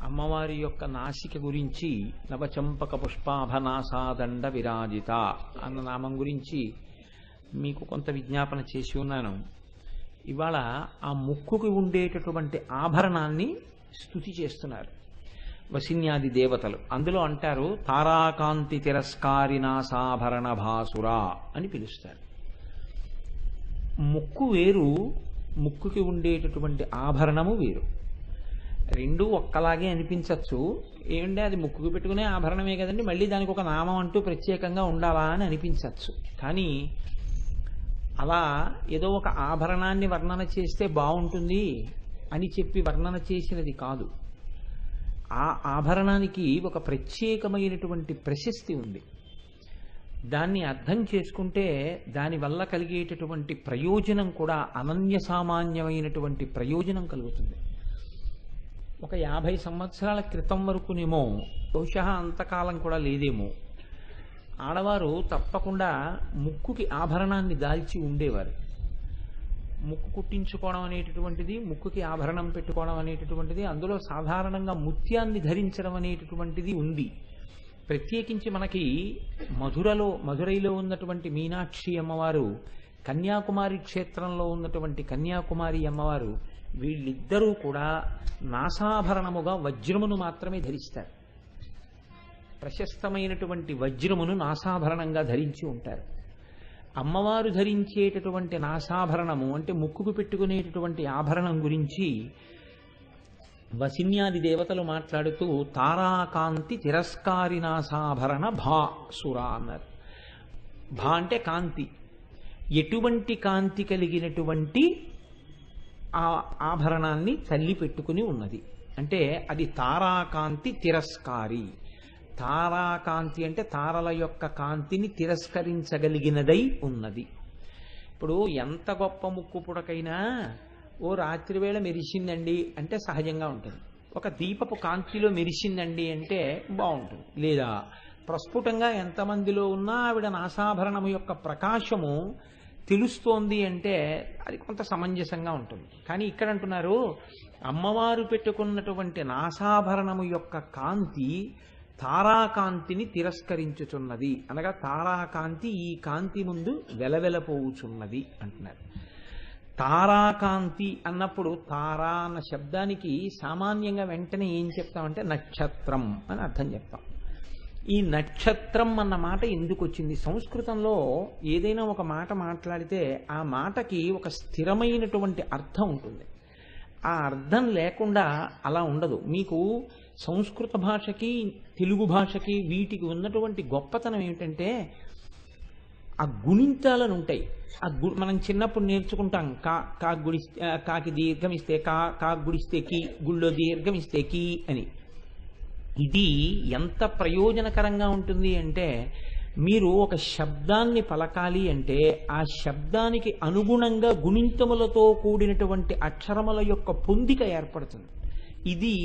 అమ్మవారి యొక్క నాసిక గురించి నవచంపక పుష్పాభనాసాదండ విరాజిత అన్న నామం గురించి మీకు కొంత విజ్ఞాపన చేసి ఉన్నాను. ఇవాళ ఆ ముక్కుకి ఉండేటటువంటి ఆభరణాన్ని స్తుతి చేస్తున్నారు వసిన్యాది దేవతలు. అందులో అంటారు తారాకాంతి తిరస్కారినాసాభరణ భాసురా అని పిలుస్తారు. ముక్కు వేరు, ముక్కుకి ఉండేటటువంటి ఆభరణము వేరు. రెండూ ఒక్కలాగే అనిపించవచ్చు. ఏంటంటే అది ముక్కుకు పెట్టుకునే ఆభరణమే కదండి, మళ్ళీ దానికి ఒక నామం అంటూ ప్రత్యేకంగా ఉండాలా అని అనిపించవచ్చు. కానీ అలా ఏదో ఒక ఆభరణాన్ని వర్ణన చేస్తే బాగుంటుంది అని చెప్పి వర్ణన చేసినది కాదు. ఆ ఆభరణానికి ఒక ప్రత్యేకమైనటువంటి ప్రశస్తి ఉంది. దాన్ని అర్థం చేసుకుంటే దానివల్ల కలిగేటటువంటి ప్రయోజనం కూడా అనన్య సామాన్యమైనటువంటి ప్రయోజనం కలుగుతుంది. ఒక 50 సంవత్సరాల క్రితం వరకునేమో, బహుశా అంతకాలం కూడా లేదేమో, ఆడవారు తప్పకుండా ముక్కుకి ఆభరణాన్ని దాల్చి ఉండేవారు. ముక్కు కుట్టించుకోవడం అనేటటువంటిది, ముక్కుకి ఆభరణం పెట్టుకోవడం అనేటటువంటిది, అందులో సాధారణంగా ముత్యాన్ని ధరించడం అనేటటువంటిది ఉంది. ప్రత్యేకించి మనకి మధురైలో ఉన్నటువంటి మీనాక్షి అమ్మవారు, కన్యాకుమారి క్షేత్రంలో ఉన్నటువంటి కన్యాకుమారి అమ్మవారు, వీళ్ళిద్దరూ కూడా నాసాభరణముగా వజ్రమును మాత్రమే ధరిస్తారు. ప్రశస్తమైనటువంటి వజ్రమును నాసాభరణంగా ధరించి ఉంటారు. అమ్మవారు ధరించేటటువంటి నాసాభరణము అంటే ముక్కుకు పెట్టుకునేటటువంటి ఆభరణం గురించి వసిన్యాది దేవతలు మాట్లాడుతూ తారాకాంతి తిరస్కారినాసాభరణ భాసురా అన్నారు. భా అంటే కాంతి, ఎటువంటి కాంతి కలిగినటువంటి ఆ ఆభరణాన్ని తల్లి పెట్టుకుని ఉన్నది అంటే అది తారాకాంతి తిరస్కారి. తారాకాంతి అంటే తారల యొక్క కాంతిని తిరస్కరించగలిగినదై ఉన్నది. ఇప్పుడు ఎంత గొప్ప ముక్కు పుడకైనా ఓ రాత్రి వేళ మెరిసిందండి అంటే సహజంగా ఉంటుంది. ఒక దీపపు కాంతిలో మెరిసిందండి అంటే బాగుంటుంది. లేదా ప్రస్ఫుటంగా ఎంతమందిలో ఉన్నా ఆవిడ నాసాభరణము యొక్క ప్రకాశము తెలుస్తోంది అంటే అది కొంత సమంజసంగా ఉంటుంది. కానీ ఇక్కడ అంటున్నారు అమ్మవారు పెట్టుకున్నటువంటి నాసాభరణము యొక్క కాంతి తారాకాంతిని తిరస్కరించుచున్నది, అనగా తారాకాంతి ఈ కాంతి ముందు వెలవెలపోవుచున్నది అంటున్నారు. తారాకాంతి అన్నప్పుడు తారా అన్న శబ్దానికి సామాన్యంగా వెంటనే ఏం చెప్తామంటే నక్షత్రం అని అర్థం చెప్తాం. ఈ నక్షత్రం అన్న మాట ఎందుకు వచ్చింది? సంస్కృతంలో ఏదైనా ఒక మాట మాట్లాడితే ఆ మాటకి ఒక స్థిరమైనటువంటి అర్థం ఉంటుంది. ఆ అర్థం లేకుండా అలా ఉండదు. మీకు సంస్కృత భాషకి తెలుగు భాషకి వీటికి ఉన్నటువంటి గొప్పతనం ఏమిటంటే ఆ గుణింతాలను ఉంటాయి. మనం చిన్నప్పుడు నేర్చుకుంటాం కాకి దీర్ఘం ఇస్తే కా గుడిస్తే కి, గుళ్ళో దీర్ఘం ఇస్తే కి అని. ఇది ఎంత ప్రయోజనకరంగా ఉంటుంది అంటే మీరు ఒక శబ్దాన్ని పలకాలి అంటే ఆ శబ్దానికి అనుగుణంగా గుణింతములతో కూడినటువంటి అక్షరముల యొక్క పొందిక ఏర్పడుతుంది. ఇది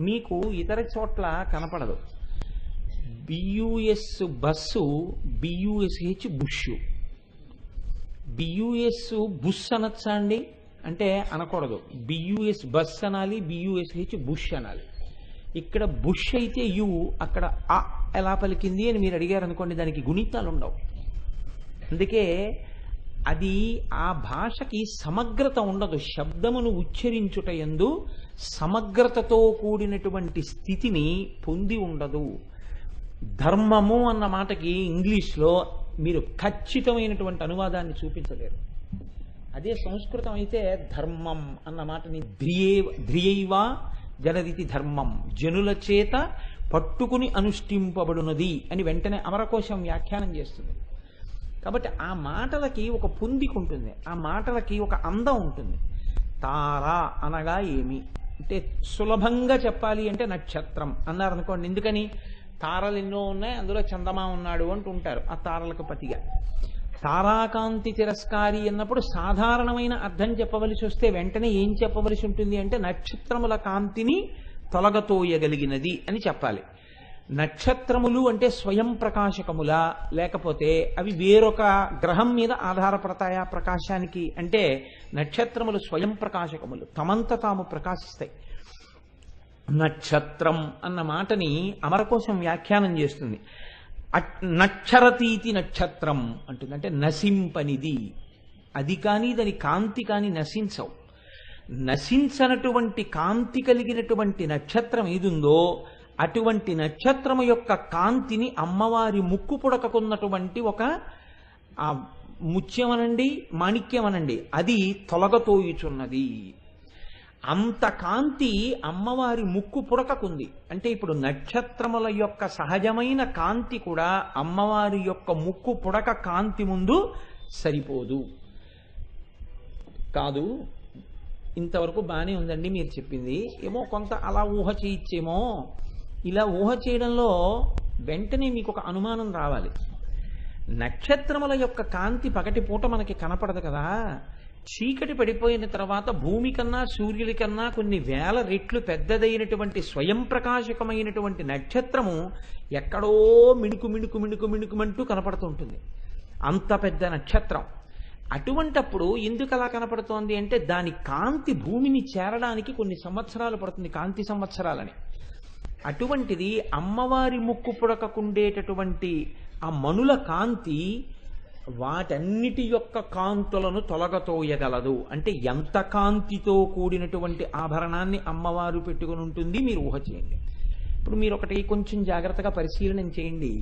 మీకు ఇతర చోట్ల కనపడదు. B U S bus, B U S H bush. B U S bus అనొచ్చా అండి అంటే అనకూడదు. బియుఎస్ బస్ అనాలి, బియుఎస్హెచ్ బుష్ అనాలి. ఇక్కడ బుష్ అయితే యు, అక్కడ ఆ ఎలా పలికింది అని మీరు అడిగారు అనుకోండి, దానికి గుణితాలు ఉండవు. అందుకే అది ఆ భాషకి సమగ్రత ఉండదు. శబ్దమును ఉచ్చరించుట యందు సమగ్రతతో కూడినటువంటి స్థితిని పొంది ఉండదు. ధర్మము అన్న మాటకి ఇంగ్లీష్లో మీరు ఖచ్చితమైనటువంటి అనువాదాన్ని చూపించలేరు. అదే సంస్కృతం అయితే ధర్మం అన్న మాటని ధ్రియైవ జనదితి ధర్మం, జనుల చేత పట్టుకుని అనుష్ఠింపబడునది అని వెంటనే అమరకోశం వ్యాఖ్యానం చేస్తుంది. కాబట్టి ఆ మాటలకి ఒక పొందిక ఉంటుంది, ఆ మాటలకి ఒక అందం ఉంటుంది. తారా అనగా ఏమి అంటే సులభంగా చెప్పాలి అంటే నక్షత్రం అన్నారనుకోండి. ఎందుకని? తారలు ఎన్నో ఉన్నాయి, అందులో చందమా ఉన్నాడు అంటుంటారు ఆ తారలకు పతిగా. తారాకాంతి తిరస్కారి అన్నప్పుడు సాధారణమైన అర్థం చెప్పవలసి వస్తే వెంటనే ఏం చెప్పవలసి ఉంటుంది అంటే నక్షత్రముల కాంతిని తొలగతోయగలిగినది అని చెప్పాలి. నక్షత్రములు అంటే స్వయం ప్రకాశకములా, లేకపోతే అవి వేరొక గ్రహం మీద ఆధారపడతాయా ప్రకాశానికి అంటే నక్షత్రములు స్వయం ప్రకాశకములు, తమంత తాము ప్రకాశిస్తాయి. నక్షత్రం అన్న మాటని అమరకోశం వ్యాఖ్యానం చేస్తుంది. నక్షరతీతి నక్షత్రం అంటుంది, అంటే నశింపనిది. అది కానీ దాని కాంతి కానీ నశించవు. నశించనటువంటి కాంతి కలిగినటువంటి నక్షత్రం ఏదుందో అటువంటి నక్షత్రము యొక్క కాంతిని అమ్మవారి ముక్కు పుడకకున్నటువంటి ఒక ముత్యమనండి, మాణిక్యమనండి, అది తొలగతోయుచున్నది. అంత కాంతి అమ్మవారి ముక్కు పుడకకుంది. అంటే ఇప్పుడు నక్షత్రముల యొక్క సహజమైన కాంతి కూడా అమ్మవారి యొక్క ముక్కు పుడక కాంతి ముందు సరిపోదు. కాదు, ఇంతవరకు బాగానే ఉందండి మీరు చెప్పింది, ఏమో కొంత అలా ఊహ చేయొచ్చేమో. ఇలా ఊహ చేయడంలో వెంటనే మీకు ఒక అనుమానం రావాలి. నక్షత్రముల యొక్క కాంతి పగటిపూట మనకి కనపడదు కదా. చీకటి పడిపోయిన తర్వాత భూమి కన్నా సూర్యుడి కన్నా కొన్ని వేల రెట్లు పెద్దదైనటువంటి స్వయం ప్రకాశకమైనటువంటి నక్షత్రము ఎక్కడో మిణుకు మిణుకు మిణుకు మిణుకుమంటూ కనపడుతుంటుంది. అంత పెద్ద నక్షత్రం. అటువంటప్పుడు ఎందుకు అలా కనపడుతోంది అంటే దాని కాంతి భూమిని చేరడానికి కొన్ని సంవత్సరాలు పడుతుంది, కాంతి సంవత్సరాలని. అటువంటిది అమ్మవారి ముక్కు పుడకకుండేటటువంటి ఆ మణుల కాంతి వాటన్నిటి యొక్క కాంతులను తొలగతోయగలదు. అంటే ఎంత కాంతితో కూడినటువంటి ఆభరణాన్ని అమ్మవారు పెట్టుకుని ఉంటుంది మీరు ఊహ చేయండి. ఇప్పుడు మీరు ఒకటి కొంచెం జాగ్రత్తగా పరిశీలన చేయండి.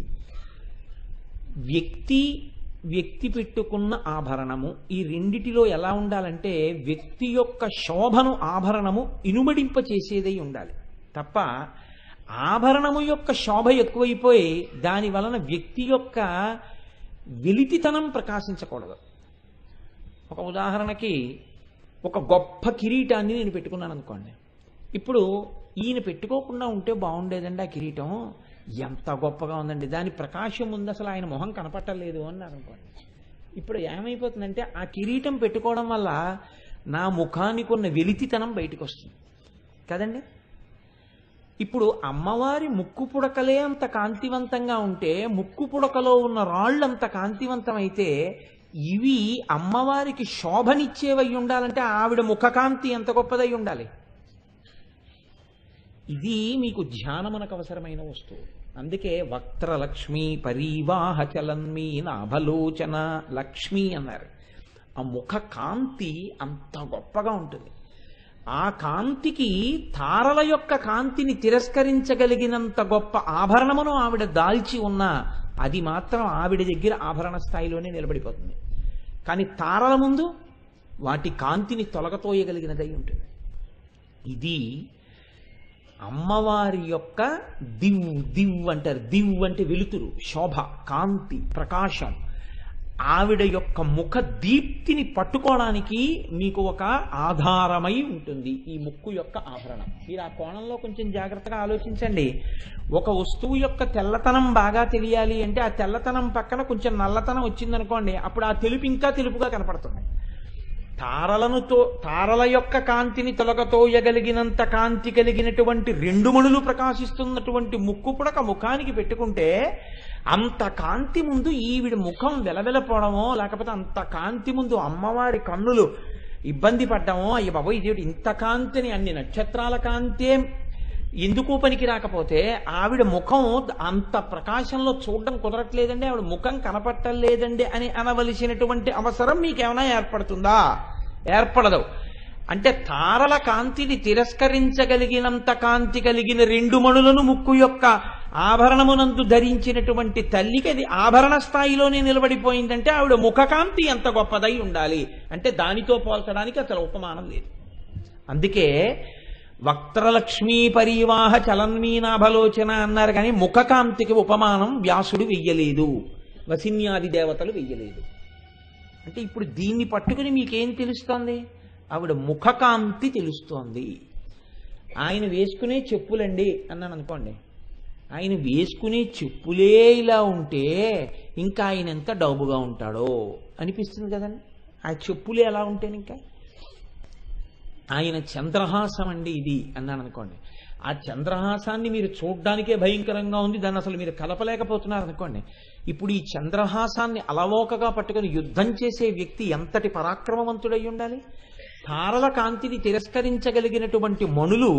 వ్యక్తి పెట్టుకున్న ఆభరణము, ఈ రెండిటిలో ఎలా ఉండాలంటే వ్యక్తి యొక్క శోభను ఆభరణము ఇనుమడింప చేసేదై ఉండాలి తప్ప ఆభరణము యొక్క శోభ ఎక్కువైపోయి దాని వలన వ్యక్తి యొక్క వెలితితనం ప్రకాశించకూడదు. ఒక ఉదాహరణకి ఒక గొప్ప కిరీటాన్ని నేను పెట్టుకున్నాను అనుకోండి. ఇప్పుడు ఈయన పెట్టుకోకుండా ఉంటే బాగుండేదండి, ఆ కిరీటం ఎంత గొప్పగా ఉందండి, దాని ప్రకాశం ఉంది, అసలు ఆయన మొహం కనపట్టలేదు అన్నారు అనుకోండి. ఇప్పుడు ఏమైపోతుందంటే ఆ కిరీటం పెట్టుకోవడం వల్ల నా ముఖానికి ఉన్న వెలితితనం బయటకు వస్తుంది కదండి. ఇప్పుడు అమ్మవారి ముక్కు పుడకలే అంత కాంతివంతంగా ఉంటే ముక్కు పుడకలో ఉన్న రాళ్ళు అంత కాంతివంతమైతే ఇవి అమ్మవారికి శోభనిచ్చేవై ఉండాలంటే ఆవిడ ముఖకాంతి ఎంత గొప్పదై ఉండాలి. ఇది మీకు ధ్యానమునకు అవసరమైన వస్తువు. అందుకే వక్త్రలక్ష్మి పరీవాహ చలన్మీ నాభలోచన లక్ష్మి అన్నారు. ఆ ముఖ కాంతి అంత గొప్పగా ఉంటుంది. ఆ కాంతికి తారల యొక్క కాంతిని తిరస్కరించగలిగినంత గొప్ప ఆభరణమును ఆవిడ దాల్చి ఉన్నా అది మాత్రం ఆవిడ దగ్గర ఆభరణ స్థాయిలోనే నిలబడిపోతుంది. కానీ తారల ముందు వాటి కాంతిని తొలగతోయగలిగినదై ఉంటుంది. ఇది అమ్మవారి యొక్క దివ్ అంటారు. దివ్ అంటే వెలుతురు, శోభ, కాంతి, ప్రకాశం. ఆవిడ యొక్క ముఖ దీప్తిని పట్టుకోవడానికి మీకు ఒక ఆధారమై ఉంటుంది ఈ ముక్కు యొక్క ఆభరణం. మీరు ఆ కోణంలో కొంచెం జాగ్రత్తగా ఆలోచించండి. ఒక వస్తువు యొక్క తెల్లతనం బాగా తెలియాలి అంటే ఆ తెల్లతనం పక్కన కొంచెం నల్లతనం వచ్చిందనుకోండి, అప్పుడు ఆ తెలుపు ఇంకా తెలుపుగా కనపడుతుంది. తారల యొక్క కాంతిని తొలగతోయగలిగినంత కాంతి కలిగినటువంటి రెండు మణులు ప్రకాశిస్తున్నటువంటి ముక్కు పుడక ముఖానికి పెట్టుకుంటే అంత కాంతి ముందు ఈవిడ ముఖం వెలవెలపోవడమో లేకపోతే అంత కాంతి ముందు అమ్మవారి కన్నులు ఇబ్బంది పడ్డామో, అయ్య బాబోయ్ ఇదేమిటి ఇంత కాంతిని, అన్ని నక్షత్రాల కాంతే ఎందుకు పనికి రాకపోతే ఆవిడ ముఖం అంత ప్రకాశంలో చూడడం కుదరట్లేదండి, ఆవిడ ముఖం కనపట్టలేదండి అని అనవలసినటువంటి అవసరం మీకేమైనా ఏర్పడుతుందా? ఏర్పడదు. అంటే తారల కాంతిని తిరస్కరించగలిగినంత కాంతి కలిగిన రెండు మణులను ముక్కు యొక్క ఆభరణమునందు ధరించినటువంటి తల్లికి అది ఆభరణ స్థాయిలోనే నిలబడిపోయిందంటే ఆవిడ ముఖకాంతి ఎంత గొప్పదై ఉండాలి అంటే దానితో పోల్చడానికి అసలు ఉపమానం లేదు. అందుకే వక్త్రలక్ష్మీ పరీవాహ చలన్మీనాభలోచన అన్నారు, కానీ ముఖకాంతికి ఉపమానం వ్యాసుడు వెయ్యలేదు, వసిన్యాది దేవతలు వెయ్యలేదు. అంటే ఇప్పుడు దీన్ని పట్టుకుని మీకేం తెలుస్తోంది? ఆవిడ ముఖకాంతి తెలుస్తోంది. ఆయన వేసుకునే చెప్పులండి అన్నాను అనుకోండి, ఆయన వేసుకునే చెప్పులే ఇలా ఉంటే ఇంకా ఆయన ఎంత డబ్బుగా ఉంటాడో అనిపిస్తుంది కదండి. ఆ చెప్పులే ఎలా ఉంటేనే ఇంకా ఆయన చంద్రహాసం అండి ఇది అన్నాను అనుకోండి, ఆ చంద్రహాసాన్ని మీరు చూడ్డానికే భయంకరంగా ఉంది, దాన్ని అసలు మీరు కలపలేకపోతున్నారు అనుకోండి. ఇప్పుడు ఈ చంద్రహాసాన్ని అలవోకగా పట్టుకుని యుద్ధం చేసే వ్యక్తి ఎంతటి పరాక్రమవంతుడై ఉండాలి? తారల కాంతిని తిరస్కరించగలిగినటువంటి మణులు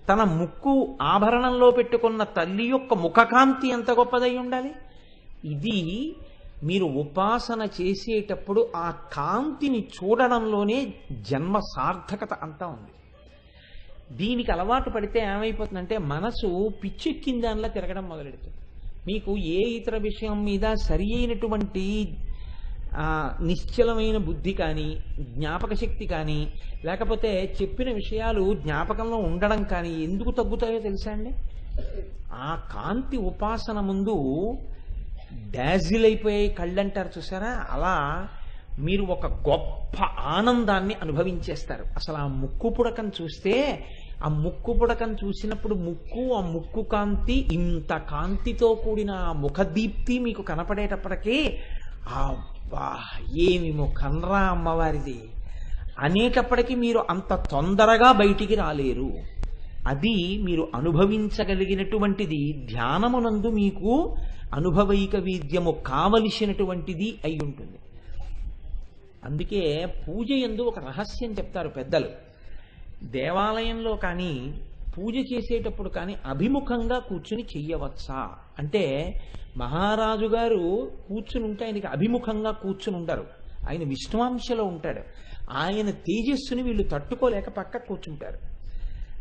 తన ముక్కు ఆభరణంలో పెట్టుకున్న తల్లి యొక్క ముఖకాంతి ఎంత గొప్పదై ఉండాలి. ఇది మీరు ఉపాసన చేసేటప్పుడు ఆ కాంతిని చూడడంలోనే జన్మ సార్థకత అంతా ఉంది. దీనికి అలవాటు పడితే ఏమైపోతుందంటే మనసు పిచ్చెక్కిన దానిలా తిరగడం మొదలెడుతుంది. మీకు ఏ ఇతర విషయం మీద సరి అయినటువంటి నిశ్చలమైన బుద్ధి కానీ జ్ఞాపక శక్తి కానీ లేకపోతే చెప్పిన విషయాలు జ్ఞాపకంలో ఉండడం కానీ ఎందుకు తగ్గుతాయో తెలుసా అండి? ఆ కాంతి ఉపాసన ముందు డాజిల్ అయిపోయే కళ్ళంటారు చూసారా, అలా మీరు ఒక గొప్ప ఆనందాన్ని అనుభవించేస్తారు. అసలు ఆ ముక్కు పుడకను చూస్తే, ఆ ముక్కు పుడకను చూసినప్పుడు ఆ ముక్కు కాంతి, ఇంత కాంతితో కూడిన ఆ ముఖదీప్తి మీకు కనపడేటప్పటికీ అబ్బా ఏమి ముఖంరా అమ్మవారిది అనేటప్పటికీ మీరు అంత తొందరగా బయటికి రాలేరు. అది మీరు అనుభవించగలిగినటువంటిది ధ్యానమునందు మీకు అనుభవైక వీద్యము కావలసినటువంటిది అయి ఉంటుంది. అందుకే పూజ యందు ఒక రహస్యం చెప్తారు పెద్దలు. దేవాలయంలో కానీ పూజ చేసేటప్పుడు కానీ అభిముఖంగా కూర్చుని చెయ్యవచ్చా అంటే, మహారాజు గారు కూర్చుని ఉంటే ఆయనకి అభిముఖంగా కూర్చుని ఉండరు, ఆయన విష్ణువాంశలో ఉంటాడు. ఆయన తేజస్సుని వీళ్ళు తట్టుకోలేక పక్క కూర్చుంటారు.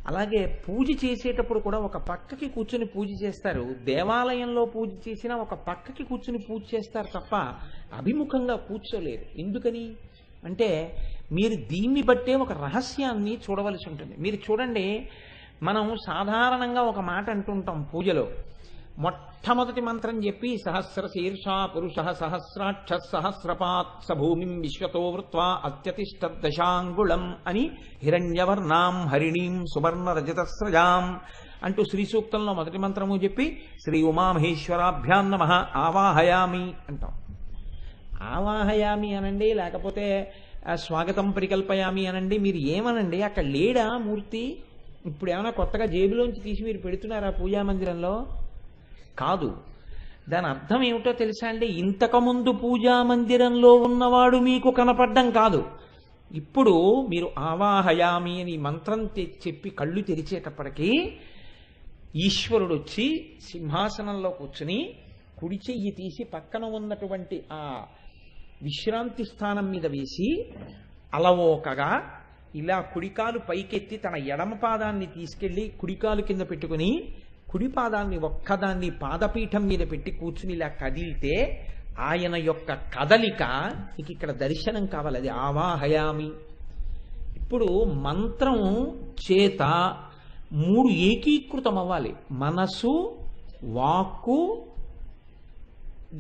అలాగే పూజ చేసేటప్పుడు కూడా ఒక పక్కకి కూర్చుని పూజ చేస్తారు. దేవాలయంలో పూజ చేసినా ఒక పక్కకి కూర్చుని పూజ చేస్తారు తప్ప అభిముఖంగా కూర్చోలేరు. ఎందుకని అంటే మీరు దీన్ని బట్టే ఒక రహస్యాన్ని చూడవలసి ఉంటుంది. మీరు చూడండి, మనం సాధారణంగా ఒక మాట అంటుంటాం పూజలో. మొట్టమొదటి మంత్రం చెప్పి సహస్ర శీర్షా పురుష సహస్రాక్ష సహస్రపాత్ సభూమిం విశ్వతో వృత్వా అత్యతిష్ట దశాంగుళం అని హిరణ్యవర్ణాం హరిణీం సువర్ణ రజతస్రజాం అంటూ శ్రీ సూక్తంలో మొదటి మంత్రము చెప్పి శ్రీ ఉమామహేశ్వరాభ్యాం నమః ఆవాహయామి అంటాం. ఆవాహయామి అనండి, లేకపోతే స్వాగతం పరికల్పయామి అనండి, మీరు ఏమనండి, అక్కడ లేడా మూర్తి? ఇప్పుడు ఏమైనా కొత్తగా జేబులోంచి తీసి మీరు పెడుతున్నారా పూజా మందిరంలో? కాదు. దాని అర్థం ఏమిటో తెలుసా అండి? ఇంతకుముందు పూజా మందిరంలో ఉన్నవాడు మీకు కనపడ్డం కాదు. ఇప్పుడు మీరు ఆవాహయామి అని మంత్రం చెప్పి కళ్ళు తెరిచేటప్పటికీ ఈశ్వరుడు వచ్చి సింహాసనంలో కూర్చుని కుడి చెయ్యి తీసి పక్కన ఉన్నటువంటి ఆ విశ్రాంతి స్థానం మీద వేసి అలవోకగా ఇలా కుడికాలు పైకెత్తి తన ఎడమ పాదాన్ని తీసుకెళ్లి కుడికాలు కింద పెట్టుకుని కుడి పాదాన్ని ఒక్కదాన్ని పాదపీఠం మీద పెట్టి కూర్చుని ఇలా కదిలితే ఆయన యొక్క కదలిక మీకు ఇక్కడ దర్శనం కావాలి. అది ఆవాహయామి. ఇప్పుడు మంత్రం చేత మూడు ఏకీకృతం అవ్వాలి: మనసు, వాక్కు,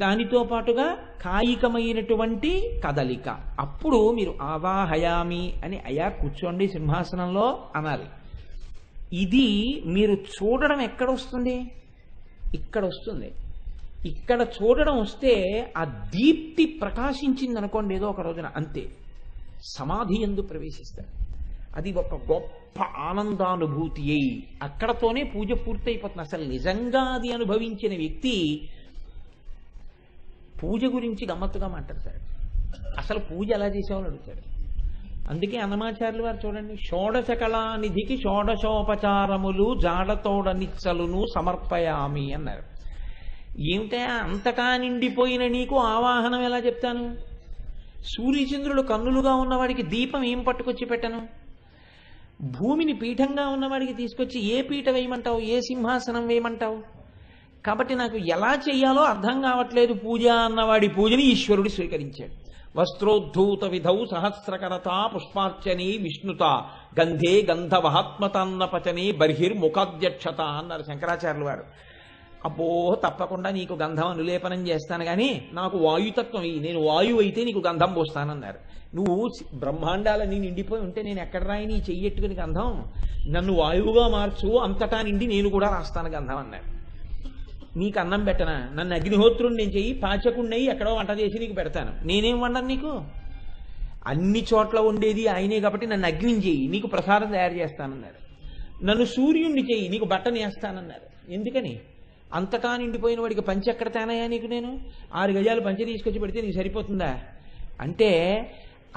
దానితో పాటుగా కాయికమైనటువంటి కదలిక. అప్పుడు మీరు ఆవాహయామి అని అయ్యా కూర్చోండి సింహాసనంలో అనాలి. ఇది మీరు చూడడం ఎక్కడ వస్తుంది? ఇక్కడ వస్తుంది. ఇక్కడ చూడడం వస్తే ఆ దీప్తి ప్రకాశించింది అనుకోండి ఏదో ఒక రోజున, అంతే సమాధి యందు ప్రవేశిస్తారు. అది ఒక గొప్ప ఆనందానుభూతి అయి అక్కడతోనే పూజ పూర్తయిపోతుంది. అసలు నిజంగా అది అనుభవించిన వ్యక్తి పూజ గురించి గమ్మత్తుగా మాట్లాడతాడు. అసలు పూజ ఎలా చేసామని అడుగుతాడు. అందుకే అన్నమాచార్యులు వారు చూడండి, షోడశ కళానిధికి షోడశోపచారములు జాడతోడ నిచ్చలును సమర్పయామి అన్నారు. ఏమిటా అంతటా నిండిపోయిన నీకు ఆవాహనం ఎలా చెప్తాను? సూర్యచంద్రుడు కన్నులుగా ఉన్నవాడికి దీపం ఏం పట్టుకొచ్చి పెట్టను? భూమిని పీఠంగా ఉన్నవాడికి తీసుకొచ్చి ఏ పీఠ వేయమంటావు, ఏ సింహాసనం వేయమంటావు? కాబట్టి నాకు ఎలా చెయ్యాలో అర్థం కావట్లేదు. పూజ అన్నవాడి పూజని ఈశ్వరుడు స్వీకరించాడు. వస్త్రోద్ధూత విధౌ సహస్రకరత పుష్పార్చని విష్ణుత గంధే గంధవహాత్మతాన్నపచనే బర్హిర్ముఖాధ్యక్షత అన్నారు శంకరాచార్యులు వారు. అబ్బో తప్పకుండా నీకు గంధం అనులేపనం చేస్తాను, కానీ నాకు వాయుతత్వం నేను వాయువు అయితే నీకు గంధం పోస్తానన్నారు. నువ్వు బ్రహ్మాండాలని నిండిపోయి ఉంటే నేను ఎక్కడ రాయి నీ చెయ్యెట్టుకుని గంధం? నన్ను వాయువుగా మార్చు, అంతటా నిండి నేను కూడా రాస్తాను గంధం అన్నారు. నీకు అన్నం పెట్టనా? నన్ను అగ్నిహోత్రుని నేను చెయ్యి, పాచకుండయి ఎక్కడో వంట చేసి నీకు పెడతాను. నేనేం వండను నీకు? అన్ని చోట్ల ఉండేది ఆయనే కాబట్టి నన్ను అగ్నిని చెయ్యి, నీకు ప్రసాదం తయారు చేస్తానన్నారు. నన్ను సూర్యుణ్ణి చెయ్యి, నీకు బట్టని వేస్తానన్నారు. ఎందుకని? అంతటా నిండిపోయిన వాడికి పంచి ఎక్కడ తేనయా నీకు? నేను 6 గజాలు పంచి తీసుకొచ్చి పెడితే నీకు సరిపోతుందా? అంటే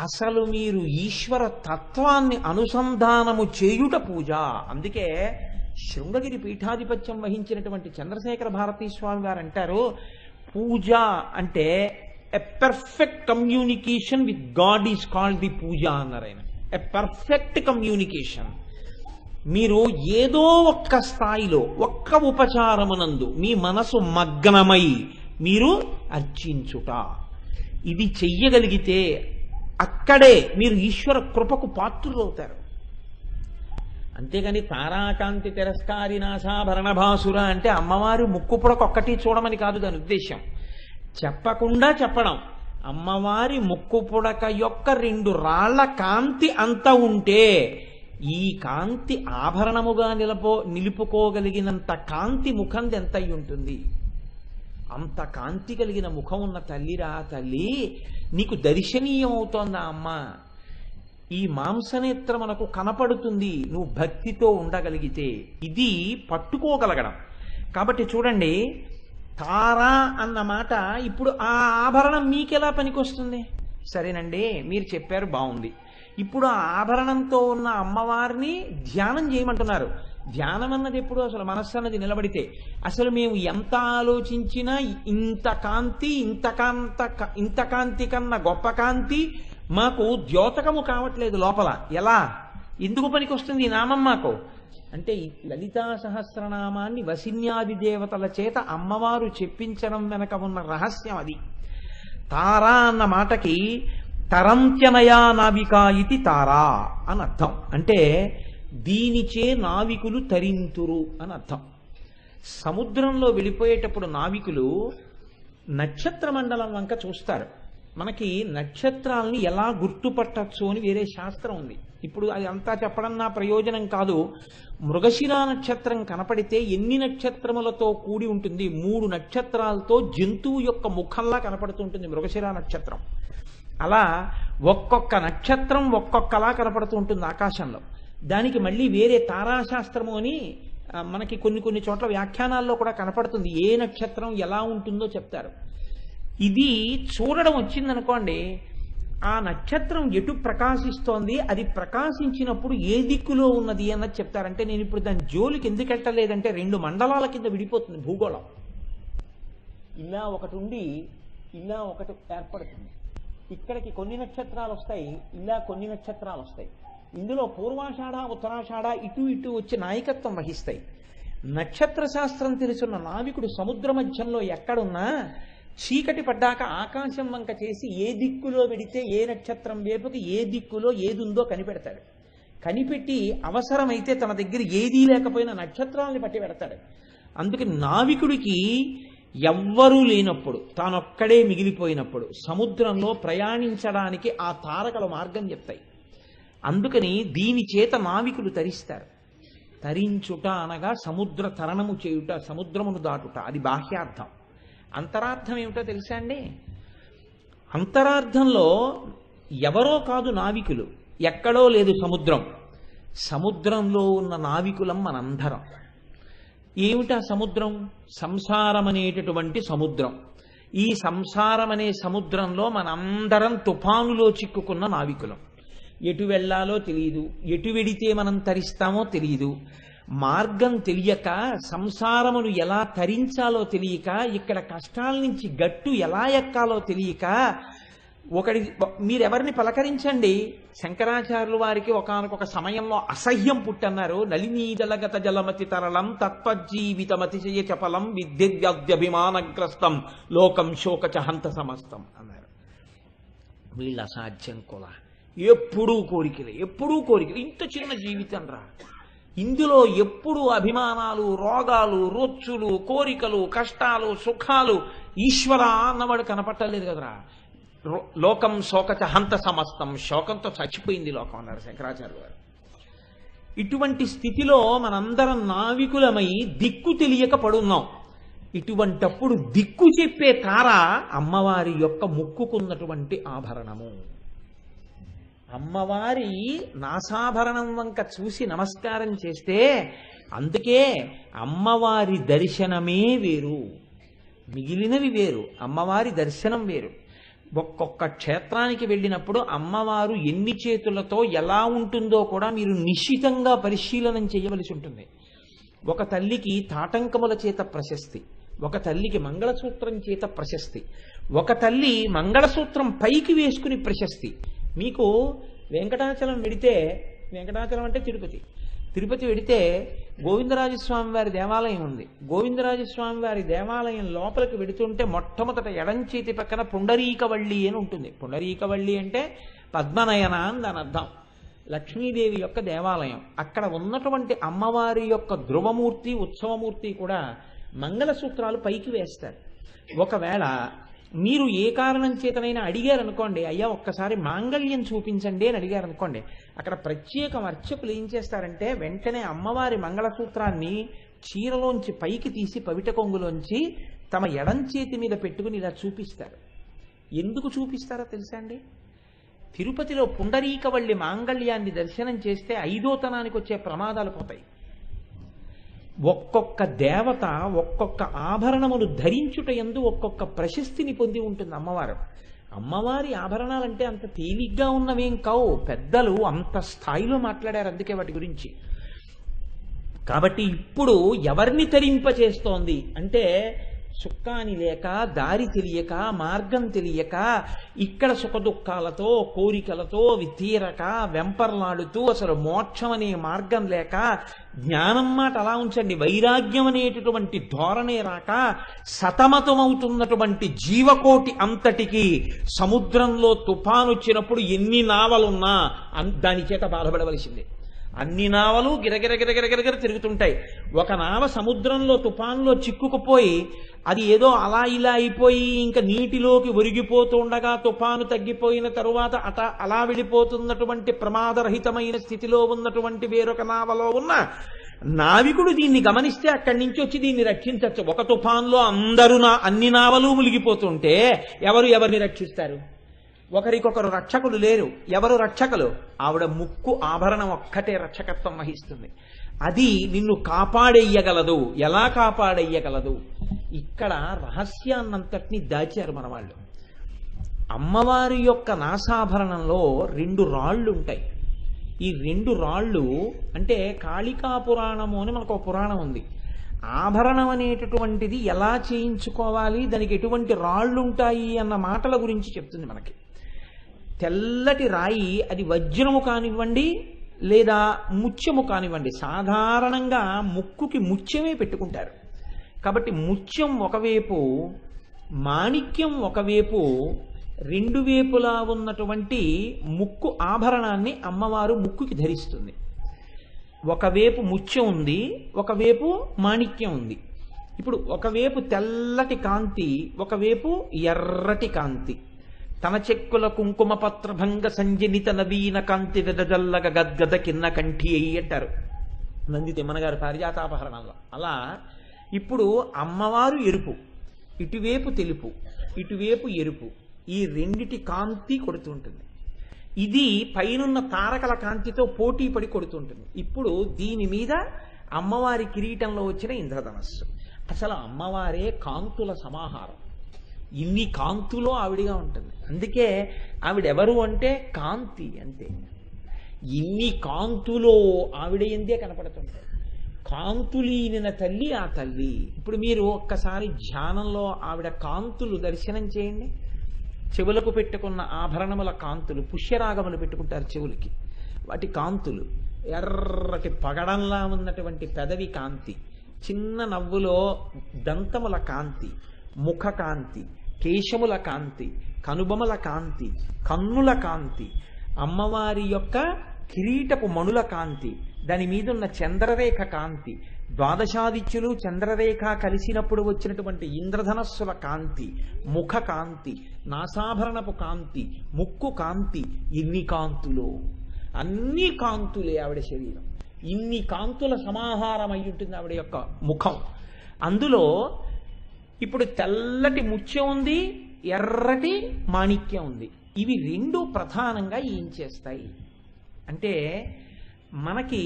అసలు మీరు ఈశ్వర తత్వాన్ని అనుసంధానము చేయుట పూజ. అందుకే శృంగగిరి పీఠాధిపత్యం వహించినటువంటి చంద్రశేఖర భారతీ స్వామి గారు అంటారు, పూజ అంటే a perfect communication with God is called the puja అన్నారు ఆయన. A perfect communication. మీరు ఏదో ఒక్క స్థాయిలో ఒక్క ఉపచారమునందు మీ మనసు మగ్నమై మీరు అర్చించుట, ఇది చెయ్యగలిగితే అక్కడే మీరు ఈశ్వర కృపకు పాత్రులవుతారు. అంతేగాని తారాకాంతి తిరస్కారి నాసాభరణ భాసుర అంటే అమ్మవారి ముక్కు పొడకొక్కటి చూడమని కాదు దాని ఉద్దేశం. చెప్పకుండా చెప్పడం, అమ్మవారి ముక్కు పుడక యొక్క 2 రాళ్ల కాంతి అంత ఉంటే ఈ కాంతి ఆభరణముగా నిలుపుకోగలిగినంత కాంతి ముఖం ఎంత అయి ఉంటుంది. అంత కాంతి కలిగిన ముఖం ఉన్న తల్లిరా తల్లి, నీకు దర్శనీయం అవుతోందా అమ్మ? ఈ మాంసనేత్రమునకు కనపడుతుంది నువ్వు భక్తితో ఉండగలిగితే. ఇది పట్టుకోగలగడం. కాబట్టి చూడండి, తారా అన్న మాట ఇప్పుడు ఆ ఆభరణం మీకెలా పనికొస్తుంది? సరేనండి, మీరు చెప్పారు, బాగుంది. ఇప్పుడు ఆ ఆభరణంతో ఉన్న అమ్మవారిని ధ్యానం చేయమంటున్నారు. ధ్యానం అన్నది ఎప్పుడు? అసలు మనస్సు అన్నది నిలబడితే. అసలు మేము ఎంత ఆలోచించినా ఇంత కాంతి, ఇంత కాంతి కన్నా గొప్ప కాంతి మాకు ద్యోతకము కావట్లేదు లోపల. ఎలా, ఎందుకు పనికొస్తుంది ఈ నామం మాకు అంటే, లలితా సహస్రనామాన్ని వసిన్యాది దేవతల చేత అమ్మవారు చెప్పించడం వెనక ఉన్న రహస్యం అది. తారా అన్న మాటకి తరంత్యనయా నావికా ఇది తారా అని అర్థం. అంటే దీనిచే నావికులు తరింతురు అని అర్థం. సముద్రంలో వెళ్ళిపోయేటప్పుడు నావికులు నక్షత్ర మండలం వంక చూస్తారు. మనకి నక్షత్రాలని ఎలా గుర్తుపట్టచ్చు అని వేరే శాస్త్రం ఉంది. ఇప్పుడు అది అంతా చెప్పడం నా ప్రయోజనం కాదు. మృగశిరా నక్షత్రం కనపడితే ఎన్ని నక్షత్రములతో కూడి ఉంటుంది? 3 నక్షత్రాలతో జంతువు యొక్క ముఖంలా కనపడుతుంటుంది మృగశిరా నక్షత్రం. అలా ఒక్కొక్క నక్షత్రం ఒక్కొక్కలా కనపడుతూ ఉంటుంది ఆకాశంలో. దానికి మళ్ళీ వేరే తారాశాస్త్రము అని మనకి కొన్ని చోట్ల వ్యాఖ్యానాల్లో కూడా కనపడుతుంది. ఏ నక్షత్రం ఎలా ఉంటుందో చెప్తారు. ఇది చూడడం వచ్చిందనుకోండి, ఆ నక్షత్రం ఎటు ప్రకాశిస్తోంది, అది ప్రకాశించినప్పుడు ఏ దిక్కులో ఉన్నది అన్నది చెప్తారంటే, నేను ఇప్పుడు దాని జోలికి ఎందుకు వెళ్ళలేదంటే 2 మండలాల కింద విడిపోతుంది భూగోళం. ఇలా ఒకటి ఉండి ఇలా ఒకటి ఏర్పడుతుంది. ఇక్కడికి కొన్ని నక్షత్రాలు వస్తాయి, ఇలా కొన్ని నక్షత్రాలు వస్తాయి. ఇందులో పూర్వాషాఢ ఉత్తరాషాఢ ఇటు ఇటు వచ్చి నాయకత్వం వహిస్తాయి. నక్షత్ర శాస్త్రం తెలుసున్న నావికుడు సముద్ర మధ్యంలో ఎక్కడున్నా చీకటి పడ్డాక ఆకాశం వంక చేసి ఏ దిక్కులో వెడితే ఏ నక్షత్రం వైపుకి ఏ దిక్కులో ఏది ఉందో కనిపెడతాడు. కనిపెట్టి అవసరమైతే తన దగ్గర ఏదీ లేకపోయినా నక్షత్రాలని పట్టి పెడతాడు. అందుకే నావికుడికి ఎవ్వరూ లేనప్పుడు, తానొక్కడే మిగిలిపోయినప్పుడు సముద్రంలో ప్రయాణించడానికి ఆ తారకల మార్గం చెప్తాయి. అందుకని దీని చేత నావికులు తరిస్తారు. తరించుట అనగా సముద్ర తరణము చేయుట, సముద్రమును దాటుట. అది బాహ్యార్థం. అంతరార్థం ఏమిటో తెలుసా అండి? అంతరార్థంలో ఎవరో కాదు నావికులు, ఎక్కడో లేదు సముద్రం. సముద్రంలో ఉన్న నావికులం మనందరం. ఏమిటా సముద్రం? సంసారం అనేటటువంటి సముద్రం. ఈ సంసారం అనే సముద్రంలో మనందరం తుఫానులో చిక్కుకున్న నావికులం. ఎటు వెళ్ళాలో తెలియదు, ఎటు వెడితే మనం తరిస్తామో తెలియదు. మార్గం తెలియక, సంసారమును ఎలా తరించాలో తెలియక, ఇక్కడ కష్టాల నుంచి గట్టు ఎలా ఎక్కాలో తెలియక, మీరెవరిని పలకరించండి, శంకరాచార్యులు వారికి ఒకానొక సమయంలో అసహ్యం పుట్టన్నారు. నలినీదలగత జలమతి తరళం తత్వజీవితమతిశయ చపలం విద్యుద్యభిమానగ్రస్తం లోకం శోకచ హంత సమస్తం అన్నారు. వీళ్ళ అసాధ్యం కూడా. ఎప్పుడూ కోరికలే, ఇంత చిన్న జీవితం రా, ఇందులో ఎప్పుడు అభిమానాలు, రోగాలు, రొచ్చులు, కోరికలు, కష్టాలు, సుఖాలు. ఈశ్వర అన్నవాడు కనపట్టలేదు కదరా. లోకం శోకచ హంత సమస్తం, శోకంతో చచ్చిపోయింది లోకం అన్నారు శంకరాచార్య గారు. ఇటువంటి స్థితిలో మనందరం నావికులమై దిక్కు తెలియక పడున్నాం. ఇటువంటప్పుడు దిక్కు చెప్పే తార అమ్మవారి యొక్క ముక్కుకున్నటువంటి ఆభరణము. అమ్మవారి నాసాభరణం వంక చూసి నమస్కారం చేస్తే, అందుకే అమ్మవారి దర్శనమే వేరు, మిగిలినవి వేరు, అమ్మవారి దర్శనం వేరు. ఒక్కొక్క క్షేత్రానికి వెళ్ళినప్పుడు అమ్మవారు ఎన్ని చేతులతో ఎలా ఉంటుందో కూడా మీరు నిశితంగా పరిశీలనం చేయవలసి ఉంటుంది. ఒక తల్లికి తాటంకముల చేత ప్రశస్తి, ఒక తల్లికి మంగళసూత్రం చేత ప్రశస్తి, ఒక తల్లి మంగళసూత్రం పైకి వేసుకుని ప్రశస్తి. మీకు వెంకటాచలం వెడితే, వెంకటాచలం అంటే తిరుపతి, తిరుపతి వెడితే గోవిందరాజస్వామి వారి దేవాలయం ఉంది. గోవిందరాజస్వామి వారి దేవాలయం లోపలికి వెడుతుంటే మొట్టమొదట ఎడం చేతి పక్కన పుండరీకవళ్ళి అని ఉంటుంది. పుండరీకవళ్ళి అంటే పద్మనయన అని దాని అర్థం. లక్ష్మీదేవి యొక్క దేవాలయం. అక్కడ ఉన్నటువంటి అమ్మవారి యొక్క ధ్రువమూర్తి, ఉత్సవమూర్తి కూడా మంగళసూత్రాలు పైకి వేస్తారు. ఒకవేళ మీరు ఏ కారణం చేతనైనా అడిగారనుకోండి, అయ్యా ఒక్కసారి మాంగళ్యం చూపించండి అని అడిగారనుకోండి, అక్కడ ప్రత్యేక అర్చకులు ఏం చేస్తారంటే వెంటనే అమ్మవారి మంగళసూత్రాన్ని చీరలోంచి పైకి తీసి పవిట కొంగులోంచి తమ ఎడం చేతి మీద పెట్టుకుని ఇలా చూపిస్తారు. ఎందుకు చూపిస్తారో తెలుసా అండి? తిరుపతిలో పుండరీకవల్లి మాంగళ్యాన్ని దర్శనం చేస్తే 5వ తనానికి వచ్చే ప్రమాదాలు పోతాయి. ఒక్కొక్క దేవత ఒక్కొక్క ఆభరణమును ధరించుట యందు ఒక్కొక్క ప్రశస్తిని పొంది ఉంటుంది అమ్మవారు. అమ్మవారి ఆభరణాలంటే అంత తేలిగ్గా ఉన్నవేం కావు. పెద్దలు అంత స్థాయిలో మాట్లాడారు అందుకే వాటి గురించి. కాబట్టి ఇప్పుడు ఎవరిని తరింపచేస్తోంది అంటే సుఖాని లేక, దారి తెలియక, మార్గం తెలియక, ఇక్కడ సుఖదుఖాలతో, కోరికలతో తీరక, వెంపర్లాడుతూ అసలు మోక్షం అనే మార్గం లేక, జ్ఞానం మాట అలా ఉంచండి, వైరాగ్యం అనేటటువంటి ధోరణే రాక సతమతమవుతున్నటువంటి జీవకోటి అంతటికి సముద్రంలో తుఫాను వచ్చినప్పుడు ఎన్ని నావలున్నా దాని చేత బాధపడవలసిందే. అన్ని నావలు గిరగిర గిరగిర గిరగిర తిరుగుతుంటాయి. ఒక నావ సముద్రంలో తుఫాన్లో చిక్కుకుపోయి అది ఏదో అలా ఇలా అయిపోయి ఇంకా నీటిలోకి ఒరిగిపోతుండగా తుఫాను తగ్గిపోయిన తరువాత అలా వెళ్ళిపోతున్నటువంటి ప్రమాదరహితమైన స్థితిలో ఉన్నటువంటి వేరొక నావలో ఉన్న నావికుడు దీన్ని గమనిస్తే అక్కడి నుంచి వచ్చి దీన్ని రక్షించవచ్చు. ఒక తుఫాన్లో అన్ని నావలు మునిగిపోతుంటే ఎవరిని రక్షిస్తారు? ఒకరికొకరు రక్షకులు లేరు. ఎవరు రక్షకులు? ఆవిడ ముక్కు ఆభరణం ఒక్కటే రక్షకత్వం వహిస్తుంది. అది నిన్ను కాపాడేయగలదు. ఎలా కాపాడేయగలదు? ఇక్కడ రహస్యాన్నంతటినీ దాచారు మన వాళ్ళు. అమ్మవారి యొక్క నాసాభరణంలో 2 రాళ్ళు ఉంటాయి. ఈ 2 రాళ్ళు అంటే కాళికా పురాణము అని మనకు ఒక పురాణం ఉంది. ఆభరణం అనేటటువంటిది ఎలా చేయించుకోవాలి, దానికి ఎటువంటి రాళ్ళు ఉంటాయి అన్న మాటల గురించి చెప్తుంది మనకి. తెల్లటి రాయి, అది వజ్రము కానివ్వండి లేదా ముత్యము కానివ్వండి, సాధారణంగా ముక్కుకి ముత్యమే పెట్టుకుంటారు. కాబట్టి ముత్యం ఒకవైపు, మాణిక్యం ఒకవైపు, 2 వైపులా ఉన్నటువంటి ముక్కు ఆభరణాన్ని అమ్మవారు ముక్కుకి ధరిస్తుంది. ఒకవైపు ముత్యం ఉంది, ఒకవైపు మాణిక్యం ఉంది. ఇప్పుడు ఒకవైపు తెల్లటి కాంతి, ఒకవైపు ఎర్రటి కాంతి. తన చెక్కుల కుంకుమ పత్రభంగ సంజనిత నవీన కాంతి వెదజల్లగ గద్గద కిన్న కంఠి అయ్యి అంటారు నంది తిమ్మనగారు పారిజాతాపహరణంలో. అలా ఇప్పుడు అమ్మవారు ఎరుపు, ఇటువైపు తెలుపు, ఇటువైపు ఎరుపు, ఈ రెండిటి కాంతి కొడుతుంటుంది. ఇది పైనున్న తారకల కాంతితో పోటీ పడి కొడుతుంటుంది. ఇప్పుడు దీని మీద అమ్మవారి కిరీటంలో వచ్చిన ఇంద్రధనస్సు. అసలు అమ్మవారే కాంతుల సమాహారం. ఇన్ని కాంతులో ఆవిడిగా ఉంటుంది. అందుకే ఆవిడెవరు అంటే కాంతి అంతే. ఇన్ని కాంతులో ఆవిడ ఎందే కనపడుతుంటాయి. కాంతులీనిన తల్లి ఆ తల్లి. ఇప్పుడు మీరు ఒక్కసారి ధ్యానంలో ఆవిడ కాంతులు దర్శనం చేయండి. చెవులకు పెట్టుకున్న ఆభరణముల కాంతులు, పుష్యరాగములు పెట్టుకుంటారు చెవులకి, వాటి కాంతులు, ఎర్రటి పగడంలా ఉన్నటువంటి పెదవి కాంతి, చిన్న నవ్వులో దంతముల కాంతి, ముఖ కాంతి, కేశముల కాంతి, కనుబొమల కాంతి, కన్నుల కాంతి, అమ్మవారి యొక్క కిరీటపు మణుల కాంతి, దాని మీద ఉన్న చంద్రరేఖ కాంతి, ద్వాదశాదిత్యులు చంద్రరేఖ కలిసినప్పుడు వచ్చినటువంటి ఇంద్రధనస్సుల కాంతి, ముఖ కాంతి, నాసాభరణపు కాంతి, ముక్కు కాంతి, ఇన్ని కాంతులు, అన్ని కాంతులే ఆవిడ శరీరం. ఇన్ని కాంతుల సమాహారం అయి ఉంటుంది ఆవిడ యొక్క ముఖం. అందులో ఇప్పుడు తెల్లటి ముత్యం ఉంది, ఎర్రటి మాణిక్యం ఉంది. ఇవి 2 ప్రధానంగా ఏం చేస్తాయి అంటే, మనకి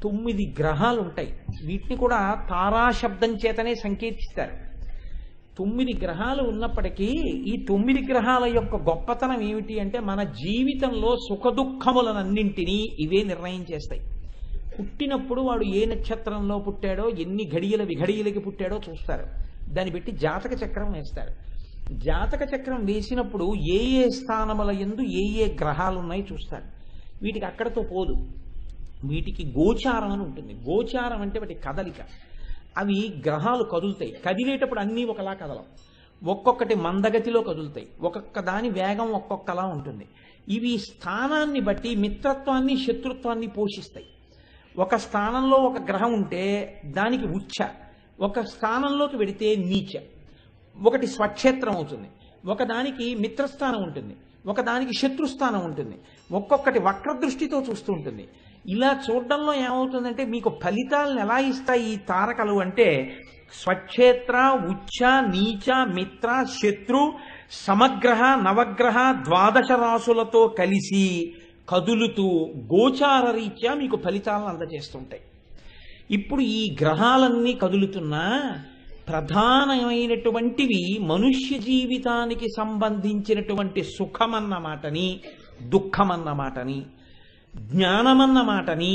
9 గ్రహాలు ఉంటాయి. వీటిని కూడా తారాశబ్దం చేతనే సంకేతిస్తారు. 9 గ్రహాలు ఉన్నప్పటికీ ఈ 9 గ్రహాల యొక్క గొప్పతనం ఏమిటి అంటే మన జీవితంలో సుఖదుఖములనన్నింటినీ ఇవే నిర్ణయం చేస్తాయి. పుట్టినప్పుడు వాడు ఏ నక్షత్రంలో పుట్టాడో, ఎన్ని ఘడియల విఘడియలకి పుట్టాడో చూస్తారు. దాన్ని బట్టి జాతక చక్రం వేస్తారు. జాతక చక్రం వేసినప్పుడు ఏ ఏ స్థానముల యందు ఏ ఏ గ్రహాలు ఉన్నాయి చూస్తారు. వీటికి అక్కడతో పోదు, వీటికి గోచారం అని ఉంటుంది. గోచారం అంటే వాటి కదలిక. అవి గ్రహాలు కదులుతాయి. కదిలేటప్పుడు అన్నీ ఒకలా కదలం, ఒక్కొక్కటి మందగతిలో కదులుతాయి. ఒక్కొక్క దాని వేగం ఒక్కొక్కలా ఉంటుంది. ఇవి స్థానాన్ని బట్టి మిత్రత్వాన్ని శత్రుత్వాన్ని పోషిస్తాయి. ఒక స్థానంలో ఒక గ్రహం ఉంటే దానికి ఉచ్చ, ఒక స్థానంలోకి వెడితే నీచ. ఒకటి స్వక్షేత్రం అవుతుంది, ఒకదానికి మిత్రస్థానం ఉంటుంది, ఒకదానికి శత్రుస్థానం ఉంటుంది. ఒక్కొక్కటి వక్రదృష్టితో చూస్తూ ఉంటుంది. ఇలా చూడడంలో ఏమవుతుందంటే మీకు ఫలితాలను ఎలా ఇస్తాయి ఈ తారకలు అంటే స్వక్షేత్ర, ఉచ్చ, నీచ, మిత్ర, శత్రు, సమగ్రహ, నవగ్రహ, 12 రాసులతో కలిసి కదులుతూ గోచార రీత్యా మీకు ఫలితాలను అందజేస్తుంటాయి. ఇప్పుడు ఈ గ్రహాలన్నీ కదులుతున్నా ప్రధానమైనటువంటివి మనుష్య జీవితానికి సంబంధించినటువంటి సుఖమన్న మాటని, దుఃఖమన్న మాటని, జ్ఞానమన్న మాటని,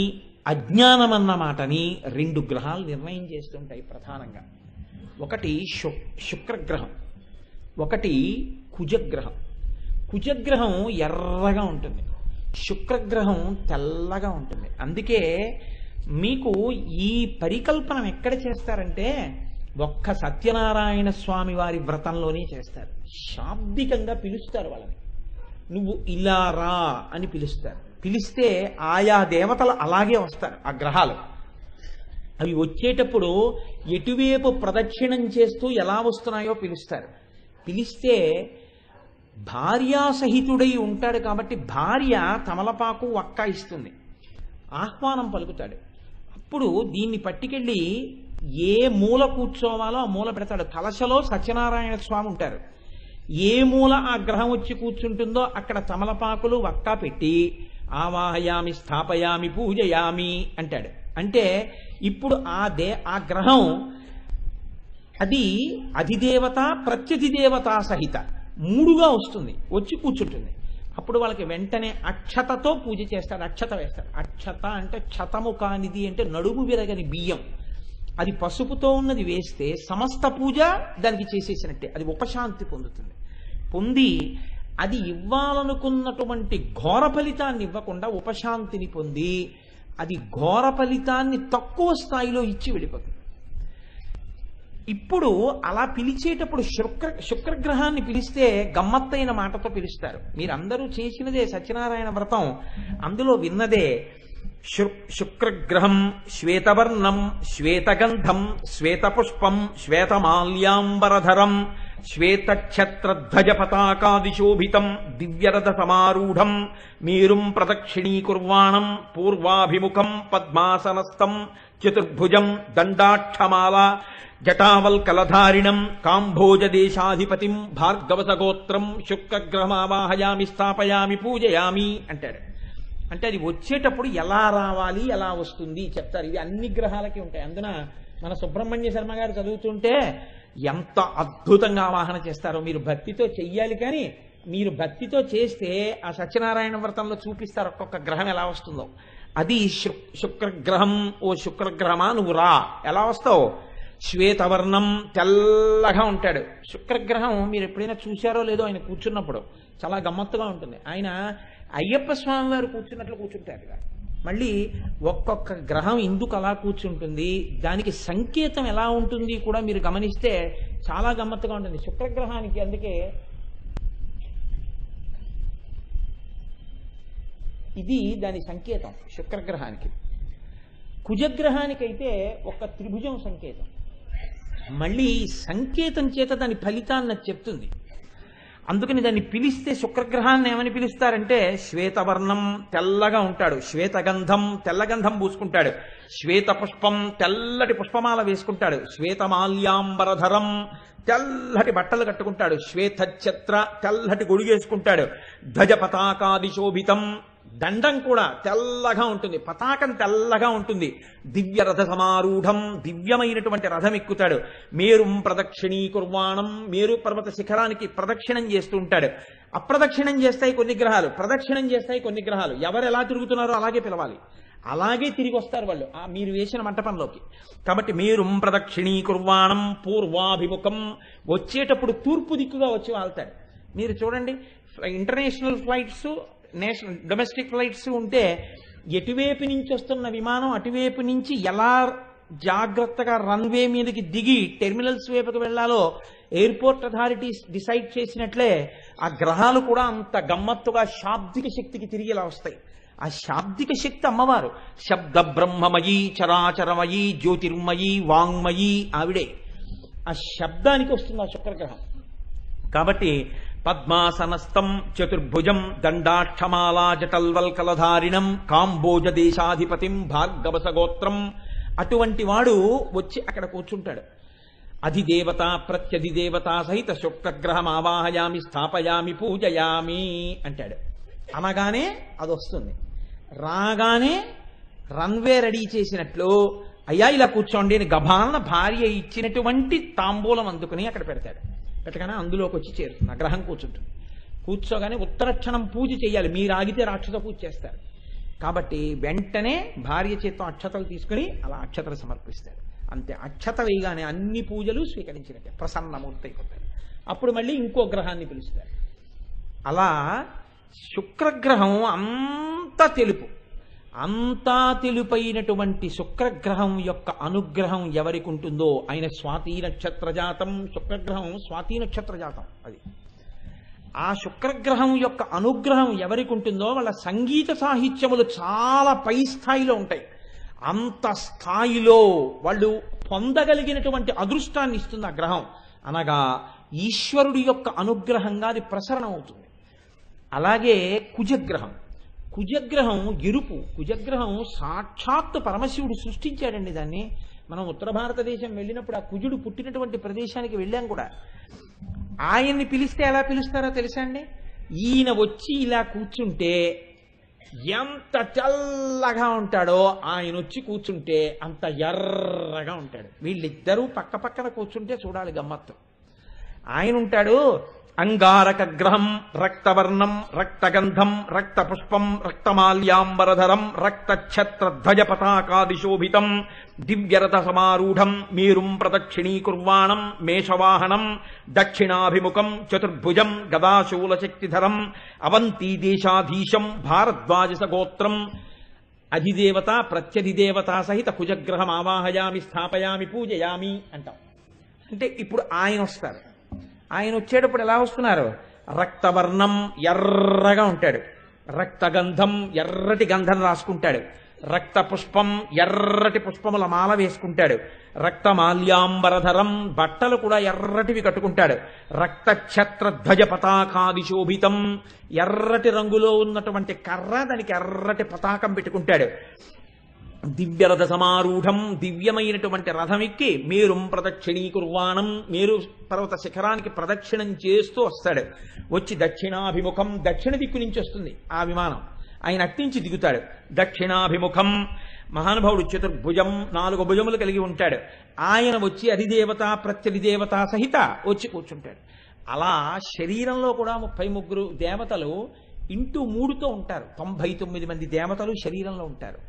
అజ్ఞానమన్న మాటని 2 గ్రహాలు నిర్ణయం చేస్తుంటాయి ప్రధానంగా. ఒకటి శుక్రగ్రహం, ఒకటి కుజగ్రహం. కుజగ్రహం ఎర్రగా ఉంటుంది, శుక్రగ్రహం తెల్లగా ఉంటుంది. అందుకే మీకు ఈ పరికల్పన ఎక్కడ చేస్తారంటే ఒక్క సత్యనారాయణ స్వామి వారి వ్రతంలోనే చేస్తారు. శాబ్దికంగా పిలుస్తారు వాళ్ళని, నువ్వు ఇలా రా అని పిలుస్తారు. పిలిస్తే ఆయా దేవతలు అలాగే వస్తారు. ఆ గ్రహాలు అవి వచ్చేటప్పుడు ఎటువైపు ప్రదక్షిణం చేస్తూ ఎలా వస్తున్నాయో పిలుస్తారు. పిలిస్తే భార్యాసహితుడై ఉంటాడు కాబట్టి భార్య తమలపాకు వక్క ఇస్తుంది, ఆహ్వానం పలుకుతాడు. అప్పుడు దీన్ని పట్టుకెళ్ళి ఏ మూల కూర్చోవాలో ఆ మూల పెడతాడు. కలశలో సత్యనారాయణ స్వామి ఉంటారు. ఏ మూల ఆ గ్రహం వచ్చి కూర్చుంటుందో అక్కడ తమలపాకులు వక్క పెట్టి ఆవాహయామి, స్థాపయామి, పూజయామి అంటాడు. అంటే ఇప్పుడు ఆ గ్రహం అది అధిదేవత ప్రత్యధిదేవత సహిత 3గా వస్తుంది, వచ్చి కూర్చుంటుంది. అప్పుడు వాళ్ళకి వెంటనే అక్షతతో పూజ చేస్తాడు, అక్షత వేస్తాడు. అక్షత అంటే క్షతము కానిది అంటే నడుము విరగని బియ్యం, అది పసుపుతో ఉన్నది వేస్తే సమస్త పూజ దానికి చేసేసినట్టే. అది ఉపశాంతి పొందుతుంది. పొంది అది ఇవ్వాలనుకున్నటువంటి ఘోర ఫలితాన్ని ఇవ్వకుండా ఉపశాంతిని పొంది అది ఘోర ఫలితాన్ని తక్కువ స్థాయిలో ఇచ్చి వెళ్ళిపోతుంది. ఇప్పుడు అలా పిలిచేటప్పుడు శుక్రగ్రహాన్ని పిలిస్తే గమ్మత్తైన మాటతో పిలుస్తారు. మీరందరూ చేసినదే సత్యనారాయణ వ్రతం, అందులో విన్నదే. శుక్రగ్రహం శ్వేతవర్ణం శ్వేతగంధం శ్వేతపుష్పం శ్వేతమాల్యాంబరధరం శ్వేతఛత్రధ్వజ పతాకాదిశోభితం దివ్యరథ సమారూఢం మేరుం ప్రదక్షిణీకుర్వాణం పూర్వాభిముఖం పద్మాసనస్థం చతుర్భుజం దండాక్షమాల జటావల్కలధారిణం కాంభోజదేశాధిపతిం భార్గవసగోత్రం శుక్రగ్రహమావాహయామి, స్థాపయామి, పూజయామి అంటాడు. అంటే అది వచ్చేటప్పుడు ఎలా రావాలి, ఎలా వస్తుంది చెప్తారు. ఇవి అన్ని గ్రహాలకి ఉంటాయి. అందున మన సుబ్రహ్మణ్య శర్మ గారు చదువుతుంటే ఎంత అద్భుతంగా ఆవాహన చేస్తారో. మీరు భక్తితో చెయ్యాలి, కానీ మీరు భక్తితో చేస్తే ఆ సత్యనారాయణ వ్రతంలో చూపిస్తారు ఒక్కొక్క గ్రహం ఎలా వస్తుందో. అది శుక్రగ్రహం. ఓ శుక్రగ్రహమా నువ్వు రా. ఎలా వస్తావు? శ్వేతవర్ణం, తెల్లగా ఉంటాడు. శుక్రగ్రహం మీరు ఎప్పుడైనా చూశారో లేదో, ఆయన కూర్చున్నప్పుడు చాలా గమ్మత్తుగా ఉంటుంది. ఆయన అయ్యప్ప స్వామి వారు కూర్చున్నట్లు కూర్చుంటారు. మళ్ళీ ఒక్కొక్క గ్రహం ఎందుకు అలా కూర్చుంటుంది, దానికి సంకేతం ఎలా ఉంటుంది కూడా మీరు గమనిస్తే చాలా గమ్మత్తుగా ఉంటుంది. శుక్రగ్రహానికి అందుకే ఇది దాని సంకేతం శుక్రగ్రహానికి. కుజగ్రహానికైతే ఒక త్రిభుజం సంకేతం. మళ్ళీ సంకేతం చేత దాని ఫలితాన్ని చెప్తుంది. అందుకని దాన్ని పిలిస్తే శుక్రగ్రహాన్ని ఏమని పిలుస్తారంటే శ్వేతవర్ణం, తెల్లగా ఉంటాడు. శ్వేతగంధం, తెల్లగంధం పూసుకుంటాడు. శ్వేత పుష్పం, తెల్లటి పుష్పమాల వేసుకుంటాడు. శ్వేతమాల్యాంబరధరం, తెల్లటి బట్టలు కట్టుకుంటాడు. శ్వేతఛత్ర, తెల్లటి గొడుగేసుకుంటాడు. ధ్వజ పతాకాదిశోభితం, దండం కూడా తెల్లగా ఉంటుంది, పతాకం తెల్లగా ఉంటుంది. దివ్య రథ సమారూఢం, దివ్యమైనటువంటి రథం ఎక్కుతాడు. మేరుం ప్రదక్షిణీకుర్వాణం, మేరు పర్వత శిఖరానికి ప్రదక్షిణం చేస్తూ ఉంటాడు. అప్రదక్షిణం చేస్తాయి కొన్ని గ్రహాలు, ప్రదక్షిణం చేస్తాయి కొన్ని గ్రహాలు. ఎవరు ఎలా తిరుగుతున్నారో అలాగే పిలవాలి, అలాగే తిరిగి వస్తారు వాళ్ళు మీరు వేసిన మంటపంలోకి. కాబట్టి మేరుం ప్రదక్షిణీకుర్వాణం పూర్వాభిముఖం, వచ్చేటప్పుడు తూర్పు దిక్కుగా వచ్చి వాళ్తాడు. మీరు చూడండి, ఇంటర్నేషనల్ ఫ్లైట్స్, డొమెస్టిక్ ఫ్లైట్స్ ఉంటే ఎటువైపు నుంచి వస్తున్న విమానం అటువైపు నుంచి ఎలా జాగ్రత్తగా రన్వే మీదకి దిగి టెర్మినల్స్ వైపుకి వెళ్లాలో ఎయిర్పోర్ట్ అథారిటీస్ డిసైడ్ చేసినట్లే ఆ గ్రహాలు కూడా అంత గమ్మత్తుగా శాబ్దిక శక్తికి తిరిగి ఇలా వస్తాయి. ఆ శాబ్దిక శక్తి అమ్మవారు శబ్ద బ్రహ్మమయీ చరాచరమయీ జ్యోతిర్మయీ వాంగ్మయీ, ఆవిడే ఆ శబ్దానికి వస్తుంది ఆ శుక్రగ్రహం. కాబట్టి పద్మాసనస్థం చతుర్భుజం దండాక్షమాలా జటల్వల్కలధారిణం కాంబోజ దేశాధిపతిం భార్గవసగోత్రం, అటువంటి వాడు వచ్చి అక్కడ కూర్చుంటాడు. అధిదేవత ప్రత్యధిదేవత సహిత శుక్రగ్రహం ఆవాహయామి స్థాపయామి పూజయామి అంటాడు. అనగానే అది వస్తుంది. రాగానే రన్వే రెడీ చేసినట్లు అయ్యా ఇలా కూర్చోండి అని గభాలన భార్య ఇచ్చినటువంటి తాంబూలం అందుకుని అక్కడ పెడతాడు. పెట్టగానే అందులోకి వచ్చి చేరుతుంది, ఆ గ్రహం కూర్చుంటుంది. కూర్చోగానే ఉత్తరక్షణం పూజ చేయాలి, మీరు ఆగితే రాక్షస పూజ చేస్తారు. కాబట్టి వెంటనే భార్య చేత్తో అక్షతలు తీసుకుని అలా అక్షతలు సమర్పిస్తాడు. అంతే, అక్షత వేయగానే అన్ని పూజలు స్వీకరించినట్టే, ప్రసన్నమూర్తి అయిపోతాడు. అప్పుడు మళ్ళీ ఇంకో గ్రహాన్ని పిలుస్తారు. అలా శుక్రగ్రహం అంతా తెలుపు, అంతా తెలుపైనటువంటి శుక్రగ్రహం యొక్క అనుగ్రహం ఎవరికి ఉంటుందో, ఆయన స్వాతి నక్షత్ర జాతం, శుక్రగ్రహం స్వాతి నక్షత్ర జాతం. అది ఆ శుక్రగ్రహం యొక్క అనుగ్రహం ఎవరికి ఉంటుందో వాళ్ళ సంగీత సాహిత్యములు చాలా పై స్థాయిలో ఉంటాయి. అంత స్థాయిలో వాళ్ళు పొందగలిగినటువంటి అదృష్టాన్ని ఇస్తుంది ఆ గ్రహం. అనగా ఈశ్వరుడి యొక్క అనుగ్రహంగా అది ప్రసరణ అవుతుంది. అలాగే కుజగ్రహం, కుజగ్రహం ఎరుపు. కుజగ్రహం సాక్షాత్తు పరమశివుడు సృష్టించాడండి దాన్ని. మనం ఉత్తర భారతదేశం వెళ్ళినప్పుడు ఆ కుజుడు పుట్టినటువంటి ప్రదేశానికి వెళ్ళాం కూడా. ఆయన్ని పిలిస్తే ఎలా పిలుస్తారో తెలుసా అండి? ఈయన వచ్చి ఇలా కూర్చుంటే ఎంత తెల్లగా ఉంటాడో, ఆయన వచ్చి కూర్చుంటే అంత ఎర్రగా ఉంటాడు. వీళ్ళిద్దరూ పక్క పక్కన కూర్చుంటే చూడాలి గమ్మత్తు. ఆయన ఉంటాడు అంగారక గ్రహం రక్తవర్ణం రక్తగంధం రక్తపుష్పం రక్తమాల్యాంబరధరం రక్తఛత్రధ్వజ పతాకాదిశోభితం దివ్యరథ సమారూఢం మేరుం ప్రదక్షిణీకుర్వాణం మేషవాహనం దక్షిణాభిముఖం చతుర్భుజం గదాశూలశక్తిధరం అవంతీ దేశాధీశం భారద్వాజసగోత్రం అధిదేవత ప్రత్యధిదేవత సహిత కుజగ్రహం ఆవాహయామి స్థాపయామి పూజయామి అంటాం. అంటే ఇప్పుడు ఆయన వస్తారు. ఆయన వచ్చేటప్పుడు ఎలా వస్తున్నారు? రక్తవర్ణం ఎర్రగా ఉంటాడు, రక్తగంధం ఎర్రటి గంధం రాసుకుంటాడు, రక్త పుష్పం ఎర్రటి పుష్పముల మాల వేసుకుంటాడు, రక్తమాల్యాంబరధరం బట్టలు కూడా ఎర్రటివి కట్టుకుంటాడు, రక్తఛత్రధ్వజ పతాకాదిశోభితం ఎర్రటి రంగులో ఉన్నటువంటి కర్ర, దానికి ఎర్రటి పతాకం పెట్టుకుంటాడు. దివ్యరథ సమారూఢం దివ్యమైనటువంటి రథం ఎక్కి మేరుం ప్రదక్షిణీకుర్వాణం మేరు పర్వత శిఖరానికి ప్రదక్షిణం చేస్తూ వస్తాడు. వచ్చి దక్షిణాభిముఖం, దక్షిణ దిక్కు నుంచి వస్తుంది ఆ విమానం, ఆయన అట్టించి దిగుతాడు. దక్షిణాభిముఖం మహానుభావుడు చతుర్భుజం 4 భుజములు కలిగి ఉంటాడు. ఆయన వచ్చి అధిదేవత ప్రత్యధిదేవత సహిత వచ్చి కూర్చుంటాడు. అలా శరీరంలో కూడా 33 దేవతలు ఇంటూ 3తో ఉంటారు. 99 మంది దేవతలు శరీరంలో ఉంటారు.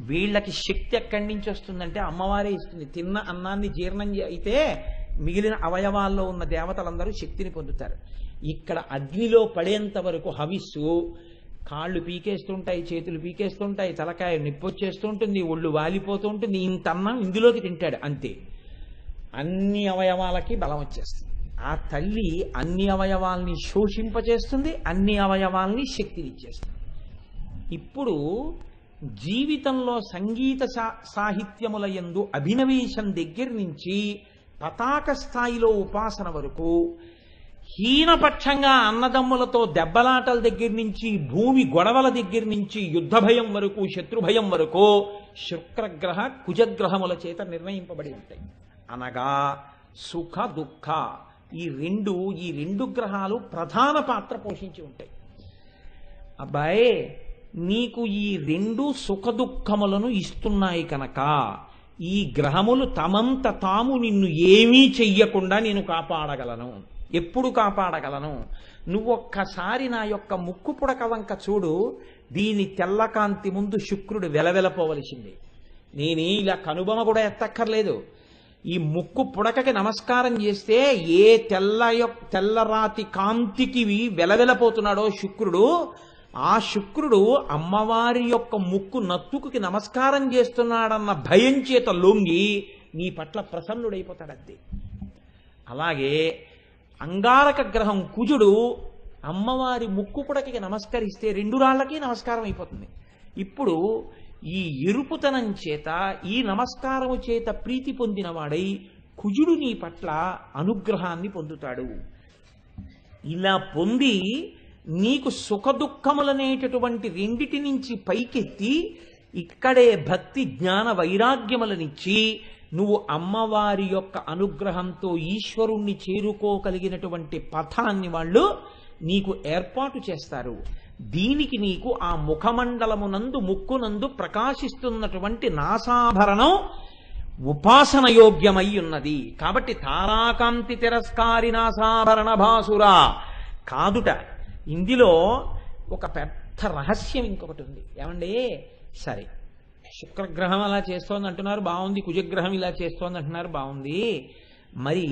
వీళ్ళకి శక్తి ఎక్కడి నుంచి వస్తుందంటే అమ్మవారే ఇస్తుంది. తిన్న అన్నాన్ని జీర్ణం అయితే మిగిలిన అవయవాల్లో ఉన్న దేవతలందరూ శక్తిని పొందుతారు. ఇక్కడ అగ్నిలో పడేంత వరకు హవిస్సు, కాళ్ళు పీకేస్తుంటాయి, చేతులు పీకేస్తుంటాయి, తలకాయ నిప్పొచ్చేస్తూ ఉంటుంది, ఒళ్ళు వాలిపోతూ ఉంటుంది. ఇంత అన్నం ఇందులోకి తింటాడు అంతే, అన్ని అవయవాలకి బలం వచ్చేస్తుంది. ఆ తల్లి అన్ని అవయవాల్ని శోషింపచేస్తుంది, అన్ని అవయవాల్ని శక్తినిచ్చేస్తుంది. ఇప్పుడు జీవితంలో సంగీత సాహిత్యముల యందు అభినవేశం దగ్గర నుంచి పతాక స్థాయిలో ఉపాసన వరకు, హీనపక్షంగా అన్నదమ్ములతో దెబ్బలాటల దగ్గర నుంచి భూమి గొడవల దగ్గర నుంచి యుద్ధ భయం వరకు, శత్రుభయం వరకు శుక్రగ్రహ కుజగ్రహముల చేత నిర్ణయింపబడి ఉంటాయి. అనగా సుఖ దుఃఖ ఈ రెండు గ్రహాలు ప్రధాన పాత్ర పోషించి ఉంటాయి. అబ్బాయి నీకు ఈ రెండు సుఖదుఖములను ఇస్తున్నాయి కనుక ఈ గ్రహములు తమంత తాము నిన్ను ఏమీ చెయ్యకుండా నేను కాపాడగలను. ఎప్పుడు కాపాడగలను? నువ్వు ఒక్కసారి నా యొక్క ముక్కు పుడక వంక చూడు, దీని తెల్లకాంతి ముందు శుక్రుడు వెలవెలపోవలసింది. నేనే ఇలా కనుబొమ కూడా ఎత్తక్కర్లేదు. ఈ ముక్కు పుడకకి నమస్కారం చేస్తే ఏ తెల్లరాతి కాంతికి వెలవెలపోతున్నాడో శుక్రుడు, ఆ శుక్రుడు అమ్మవారి యొక్క ముక్కు నత్తుకుకి నమస్కారం చేస్తున్నాడన్న భయం చేత లొంగి నీ పట్ల ప్రసన్నుడైపోతాడంతే. అలాగే అంగారక గ్రహం కుజుడు అమ్మవారి ముక్కు పుడకకి నమస్కరిస్తే రెండు రాళ్లకి నమస్కారం అయిపోతుంది. ఇప్పుడు ఈ ఎరుపుతనం చేత, ఈ నమస్కారము చేత ప్రీతి పొందినవాడై కుజుడు నీ పట్ల అనుగ్రహాన్ని పొందుతాడు. ఇలా పొంది నీకు సుఖదుఖములనేటటువంటి రెండిటి నుంచి పైకెత్తి ఇక్కడే భక్తి జ్ఞాన వైరాగ్యములనిచ్చి నువ్వు అమ్మవారి యొక్క అనుగ్రహంతో ఈశ్వరుణ్ణి చేరుకోగలిగినటువంటి పథాన్ని వాళ్ళు నీకు ఏర్పాటు చేస్తారు. దీనికి నీకు ఆ ముఖమండలమునందు ముక్కునందు ప్రకాశిస్తున్నటువంటి నాసాభరణం ఉపాసన యోగ్యమై ఉన్నది. కాబట్టి తారాకాంతి తిరస్కారి నాసాభరణ భాసురా కాదుట. ఇందులో ఒక పెద్ద రహస్యం ఇంకొకటి ఉంది. ఏమండి, సరే శుక్రగ్రహం అలా చేస్తోంది అంటున్నారు, బాగుంది. కుజగ్రహం ఇలా చేస్తోంది అంటున్నారు, బాగుంది. మరి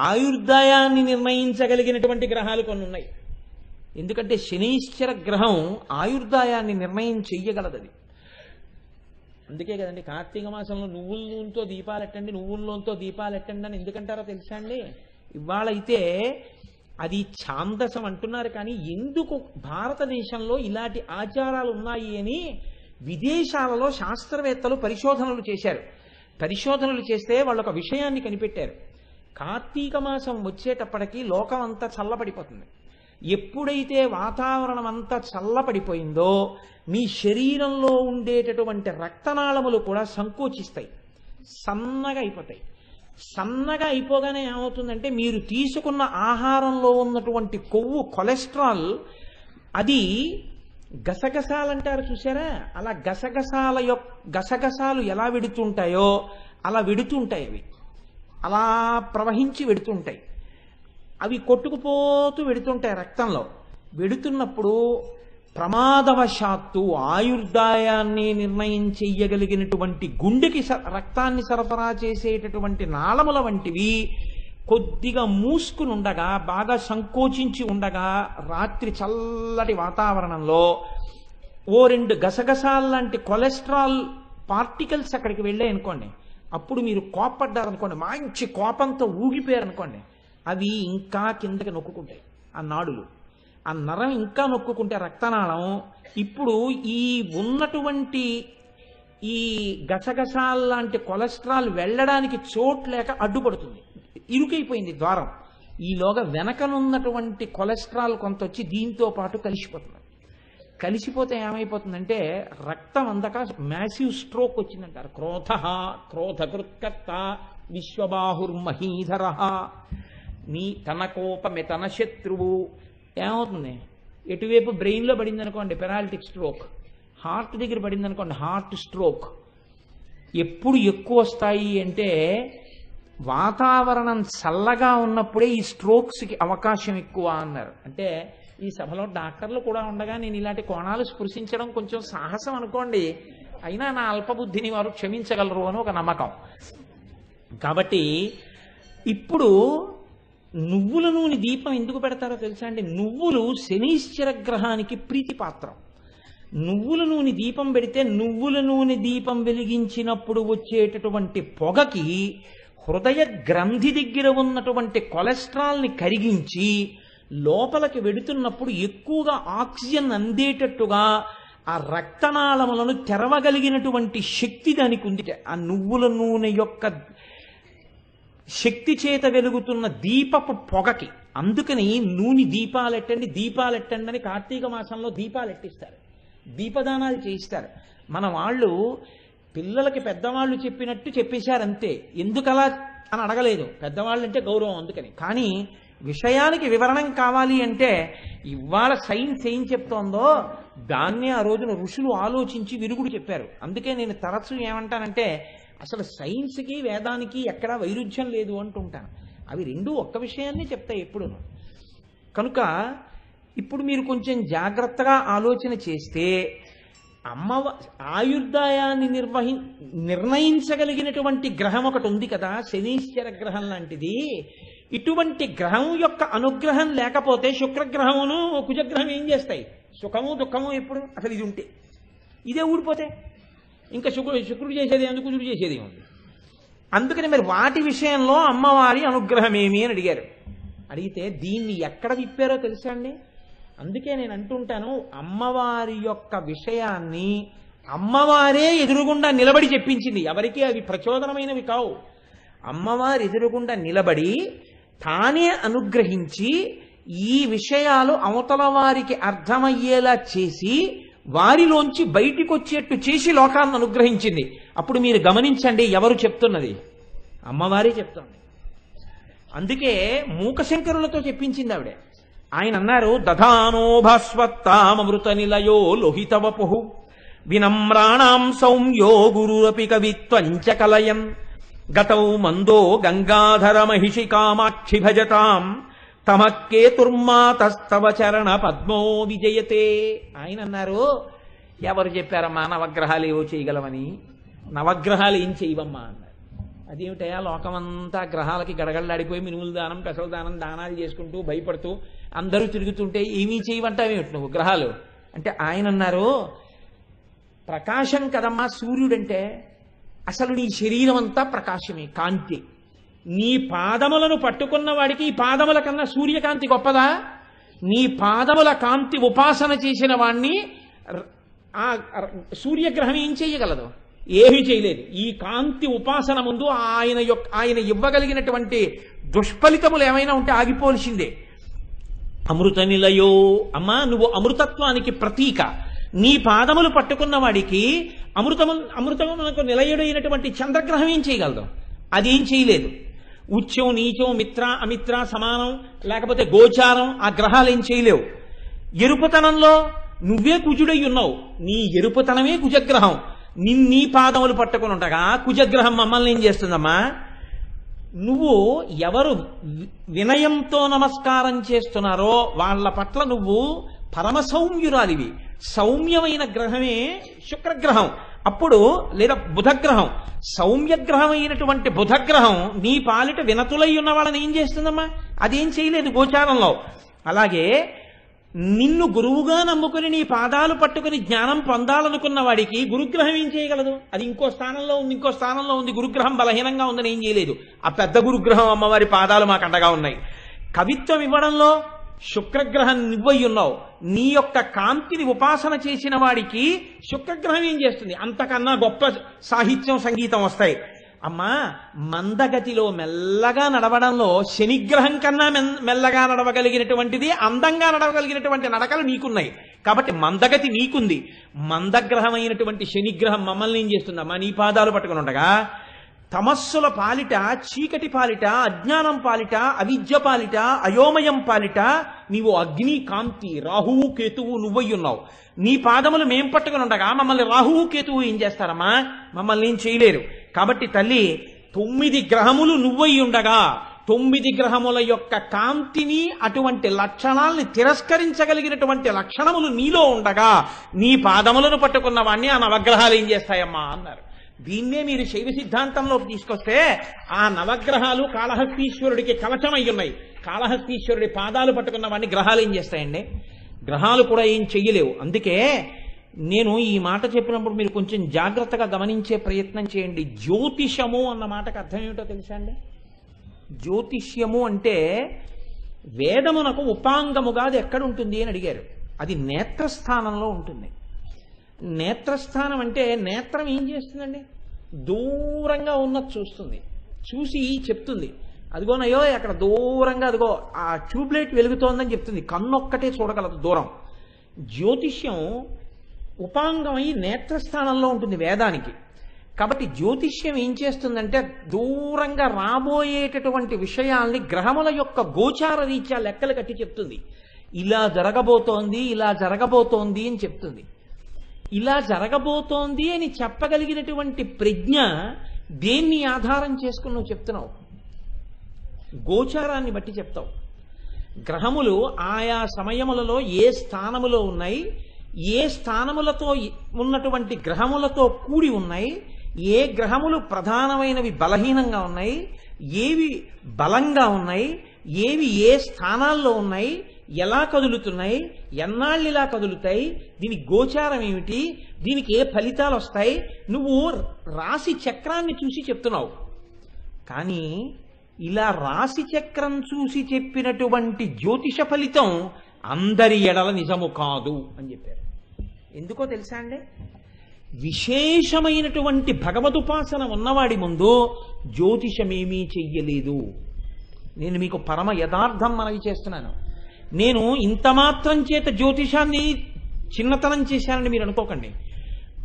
ఆయుర్దాయాన్ని నిర్ణయించగలిగినటువంటి గ్రహాలు కొన్ని ఉన్నాయి. ఎందుకంటే శనీశ్వర గ్రహం ఆయుర్దాయాన్ని నిర్ణయం చెయ్యగలదది. అందుకే కదండి కార్తీక మాసంలో నువ్వుల నూనెతో దీపాలెట్టండి, నువ్వుల నూనెతో దీపాలెట్టండి అని ఎందుకంటారో తెలుసా అండి? ఇవాళైతే అది ఛాందసం అంటున్నారు, కానీ ఎందుకు భారతదేశంలో ఇలాంటి ఆచారాలు ఉన్నాయి అని విదేశాలలో శాస్త్రవేత్తలు పరిశోధనలు చేశారు. పరిశోధనలు చేస్తే వాళ్ళు ఒక విషయాన్ని కనిపెట్టారు. కార్తీక మాసం వచ్చేటప్పటికి లోకం అంతా చల్లబడిపోతుంది. ఎప్పుడైతే వాతావరణం అంతా చల్లబడిపోయిందో మీ శరీరంలో ఉండేటటువంటి రక్తనాళములు కూడా సంకోచిస్తాయి, సన్నగా అయిపోతాయి. సన్నగా అయిపోగానే ఏమవుతుందంటే మీరు తీసుకున్న ఆహారంలో ఉన్నటువంటి కొవ్వు కొలెస్ట్రాల్ అది గసగసాలు అంటారు చూసారా, అలా గసగసాలు ఎలా వెడుతుంటాయో అలా వెడుతుంటాయి. అవి అలా ప్రవహించి వెడుతుంటాయి. అవి కొట్టుకుపోతూ వెడుతుంటాయి రక్తంలో. వెడుతున్నప్పుడు ప్రమాదవశాత్తు ఆయుర్దాయాన్ని నిర్ణయం చెయ్యగలిగినటువంటి గుండెకి రక్తాన్ని సరఫరా చేసేటటువంటి నాళముల వంటివి కొద్దిగా మూసుకుని ఉండగా, బాగా సంకోచించి ఉండగా, రాత్రి చల్లటి వాతావరణంలో ఓ రెండు గసగసాల కొలెస్ట్రాల్ పార్టికల్స్ అక్కడికి వెళ్ళాయి అనుకోండి, అప్పుడు మీరు కోపడ్డారనుకోండి, మంచి కోపంతో ఊగిపోయారనుకోండి, అవి ఇంకా కిందకి నొక్కుంటాయి. ఆ నాడులు, ఆ నరం ఇంకా నొక్కుంటే రక్తనాళం ఇప్పుడు ఈ ఉన్నటువంటి ఈ గసగసాల లాంటి కొలెస్ట్రాల్ వెళ్ళడానికి చోటు లేక అడ్డుపడుతుంది, ఇరుకైపోయింది ద్వారం. ఈలోగా వెనకనున్నటువంటి కొలెస్ట్రాల్ కొంత వచ్చి దీంతో పాటు కలిసిపోతుంది. కలిసిపోతే ఏమైపోతుందంటే రక్తం అందక మ్యాసివ్ స్ట్రోక్ వచ్చిందంటారు. క్రోధకృత్కర్త విశ్వబాహుర్మహీధర, నీ తన కోపమే తన శత్రువు. ఏమవుతుంది? ఎటువైపు బ్రెయిన్లో పడింది అనుకోండి పెరాలిటిక్ స్ట్రోక్, హార్ట్ దగ్గర పడింది అనుకోండి హార్ట్ స్ట్రోక్. ఎప్పుడు ఎక్కువ వస్తాయి అంటే వాతావరణం చల్లగా ఉన్నప్పుడే ఈ స్ట్రోక్స్కి అవకాశం ఎక్కువ అన్నారు. అంటే ఈ సభలో డాక్టర్లు కూడా ఉండగా నేను ఇలాంటి కోణాలు స్పృశించడం కొంచెం సాహసం అనుకోండి, అయినా నా అల్పబుద్ధిని వారు క్షమించగలరు అని ఒక నమ్మకం. కాబట్టి ఇప్పుడు నువ్వుల నూనె దీపం ఎందుకు పెడతారో తెలుసా అండి? నువ్వులు శనీశ్వర గ్రహానికి ప్రీతిపాత్రం. నువ్వుల నూనె దీపం పెడితే నువ్వుల నూనె దీపం వెలిగించినప్పుడు వచ్చేటటువంటి పొగకి హృదయ గ్రంథి దగ్గర ఉన్నటువంటి కొలెస్ట్రాల్ని కరిగించి లోపలికి వెడుతున్నప్పుడు ఎక్కువగా ఆక్సిజన్ అందేటట్టుగా ఆ రక్తనాళములను తెరవగలిగినటువంటి శక్తి దానికి ఉంది. ఆ నువ్వుల నూనె యొక్క శక్తి చేత వెలుగుతున్న దీపపు పొగకి. అందుకని నూనె దీపాలెట్టండి అని కార్తీక మాసంలో దీపాలెట్టిస్తారు, దీపదానాలు చేయిస్తారు. మన వాళ్ళు పిల్లలకి పెద్దవాళ్ళు చెప్పినట్టు చెప్పేశారు అంతే. ఎందుకలా అని అడగలేదు, పెద్దవాళ్ళు అంటే గౌరవం అందుకని. కానీ విషయానికి వివరణం కావాలి అంటే ఇవాళ సైన్స్ ఏం చెప్తోందో దాన్నే ఆ రోజున ఋషులు ఆలోచించి విరుగుడు చెప్పారు. అందుకే నేను తరచూ ఏమంటానంటే అసలు సైన్స్కి వేదానికి ఎక్కడా వైరుధ్యం లేదు అంటుంటాను. అవి రెండూ ఒక్క విషయాన్ని చెప్తాయి ఎప్పుడూ. కనుక ఇప్పుడు మీరు కొంచెం జాగ్రత్తగా ఆలోచన చేస్తే ఆయుర్దాయాన్ని నిర్ణయించగలిగినటువంటి గ్రహం ఒకటి ఉంది కదా, శనీశ్వర గ్రహం లాంటిది. ఇటువంటి గ్రహం యొక్క అనుగ్రహం లేకపోతే శుక్రగ్రహమును కుజగ్రహం ఏం చేస్తాయి? సుఖము దుఃఖము ఎప్పుడు అసలు ఇది ఉంటే ఇదే ఊడిపోతే ఇంకా శుక్రుడు చేసేది ఎందుకు, కుజుడు చేసేది ఉంది. అందుకని మరి వాటి విషయంలో అమ్మవారి అనుగ్రహం ఏమి అని అడిగారు. అడిగితే దీన్ని ఎక్కడ విప్పారో తెలుసా అండి? అందుకే నేను అంటుంటాను, అమ్మవారి యొక్క విషయాన్ని అమ్మవారే ఎదురుగుండా నిలబడి చెప్పించింది. ఎవరికి అవి ప్రచోదనమైనవి కావు. అమ్మవారి ఎదురుగుండా నిలబడి తానే అనుగ్రహించి ఈ విషయాలు అవతల వారికి అర్థమయ్యేలా చేసి వారిలోంచి బయటికి వచ్చేట్టు చేసి లోకాలను అనుగ్రహించింది. అప్పుడు మీరు గమనించండి, ఎవరు చెప్తున్నది? అమ్మవారే చెప్తుంది. అందుకే మూకశంకరులతో చెప్పించింది ఆవిడే. ఆయన అన్నారు, దధానో భాస్వత్తామృత నిలయో లోహితవపు వినమ్రాణాం సౌమ్యో గురురపి కవిత్వంచ కలయన్ గతౌ మందో గంగాధర మహిషి కామాక్షి భజతాం తమక్కేతుర్మాతస్తవ చరణ పద్మో విజయతే. ఆయన అన్నారు, ఎవరు చెప్పారమ్మా నవగ్రహాలు ఏవో చేయగలవని? నవగ్రహాలు ఏం చేయవమ్మా అన్నారు. అదేమిటయా, లోకమంతా గ్రహాలకి గడగడలాడిపోయి మినుముల దానం పెసల దానం దానాలు చేసుకుంటూ భయపడుతూ అందరూ తిరుగుతుంటే ఏమీ చేయమంటావేమిటి నువ్వు గ్రహాలు అంటే? ఆయన అన్నారు, ప్రకాశం కదమ్మా సూర్యుడంటే. అసలు నీ శరీరం అంతా ప్రకాశమే, కాంతి. నీ పాదములను పట్టుకున్న వాడికి ఈ పాదముల కన్నా సూర్యకాంతి గొప్పదా? నీ పాదముల కాంతి ఉపాసన చేసిన వాణ్ణి ఆ సూర్యగ్రహం ఏం చేయగలదు? ఏమీ చేయలేదు. ఈ కాంతి ఉపాసన ముందు ఆయన ఇవ్వగలిగినటువంటి దుష్ఫలితములు ఏమైనా ఉంటే ఆగిపోవలసిందే. అమృత నిలయో, అమ్మా నువ్వు అమృతత్వానికి ప్రతీక. నీ పాదములు పట్టుకున్న వాడికి అమృతమునకు నిలయుడైనటువంటి చంద్రగ్రహం ఏం చేయగలదు? అదేం చేయలేదు. ఉచ్చం నీచం మిత్ర అమిత్ర సమానం లేకపోతే గోచారం ఆ గ్రహాలు ఏం చేయలేవు. ఎరుపుతనంలో నువ్వే కుజుడై ఉన్నావు, నీ ఎరుపుతనమే కుజగ్రహం. నీ పాదములు పట్టుకుని ఉండగా కుజగ్రహం మమ్మల్ని ఏం చేస్తుందమ్మా? నువ్వు ఎవరు వినయంతో నమస్కారం చేస్తున్నారో వాళ్ళ పట్ల నువ్వు పరమ సౌమ్యురాలివి. సౌమ్యమైన గ్రహమే శుక్రగ్రహం. అప్పుడు లేదా బుధగ్రహం, సౌమ్యగ్రహమైనటువంటి బుధగ్రహం నీ పాలిట వినతులై ఉన్న వాళ్ళని ఏం చేస్తుందమ్మా? అదేం చేయలేదు గోచారంలో. అలాగే నిన్ను గురువుగా నమ్ముకుని నీ పాదాలు పట్టుకుని జ్ఞానం పొందాలనుకున్న వాడికి గురుగ్రహం ఏం చేయగలదు? అది ఇంకో స్థానంలో ఉంది, గురుగ్రహం బలహీనంగా ఉందని ఏం చేయలేదు. ఆ పెద్ద గురుగ్రహం అమ్మవారి పాదాలు మాకు అండగా ఉన్నాయి. కవిత్వం ఇవ్వడంలో శుక్రగ్రహం నువ్వై ఉన్నావు. నీ యొక్క కాంతిని ఉపాసన చేసిన వాడికి శుక్రగ్రహం ఏం చేస్తుంది? అంతకన్నా గొప్ప సాహిత్యం సంగీతం వస్తాయి. అమ్మా మందగతిలో మెల్లగా నడవడంలో శనిగ్రహం కన్నా మెల్లగా నడవగలిగినటువంటిది, అందంగా నడవగలిగినటువంటి నడకలు నీకున్నాయి. కాబట్టి మందగతి నీకుంది. మందగ్రహమైనటువంటి శనిగ్రహం మమ్మల్ని ఏం చేస్తుందమ్మా? నీ పాదాలు పట్టుకుని ఉండగా తమస్సుల పాలిట, చీకటి పాలిట, అజ్ఞానం పాలిట, అవిద్య పాలిట, అయోమయం పాలిట నీవు అగ్ని కాంతి, రాహువు కేతువు నువ్వై ఉన్నావు. నీ పాదములు మేం పట్టుకుని ఉండగా మమ్మల్ని రాహువు కేతువు ఏం చేస్తారమ్మా? మమ్మల్ని ఏం చేయలేరు. కాబట్టి తల్లి 9 గ్రహములు నువ్వై ఉండగా 9 గ్రహముల యొక్క కాంతిని అటువంటి లక్షణాలని తిరస్కరించగలిగినటువంటి లక్షణములు నీలో ఉండగా నీ పాదములను పట్టుకున్న వాణ్ణి ఆ నవగ్రహాలు ఏం చేస్తాయమ్మా అన్నారు. దీన్నే మీరు శైవ సిద్ధాంతంలోకి తీసుకొస్తే ఆ నవగ్రహాలు కాళహస్తీశ్వరుడికి కవచమై ఉన్నాయి. కాళహస్తీశ్వరుడి పాదాలు పట్టుకున్న వాడిని గ్రహాలు ఏం చేస్తాయండి? గ్రహాలు కూడా ఏం చెయ్యలేవు. అందుకే నేను ఈ మాట చెప్పినప్పుడు మీరు కొంచెం జాగ్రత్తగా గమనించే ప్రయత్నం చేయండి. జ్యోతిషము అన్న మాటకు అర్థం ఏమిటో తెలుసా అండి? జ్యోతిష్యము అంటే వేదమునకు ఉపాంగముగా అది ఎక్కడుంటుంది అని అడిగారు. అది నేత్రస్థానంలో ఉంటుంది. నేత్రస్థానం అంటే నేత్రం ఏం చేస్తుందండి? దూరంగా ఉన్నది చూస్తుంది, చూసి చెప్తుంది అదిగోనయ్యో అక్కడ దూరంగా అదిగో ఆ ట్యూబ్లైట్ వెలుగుతోందని చెప్తుంది. కన్నొక్కటే చూడగలదు దూరం. జ్యోతిష్యం ఉపాంగమై నేత్రస్థానంలో ఉంటుంది వేదానికి. కాబట్టి జ్యోతిష్యం ఏం చేస్తుందంటే దూరంగా రాబోయేటటువంటి విషయాల్ని గ్రహముల యొక్క గోచార రీత్యా లెక్కలు కట్టి చెప్తుంది. ఇలా జరగబోతోంది, ఇలా జరగబోతోంది అని చెప్తుంది. ఇలా జరగబోతోంది అని చెప్పగలిగినటువంటి ప్రజ్ఞ దేన్ని ఆధారం చేసుకుని నువ్వు చెప్తున్నావు? గోచారాన్ని బట్టి చెప్తావు. గ్రహములు ఆయా సమయములలో ఏ స్థానములో ఉన్నాయి, ఏ స్థానములతో ఉన్నటువంటి గ్రహములతో కూడి ఉన్నాయి, ఏ గ్రహములు ప్రధానమైనవి బలహీనంగా ఉన్నాయి, ఏవి బలంగా ఉన్నాయి, ఏవి ఏ స్థానాల్లో ఉన్నాయి, ఎలా కదులుతున్నాయి, ఎన్నాళ్ళు ఇలా కదులుతాయి, దీని గోచారం ఏమిటి, దీనికి ఏ ఫలితాలు వస్తాయి, నువ్వు రాశి చక్రాన్ని చూసి చెప్తున్నావు. కానీ ఇలా రాశి చక్రం చూసి చెప్పినటువంటి జ్యోతిష ఫలితం అందరి ఎడల నిజము కాదు అని చెప్పారు. ఎందుకో తెలుసా అండి? విశేషమైనటువంటి భగవదుపాసన ఉన్నవాడి ముందు జ్యోతిషమేమీ చెయ్యలేదు. నేను మీకు పరమ యథార్థం మనవి చేస్తున్నాను. నేను ఇంత మాత్రం చేత జ్యోతిషాన్ని చిన్నతనం చేశానని మీరు అనుకోకండి.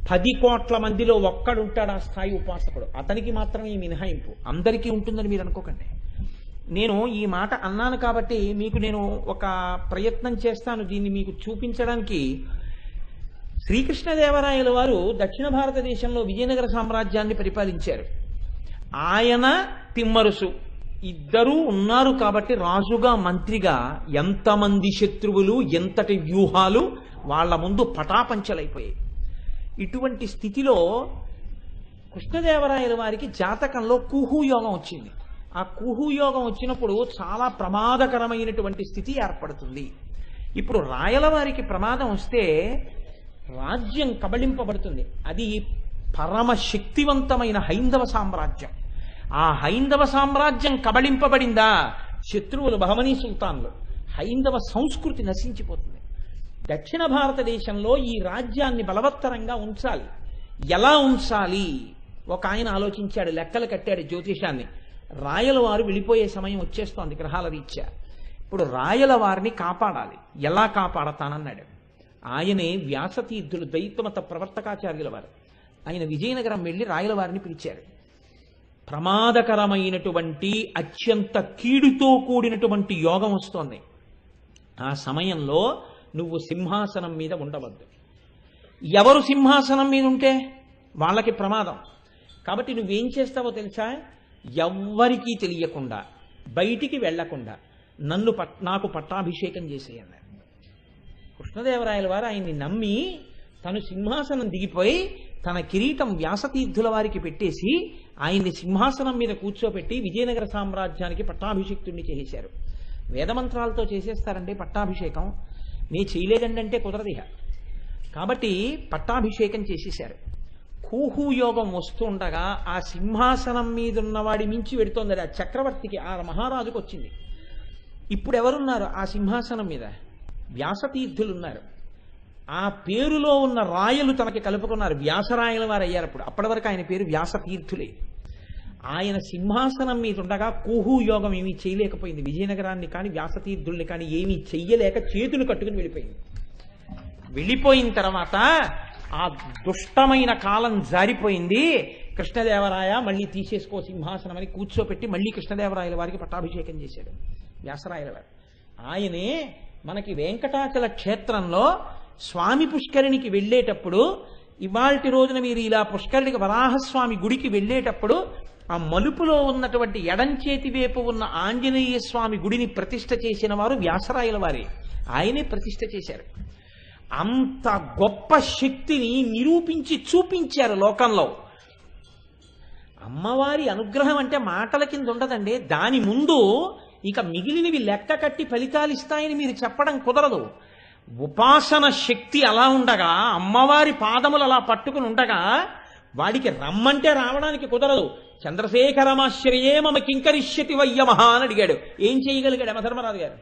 10 కోట్ల మందిలో ఒక్కడుంటాడు ఆ స్థాయి ఉపాసకుడు, అతనికి మాత్రమే ఈ మినహాయింపు, అందరికీ ఉంటుందని మీరు అనుకోకండి. నేను ఈ మాట అన్నాను కాబట్టి మీకు నేను ఒక ప్రయత్నం చేస్తాను దీన్ని మీకు చూపించడానికి. శ్రీకృష్ణదేవరాయల వారు దక్షిణ భారతదేశంలో విజయనగర సామ్రాజ్యాన్ని పరిపాలించారు. ఆయన తిమ్మరుసు ఇద్దరూ ఉన్నారు కాబట్టి రాజుగా మంత్రిగా ఎంతమంది శత్రువులు, ఎంతటి వ్యూహాలు వాళ్ళ ముందు పటాపంచలైపోయాయి. ఇటువంటి స్థితిలో కృష్ణదేవరాయల వారికి జాతకంలో కుహుయోగం వచ్చింది. ఆ కుహుయోగం వచ్చినప్పుడు చాలా ప్రమాదకరమైనటువంటి స్థితి ఏర్పడుతుంది. ఇప్పుడు రాయల వారికి ప్రమాదం వస్తే రాజ్యం కబళింపబడుతుంది. అది పరమ శక్తివంతమైన హైందవ సామ్రాజ్యం. ఆ హైందవ సామ్రాజ్యం కబళింపబడిందా, శత్రువులు బహమనీ సుల్తాన్లు, హైందవ సంస్కృతి నశించిపోతుంది. దక్షిణ భారతదేశంలో ఈ రాజ్యాన్ని బలవత్తరంగా ఉంచాలి. ఎలా ఉంచాలి? ఒక ఆయన ఆలోచించాడు, లెక్కలు కట్టాడు జ్యోతిషాన్ని. రాయల వారు వెళ్ళిపోయే సమయం వచ్చేస్తోంది గ్రహాల రీత్యా. ఇప్పుడు రాయల వారిని కాపాడాలి. ఎలా కాపాడతానన్నాడు. ఆయనే వ్యాసతీర్థులు, ద్వైతమత ప్రవర్తకాచార్యుల వారు. ఆయన విజయనగరం వెళ్ళి రాయల వారిని పిలిచారు. ప్రమాదకరమైనటువంటి అత్యంత కీడుతో కూడినటువంటి యోగం వస్తోంది. ఆ సమయంలో నువ్వు సింహాసనం మీద ఉండవద్దు. ఎవరు సింహాసనం మీద ఉంటే వాళ్ళకి ప్రమాదం. కాబట్టి నువ్వేం చేస్తావో తెలుసా? ఎవ్వరికీ తెలియకుండా, బయటికి వెళ్లకుండా నాకు పట్టాభిషేకం చేసేయన్నారు. కృష్ణదేవరాయల వారు ఆయన్ని నమ్మి తను సింహాసనం దిగిపోయి తన కిరీటం వ్యాసతీర్థుల వారికి పెట్టేసి ఆయన్ని సింహాసనం మీద కూర్చోబెట్టి విజయనగర సామ్రాజ్యానికి పట్టాభిషిక్తుడిని చేశారు. వేదమంత్రాలతో చేసేస్తారండి పట్టాభిషేకం. నే చేయలేదండి అంటే కుదరదిహ. కాబట్టి పట్టాభిషేకం చేసేశారు. కూహు యోగం వస్తుండగా ఆ సింహాసనం మీద ఉన్నవాడి మించి పెడుతోంది. ఆ చక్రవర్తికి, ఆ మహారాజుకు వచ్చింది. ఇప్పుడు ఎవరున్నారు ఆ సింహాసనం మీద? వ్యాసతీర్థులున్నారు. ఆ పేరులో ఉన్న రాయలు తనకి కలుపుకున్నారు. వ్యాసరాయల వారు అయ్యారు. అప్పటి వరకు ఆయన పేరు వ్యాసతీర్థులే. ఆయన సింహాసనం మీద ఉండగా కూహు యోగం ఏమీ చేయలేకపోయింది. విజయనగరాన్ని కానీ వ్యాసతీర్థుల్ని కానీ ఏమీ చెయ్యలేక చేతులు కట్టుకుని వెళ్ళిపోయింది. వెళ్ళిపోయిన తర్వాత ఆ దుష్టమైన కాలం జారిపోయింది. కృష్ణదేవరాయ మళ్ళీ తీసేసుకో సింహాసనం అని కూర్చోపెట్టి మళ్ళీ కృష్ణదేవరాయల వారికి పట్టాభిషేకం చేశాడు వ్యాసరాయల వారు. ఆయనే మనకి వెంకటాచల క్షేత్రంలో స్వామి పుష్కరిణికి వెళ్ళేటప్పుడు, ఇవాల్టి రోజున మీరు ఇలా పుష్కరిణికి వరాహస్వామి గుడికి వెళ్ళేటప్పుడు ఆ మలుపులో ఉన్నటువంటి ఎడంచేతి వైపు ఉన్న ఆంజనేయ స్వామి గుడిని ప్రతిష్ఠ చేసిన వారు వ్యాసరాయల వారే. ఆయనే ప్రతిష్ఠ చేశారు. అంత గొప్ప శక్తిని నిరూపించి చూపించారు లోకంలో. అమ్మవారి అనుగ్రహం అంటే మాటల కింద ఉండదండి. దాని ముందు ఇక మిగిలినవి లెక్క కట్టి ఫలితాలు ఇస్తాయని మీరు చెప్పడం కుదరదు. ఉపాసన శక్తి అలా ఉండగా, అమ్మవారి పాదములు అలా పట్టుకుని ఉండగా వాడికి రమ్మంటే రావడానికి కుదరదు. చంద్రశేఖరమాశ్రయే మమ కింకరిష్యతి వయ్యమహ అని అడిగాడు. ఏం చేయగలిగాడు యమధర్మరాజు గారు?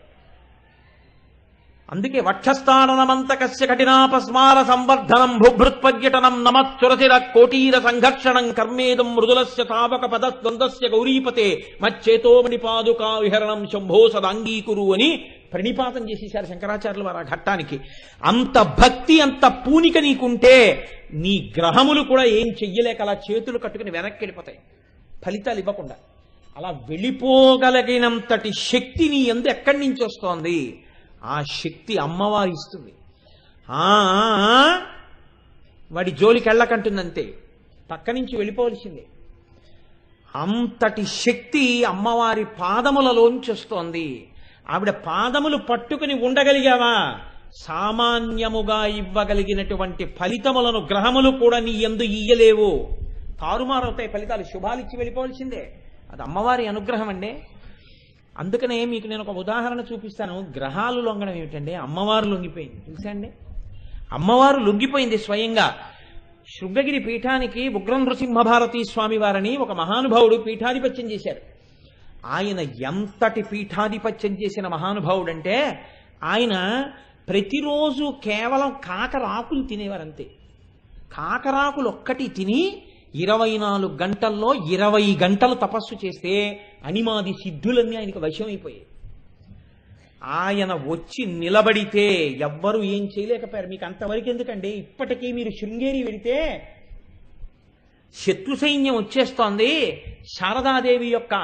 అందుకే వక్షస్థానమంతకస్య కఠినాపస్మార సంవర్ధనం భూభృత్పర్యటనం నమచ్చురచిర కోటీర సంఘర్షణం కర్మేదం మృదులస్య తావక పదద్వందస్య గౌరీపతే మచ్చేతోమణి పాదుకా విహరణం శంభో సదాంగీకురు అని ప్రణిపాతం చేసేశారు శంకరాచార్యులు వారు ఆ ఘట్టానికి. అంత భక్తి అంత పూనిక నీకుంటే నీ గ్రహములు కూడా ఏం చెయ్యలేక అలా చేతులు కట్టుకుని వెనక్కి వెళ్ళిపోతాయి, ఫలితాలు ఇవ్వకుండా. అలా వెళ్ళిపోగలిగినంతటి శక్తి నీ యందు ఎక్కడి నుంచి వస్తోంది? ఆ శక్తి అమ్మవారు ఇస్తుంది. వాడి జోలికి వెళ్ళకంటుందంతే, పక్క నుంచి వెళ్ళిపోవలసిందే. అంతటి శక్తి అమ్మవారి పాదములలోంచి వస్తోంది. ఆవిడ పాదములు పట్టుకుని ఉండగలిగావా, సామాన్యముగా ఇవ్వగలిగినటువంటి ఫలితములను గ్రహములు కూడా నీ యందు ఇయ్యలేవు. తారుమారవుతాయి ఫలితాలు, శుభాలిచ్చి వెళ్ళిపోవలసిందే. అది అమ్మవారి అనుగ్రహం అండి. అందుకనే మీకు నేను ఒక ఉదాహరణ చూపిస్తాను. గ్రహాలు లొంగడం ఏమిటండి, అమ్మవారు లొంగిపోయింది తెలుసా అండి. అమ్మవారు లొంగిపోయింది స్వయంగా. శృంగగిరి పీఠానికి ఉగ్ర నృసింహభారతీ స్వామి వారిని ఒక మహానుభావుడు పీఠాధిపత్యం చేశారు. ఆయన ఎంతటి పీఠాధిపత్యం చేసిన మహానుభావుడంటే, ఆయన ప్రతిరోజు కేవలం కాకరాకులు తినేవారంతే. కాకరాకులు ఒక్కటి తిని 24 గంటల్లో 20 గంటలు తపస్సు చేస్తే అనిమాది సిద్ధులన్నీ ఆయనకు వశమైపోయాయి. ఆయన వచ్చి నిలబడితే ఎవ్వరూ ఏం చేయలేకపోయారు. మీకు అంతవరకు ఎందుకండి, ఇప్పటికీ మీరు శృంగేరి వెళితే శత్రు సైన్యం వచ్చేస్తోంది, శారదాదేవి యొక్క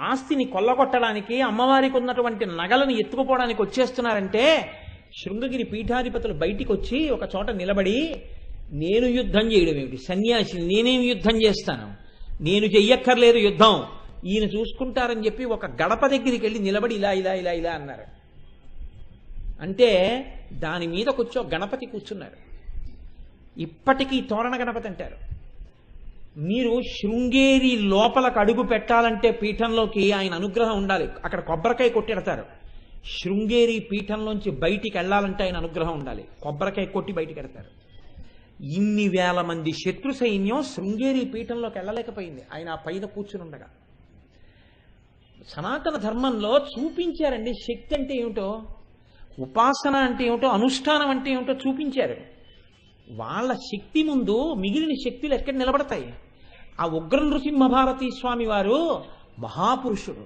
ఆస్తిని కొల్లగొట్టడానికి, అమ్మవారికి ఉన్నటువంటి నగలను ఎత్తుకుపోవడానికి వచ్చేస్తున్నారంటే, శృంగగిరి పీఠాధిపతులు బయటికి వచ్చి ఒక చోట నిలబడి, నేను యుద్ధం చేయడం ఏమిటి, సన్యాసి నేనేమి యుద్ధం చేస్తాను, నేను చెయ్యక్కర్లేదు యుద్ధం, ఈయన చూసుకుంటారని చెప్పి ఒక గడప దగ్గరికి వెళ్ళి నిలబడి ఇలా ఇలా ఇలా ఇలా అన్నారు. అంటే దాని మీద కూర్చో గణపతి కూర్చున్నారు. ఇప్పటికీ తోరణ గణపతి అంటారు. మీరు శృంగేరి లోపలకు అడుగు పెట్టాలంటే పీఠంలోకి ఆయన అనుగ్రహం ఉండాలి. అక్కడ కొబ్బరికాయ కొట్టెడతారు. శృంగేరి పీఠంలోంచి బయటికి వెళ్ళాలంటే ఆయన అనుగ్రహం ఉండాలి. కొబ్బరికాయ కొట్టి బయటికి వెడతారు. ఇన్ని వేల మంది శత్రు సైన్యం శృంగేరి పీఠంలోకి వెళ్ళలేకపోయింది ఆయన ఆ పైన కూర్చుని ఉండగా. సనాతన ధర్మంలో చూపించారండి శక్తి అంటే ఏమిటో, ఉపాసన అంటే ఏమిటో, అనుష్ఠానం అంటే ఏమిటో చూపించారు. వాళ్ళ శక్తి ముందు మిగిలిన శక్తులు ఎక్కడ నిలబడతాయి? ఆ ఉగ్ర నృసింహభారతీ స్వామి వారు మహాపురుషుడు,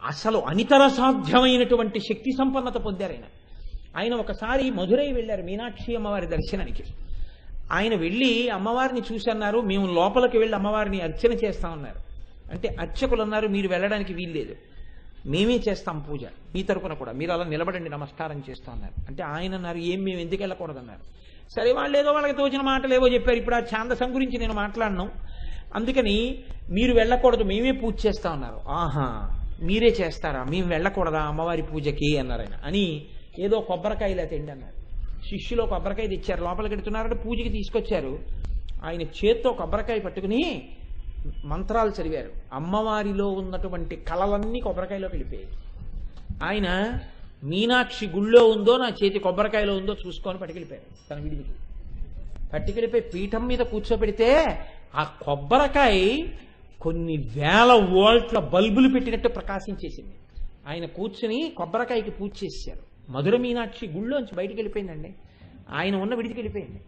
అసలు అనితర సాధ్యమైనటువంటి శక్తి సంపన్నత పొందారు ఆయన. ఆయన ఒకసారి మధురై వెళ్ళారు మీనాక్షి అమ్మవారి దర్శనానికి. ఆయన వెళ్ళి అమ్మవారిని చూసి అన్నారు, మేము లోపలికి వెళ్ళి అమ్మవారిని అర్చన చేస్తామన్నారు. అంటే అర్చకులు అన్నారు, మీరు వెళ్ళడానికి వీల్లేదు, మేమే చేస్తాం పూజ మీ తరపున కూడా, మీరు అలా నిలబడండి నమస్కారం చేస్తాం అన్నారు. అంటే ఆయన అన్నారు, ఏం మేము ఎందుకు వెళ్ళకూడదన్నారు. సరే వాళ్ళు ఏదో వాళ్ళకి తోచిన మాటలు ఏవో చెప్పారు. ఇప్పుడు ఆ ఛాందసం గురించి నేను మాట్లాడను, అందుకని మీరు వెళ్ళకూడదు మేమే పూజ చేస్తా ఉన్నారు. ఆహా మీరే చేస్తారా, మేము వెళ్ళకూడదా అమ్మవారి పూజకి అన్నారు ఆయన. అని ఏదో కొబ్బరికాయలు తిండి అన్నారు. శిష్యులో కొబ్బరికాయ తెచ్చారు, లోపలికి ఎడుతున్నారంటే పూజకి తీసుకొచ్చారు. ఆయన చేత్తో కొబ్బరికాయ పట్టుకుని మంత్రాలు చదివారు. అమ్మవారిలో ఉన్నటువంటి కళలన్నీ కొబ్బరికాయలోకి వెళ్ళిపోయాయి. ఆయన మీనాక్షి గుళ్ళో ఉందో నా చేతి కొబ్బరికాయలో ఉందో చూసుకొని పట్టుకెళ్ళిపోయారు. తన విడివికి పట్టుకెళ్ళిపోయి పీఠం మీద కూర్చోబెడితే ఆ కొబ్బరికాయ కొన్ని వేల వోల్ట్ల బల్బులు పెట్టినట్టు ప్రకాశించేసింది. ఆయన కూర్చుని కొబ్బరికాయకి పూజ చేశారు. మధుర మీనాక్షి గుళ్ళోంచి బయటికి వెళ్ళిపోయిందండి, ఆయన ఉన్న విడికి వెళ్ళిపోయింది.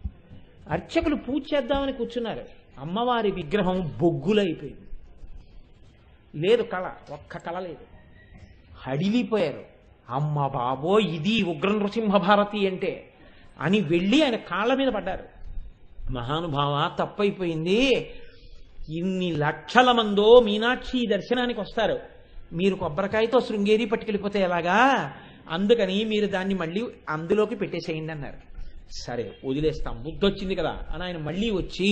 అర్చకులు పూజ చేద్దామని కూర్చున్నారు. అమ్మవారి విగ్రహం బొగ్గులైపోయింది. లేదు కళ, ఒక్క కళ లేదు. హడిలిపోయారు. అమ్మ బాబో ఇది ఉగ్ర నృసింహభారతి అంటే అని వెళ్ళి ఆయన కాళ్ళ మీద పడ్డారు. మహానుభావ తప్పైపోయింది, ఇన్ని లక్షల మందో మీనాక్షి దర్శనానికి వస్తారు, మీరు కొబ్బరికాయతో శృంగేరి పట్టుకెళ్ళిపోతే ఎలాగా, అందుకని మీరు దాన్ని మళ్ళీ అందులోకి పెట్టేసేయండి అన్నారు. సరే వదిలేస్తాం, బుద్ధి వచ్చింది కదా అని ఆయన మళ్ళీ వచ్చి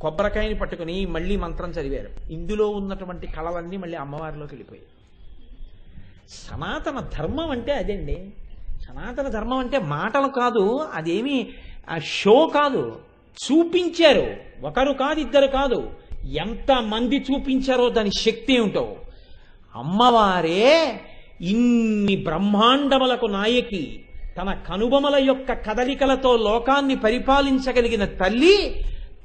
కొబ్బరికాయని పట్టుకుని మళ్ళీ మంత్రం చదివారు. ఇందులో ఉన్నటువంటి కళలన్నీ మళ్ళీ అమ్మవారిలోకి వెళ్ళిపోయాయి. సనాతన ధర్మం అంటే అదండి. సనాతన ధర్మం అంటే మాటలు కాదు, అదేమి షో కాదు, చూపించారు. ఒకరు కాదు, ఇద్దరు కాదు, ఎంతమంది చూపించారో దాని శక్తి ఏమిటో. అమ్మవారే ఇన్ని బ్రహ్మాండములకు నాయకి, తన కనుబొమల యొక్క కదలికలతో లోకాన్ని పరిపాలించగలిగిన తల్లి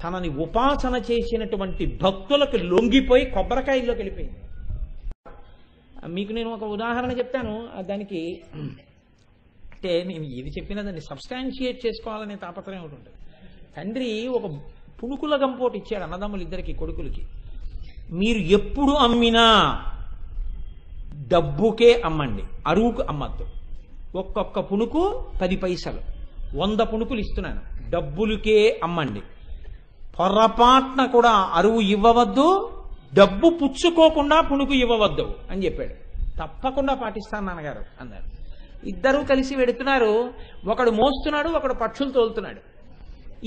తనని ఉపాసన చేసినటువంటి భక్తులకు లొంగిపోయి కొబ్బరికాయల్లోకి వెళ్ళిపోయింది. మీకు నేను ఒక ఉదాహరణ చెప్తాను. దానికి అంటే నేను ఏది చెప్పినా దాన్ని సబ్స్టాన్షియేట్ చేసుకోవాలనే తాపత్రయం ఒకటి ఉంటుంది. తండ్రి ఒక పుణుకుల గంపోటు ఇచ్చాడు అన్నదమ్ములు ఇద్దరికి, కొడుకులకి. మీరు ఎప్పుడు అమ్మినా డబ్బుకే అమ్మండి, అరువుకు అమ్మద్దు. ఒక్కొక్క పుణుకు 10 పైసలు, 100 పుణుకులు ఇస్తున్నాను, డబ్బులకే అమ్మండి. పొరపాటున కూడా అరువు ఇవ్వవద్దు, డబ్బు పుచ్చుకోకుండా పుణుకు ఇవ్వవద్దు అని చెప్పాడు. తప్పకుండా పాటిస్తాను నాన్నగారు అన్నారు. ఇద్దరూ కలిసి వెడుతున్నారు. ఒకడు మోస్తున్నాడు, ఒకడు పక్షులు తోలుతున్నాడు.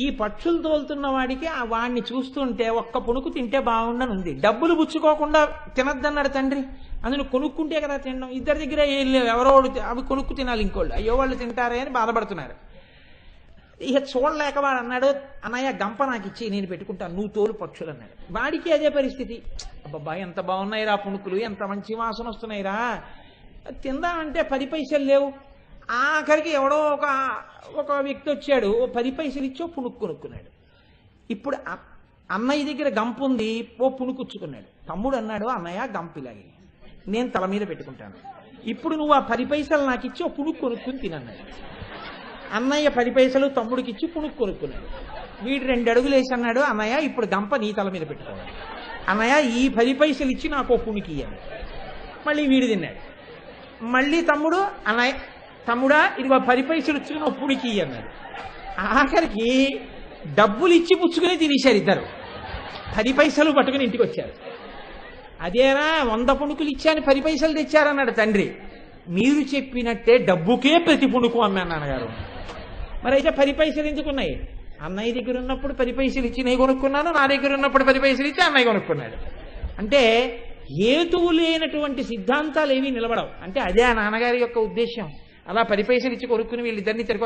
ఈ పక్షులు తోలుతున్న వాడికి ఆ వాడిని చూస్తుంటే ఒక్క పుణుకు తింటే బాగుండని ఉంది. డబ్బులు పుచ్చుకోకుండా తినద్దన్నాడు తండ్రి. అందులో కొనుక్కుంటే కదా తినడం. ఇద్దరి దగ్గర ఏం లేవు, ఎవరో అవి కొనుక్కు తినాలి ఇంకోళ్ళు. అయ్యో వాళ్ళు తింటారే అని బాధపడుతున్నారు. ఇక చూడలేక వాడు అన్నాడు, అన్నయ్య గంప నాకు ఇచ్చి నేను పెట్టుకుంటాను, నువ్వు తోలు పక్షులు అన్నాడు. వాడికి అదే పరిస్థితి. అబ్బబ్బా ఎంత బాగున్నాయిరా పుణుకులు, ఎంత మంచి వాసన వస్తున్నాయిరా, తిందామంటే 10 పైసలు లేవు. ఆఖరికి ఎవడో ఒక వ్యక్తి వచ్చాడు, 10 పైసలు ఇచ్చో పుణుకు కొనుక్కున్నాడు. ఇప్పుడు అన్నయ్య దగ్గర గంప ఉంది, పుణుకుచ్చుకున్నాడు. తమ్ముడు అన్నాడు, అన్నయ్య గంప ఇలాగే నేను తల మీద పెట్టుకుంటాను, ఇప్పుడు నువ్వు ఆ 10 పైసలు నాకు ఇచ్చి పుణుకు కొనుక్కుని తినన్నాడు. అన్నయ్య 10 పైసలు తమ్ముడికి ఇచ్చి పుణుకు కొనుక్కున్నాడు. వీడు 2 అడుగులు వేసి అన్నాడు, అన్నయ్య ఇప్పుడు గంప నీ తల మీద పెట్టుకోవాలి, అన్నయ్య ఈ 10 పైసలు ఇచ్చి నాకు పుణుకి ఇయ్యాలి. మళ్ళీ వీడు తిన్నాడు. మళ్ళీ తమ్ముడు, అన్నయ్య తమ్ముడా ఇదిగో 10 పైసలు ఇచ్చుకుని ఒక పుణికి అన్నాడు. ఆఖరికి డబ్బులు ఇచ్చి పుచ్చుకుని తినేశారు ఇద్దరు. 10 పైసలు పట్టుకుని ఇంటికి వచ్చారు. అదేనా 100 పుణుకులు ఇచ్చాను 10 పైసలు తెచ్చారన్నాడు తండ్రి. మీరు చెప్పినట్టే డబ్బుకే ప్రతి పుణుకు అమ్మాను నాన్నగారు. మరి అయితే 10 పైసలు ఎందుకున్నాయి? అన్నయ్య దగ్గర ఉన్నప్పుడు 10 పైసలు ఇచ్చి నేను కొనుక్కున్నాను, నా దగ్గర ఉన్నప్పుడు 10 పైసలు ఇచ్చి అన్నయ్య కొనుక్కున్నాడు. అంటే హేతువు లేనటువంటి సిద్ధాంతాలు ఏమీ నిలబడవు. అంటే అదే ఆ నాన్నగారి యొక్క ఉద్దేశం. అలా 10 పైసలు ఇచ్చి కొనుక్కుని వీళ్ళిద్దరిని తిరగ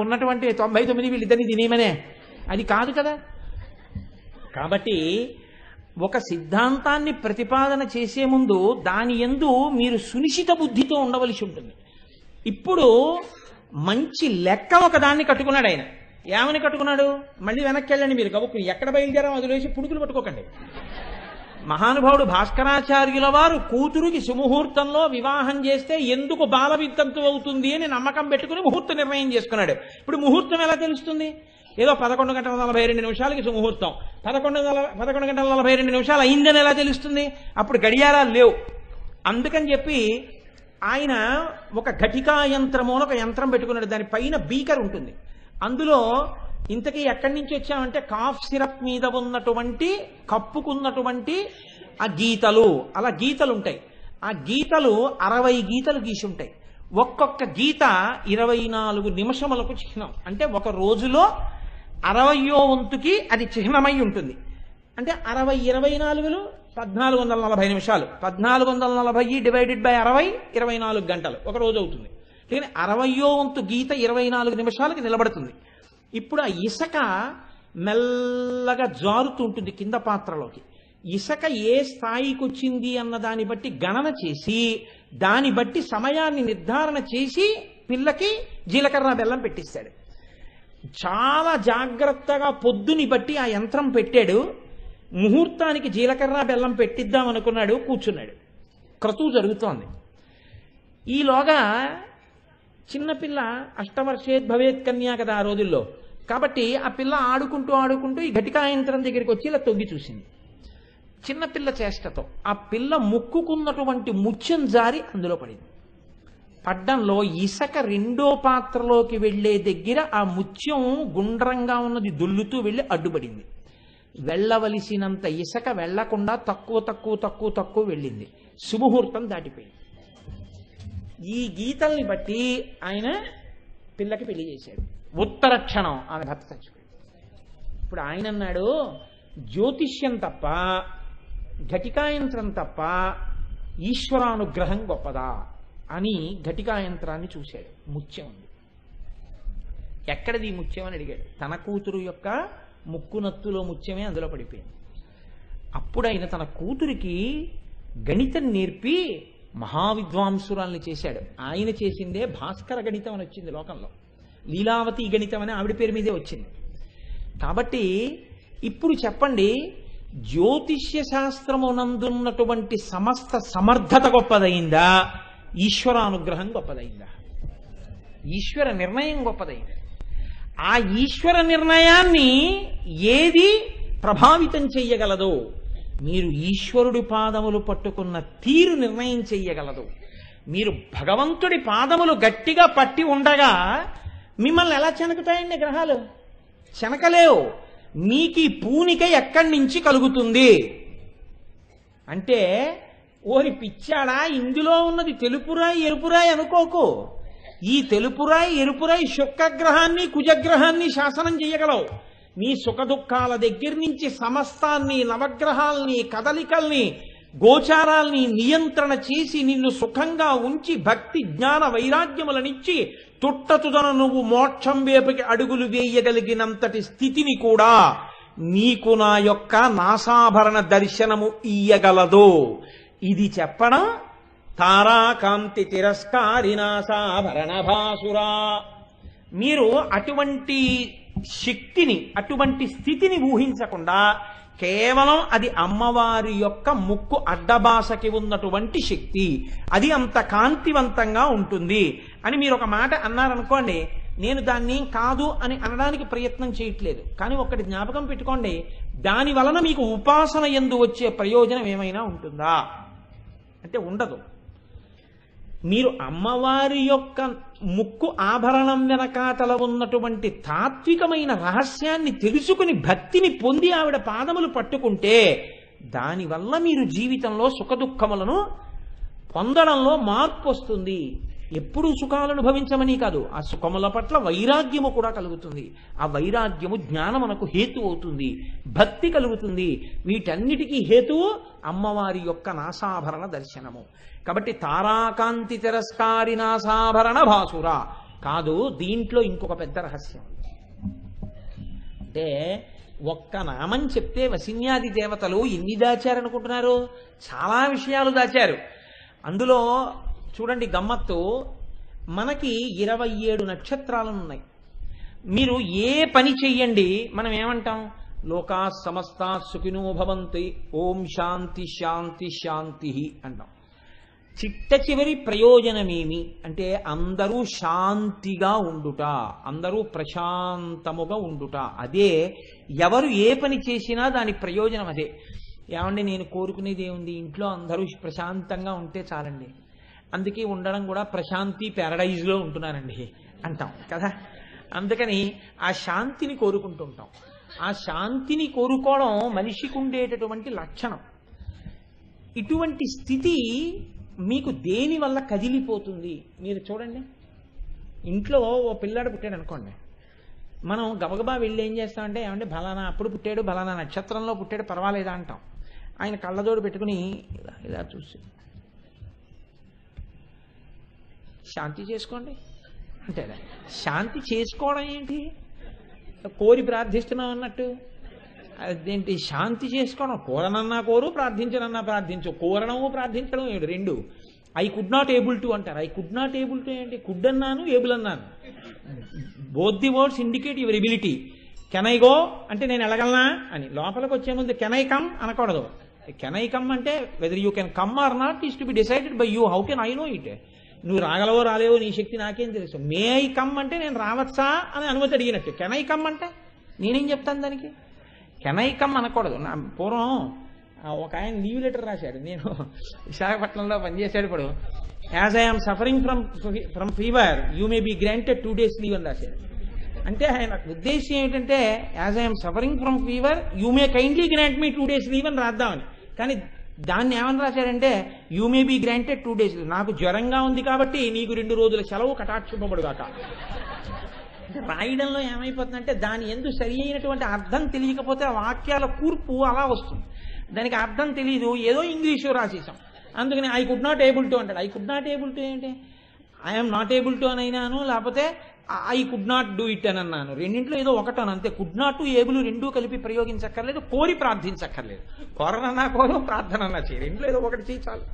ఉన్నటువంటి 99 వీళ్ళిద్దరిని తినేమనే అది కాదు కదా. కాబట్టి ఒక సిద్ధాంతాన్ని ప్రతిపాదన చేసే ముందు దాని యందు మీరు సునిశిత బుద్ధితో ఉండవలసి ఉంటుంది. ఇప్పుడు మంచి లెక్క ఒక దాన్ని కట్టుకున్నాడు ఆయన. ఏమని కట్టుకున్నాడు? మళ్ళీ వెనక్కి వెళ్ళండి మీరు గబుక్కుని, ఎక్కడ బయలుదేరాం వదిలేసి పుణుకులు పట్టుకోకండి. మహానుభావుడు భాస్కరాచార్యుల వారు కూతురుకి సుముహూర్తంలో వివాహం చేస్తే ఎందుకు బాల వితంతు అవుతుంది అని నమ్మకం పెట్టుకుని ముహూర్త నిర్ణయం చేసుకున్నాడు. ఇప్పుడు ముహూర్తం ఎలా తెలుస్తుంది? ఏదో 11:42 సుముహూర్తం, 11:42 అయిందని ఎలా తెలుస్తుంది? అప్పుడు గడియారాలు లేవు. అందుకని చెప్పి ఆయన ఒక ఘటికా యంత్రము అని ఒక యంత్రం పెట్టుకున్నాడు. దాని పైన బీకర్ ఉంటుంది. అందులో ఇంతకీ ఎక్కడి నుంచి వచ్చామంటే కాఫ్ సిరప్ మీద ఉన్నటువంటి కప్పుకున్నటువంటి ఆ గీతలు, అలా గీతలు ఉంటాయి. ఆ గీతలు 60 గీతలు గీసి ఉంటాయి. ఒక్కొక్క గీత 24 నిమిషములకు చిహ్నం. అంటే ఒక రోజులో 60వ వంతుకి అది చిహ్నమై ఉంటుంది. అంటే 60 24లు 1440 నిమిషాలు. 1440 డివైడెడ్ బై 60 24 గంటలు ఒక రోజు అవుతుంది. కానీ 60వ వంతు గీత 24 నిమిషాలకి నిలబడుతుంది. ఇప్పుడు ఆ ఇసుక మెల్లగా జారుతూ ఉంటుంది కింద పాత్రలోకి. ఇసుక ఏ స్థాయికి వచ్చింది అన్న దాన్ని బట్టి గణన చేసి దాన్ని బట్టి సమయాన్ని నిర్ధారణ చేసి పిల్లకి జీలకర్ర బెల్లం పెట్టిస్తాడు. చాలా జాగ్రత్తగా పొద్దుని బట్టి ఆ యంత్రం పెట్టాడు. ముహూర్తానికి జీలకర్ర బెల్లం పెట్టిద్దాం అనుకున్నాడు, కూర్చున్నాడు. క్రతువు జరుగుతోంది. ఈలోగా చిన్నపిల్ల అష్టవర్షేద్ భవేత్ కన్యా కదా ఆ రోజుల్లో. కాబట్టి ఆ పిల్ల ఆడుకుంటూ ఈ ఘటికా యంత్రం దగ్గరికి వచ్చి ఇలా తొంగి చూసింది. చిన్నపిల్ల చేష్టతో ఆ పిల్ల ముక్కుకున్నటువంటి ముత్యం జారి అందులో పడింది. పడ్డంలో ఇసుక 2వ పాత్రలోకి వెళ్లే దగ్గర ఆ ముత్యం గుండ్రంగా ఉన్నది దొల్లుతూ వెళ్లి అడ్డుపడింది. వెళ్ళవలసినంత ఇసుక వెళ్లకుండా తక్కువ వెళ్ళింది. సుముహూర్తం దాటిపోయింది. ఈ గీతల్ని బట్టి ఆయన పిల్లకి పెళ్లి చేశాడు. ఉత్తర క్షణం ఆమె భర్త చచ్చిపోయాడు. ఇప్పుడు ఆయన అన్నాడు, జ్యోతిష్యం తప్ప ఘటికాయంత్రం తప్ప ఈశ్వరానుగ్రహం గొప్పదా అని ఘటికాయంత్రాన్ని చూశాడు. ముత్యం ఉంది. ఎక్కడది ముత్యం అని అడిగాడు. తన కూతురు యొక్క ముక్కునత్తులో ముత్యమే అందులో పడిపోయింది. అప్పుడు ఆయన తన కూతురికి గణితం నేర్పి మహావిద్వాంసురాల్ని చేశాడు. ఆయన చేసిందే భాస్కర గణితం అని వచ్చింది లోకంలో. లీలావతి గణితం అని ఆవిడ పేరు మీదే వచ్చింది. కాబట్టి ఇప్పుడు చెప్పండి, జ్యోతిష్య శాస్త్రమునందున్నటువంటి సమస్త సమర్థత గొప్పదైందా, ఈశ్వరానుగ్రహం గొప్పదైందా? ఈశ్వర నిర్ణయం గొప్పదైంది. ఆ ఈశ్వర నిర్ణయాన్ని ఏది ప్రభావితం చెయ్యగలదో, మీరు ఈశ్వరుడి పాదములు పట్టుకున్న తీరు నిర్ణయం చెయ్యగలదు. మీరు భగవంతుడి పాదములు గట్టిగా పట్టి ఉండగా మిమ్మల్ని ఎలా చెనకుతాయండి గ్రహాలు? చెనకలేవు. మీకు ఈ పూనిక ఎక్కడి నుంచి కలుగుతుంది అంటే, ఓరి పిచ్చాడా, ఇందులో ఉన్నది తెలుపురాయి ఎరుపురాయి అనుకోకు. ఈ తెలుపురాయి ఎరుపురాయి శుక్రగ్రహాన్ని కుజగ్రహాన్ని శాసనం చేయగలవు. మీ సుఖ దుఃఖాల దగ్గర నుంచి సమస్తాన్ని, నవగ్రహాల్ని, కదలికల్ని, గోచారాల్ని నియంత్రణ చేసి నిన్ను సుఖంగా ఉంచి భక్తి జ్ఞాన వైరాగ్యములనిచ్చి తుట్టతుదన నువ్వు మోక్షం వైపుకి అడుగులు వేయగలిగినంతటి స్థితిని కూడా నీకు నా యొక్క నాసాభరణ దర్శనము ఇయ్యగలదు. ఇది చెప్పడం తారాకాంతి తిరస్కారి నాసాభరణ భాసురా. మీరు అటువంటి శక్తిని, అటువంటి స్థితిని ఊహించకుండా కేవలం అది అమ్మవారి యొక్క ముక్కు అడ్డబాసకి ఉన్నటువంటి శక్తి, అది అంత కాంతివంతంగా ఉంటుంది అని మీరు ఒక మాట అన్నారనుకోండి, నేను దాన్ని కాదు అని అనడానికి ప్రయత్నం చేయట్లేదు. కానీ ఒక్కటి జ్ఞాపకం పెట్టుకోండి, దాని వలన మీకు ఉపాసన యందు వచ్చే ప్రయోజనం ఏమైనా ఉంటుందా అంటే ఉండదు. మీరు అమ్మవారి యొక్క ముక్కు ఆభరణం వెనకాతల ఉన్నటువంటి తాత్వికమైన రహస్యాన్ని తెలుసుకుని భక్తిని పొంది ఆవిడ పాదములు పట్టుకుంటే దానివల్ల మీరు జీవితంలో సుఖదుఖములను పొందడంలో మార్పు వస్తుంది. ఎప్పుడూ సుఖాలను అనుభవించమని కాదు, ఆ సుఖముల పట్ల వైరాగ్యము కూడా కలుగుతుంది. ఆ వైరాగ్యము జ్ఞానమునకు హేతు అవుతుంది, భక్తి కలుగుతుంది. వీటన్నిటికీ హేతువు అమ్మవారి యొక్క నాసాభరణ దర్శనము. కాబట్టి తారాకాంతి తిరస్కారి నాసాభరణ భాసురా కాదు, దీంట్లో ఇంకొక పెద్ద రహస్యం. అంటే ఒక్క నామం చెప్తే వసిన్యాది దేవతలు ఎన్ని దాచారనుకుంటున్నారు? చాలా విషయాలు దాచారు. అందులో చూడండి గమ్మత్తు, మనకి 27 నక్షత్రాలు ఉన్నాయి. మీరు ఏ పని చెయ్యండి మనం ఏమంటాం? లోకా సమస్తా సుఖినో భవంతి, ఓం శాంతి శాంతి శాంతి అంటాం. చిట్ట చివరి ప్రయోజనమేమి అంటే అందరూ శాంతిగా ఉండుట, అందరూ ప్రశాంతముగా ఉండుట. అదే ఎవరు ఏ పని చేసినా దాని ప్రయోజనం అదే. ఏమండి నేను కోరుకునేది ఏముంది? ఇంట్లో అందరూ ప్రశాంతంగా ఉంటే చాలండి. అందుకే ఉండడం కూడా ప్రశాంతి ప్యారడైజ్లో ఉంటున్నానండి అంటాం కదా. అందుకని ఆ శాంతిని కోరుకుంటుంటాం. ఆ శాంతిని కోరుకోవడం మనిషికి ఉండేటటువంటి లక్షణం. ఇటువంటి స్థితి మీకు దేని వల్ల కదిలిపోతుంది? మీరు చూడండి, ఇంట్లో ఓ పిల్లాడు పుట్టాడు అనుకోండి, మనం గబగబా వెళ్ళి ఏం చేస్తామంటే, ఏమంటే బలానా అప్పుడు పుట్టాడు, బలానా నక్షత్రంలో పుట్టాడు, పర్వాలేదా అంటాం. ఆయన కళ్ళజోడు పెట్టుకుని ఇలా చూసి శాంతి చేసుకోండి అంటే, శాంతి చేసుకోవడం ఏంటి? కోరి ప్రార్థిస్తున్నాం అన్నట్టు. అదేంటి శాంతి చేసుకోవడం? కోరనన్నా కోరు, ప్రార్థించనన్నా ప్రార్థించు. కోరడము ప్రార్థించడం ఏమిటి? రెండు. I could not able to అంటారు. I could not able to ఏంటి? కుడ్ అన్నాను, ఏబుల్ అన్నాను. Both the words indicate your ability. Can I go అంటే నేను వెళ్ళగలనా అని. లోపలికి వచ్చే ముందు కెన్ ఐ కమ్ అనకూడదు. కెన్ ఐ కమ్ అంటే whether you can come or not is to be decided by you. How can I know it? నువ్వు రాగలవో రాలేవో నీ శక్తి నాకేం తెలుసు. మే ఐ కమ్ అంటే నేను రావచ్చా అని అనుమతి అడిగినట్టు. కెన్ ఐ కమ్ అంటే నేనేం చెప్తాను దానికి? కెన్ ఐ కమ్ అనకూడదు. నా పూర్వం ఒక ఆయన లీవ్ లెటర్ రాశాడు. నేను విశాఖపట్నంలో పనిచేశాడు. ఇప్పుడు as I'm suffering from fever you may be granted 2 days leave అని రాశాడు. అంటే ఆయన ఉద్దేశం ఏంటంటే as I'm suffering from fever you may kindly grant me 2 days leave అని రాద్దామని. కానీ దాన్ని ఏమని రాశారంటే you may be granted 2 days. నాకు జ్వరంగా ఉంది కాబట్టి నీకు 2 రోజుల సెలవు కటాక్షింపబడుగాక. రాయడంలో ఏమైపోతుందంటే దాని ఎందుకు సరి అయినటువంటి అర్థం తెలియకపోతే ఆ వాక్యాల కూర్పు అలా వస్తుంది. దానికి అర్థం తెలియదు, ఏదో ఇంగ్లీషు రాసేసాం. అందుకని I could not able to అంటాడు. I could not able to ఏంటి? ఐఎమ్ నాట్ ఏబుల్ టు అని అయినాను, లేకపోతే I could not do it అని అన్నాను. రెండింటిలో ఏదో ఒకటను అంతే. కుడ్ నాట్ ఏబుల్ రెండూ కలిపి ప్రయోగించక్కర్లేదు, కోరి ప్రార్థించక్కర్లేదు. కోరనన్నా కోరు, ప్రార్థనన్నా చేయి, రెండులో ఏదో ఒకటి చేయి చాలు.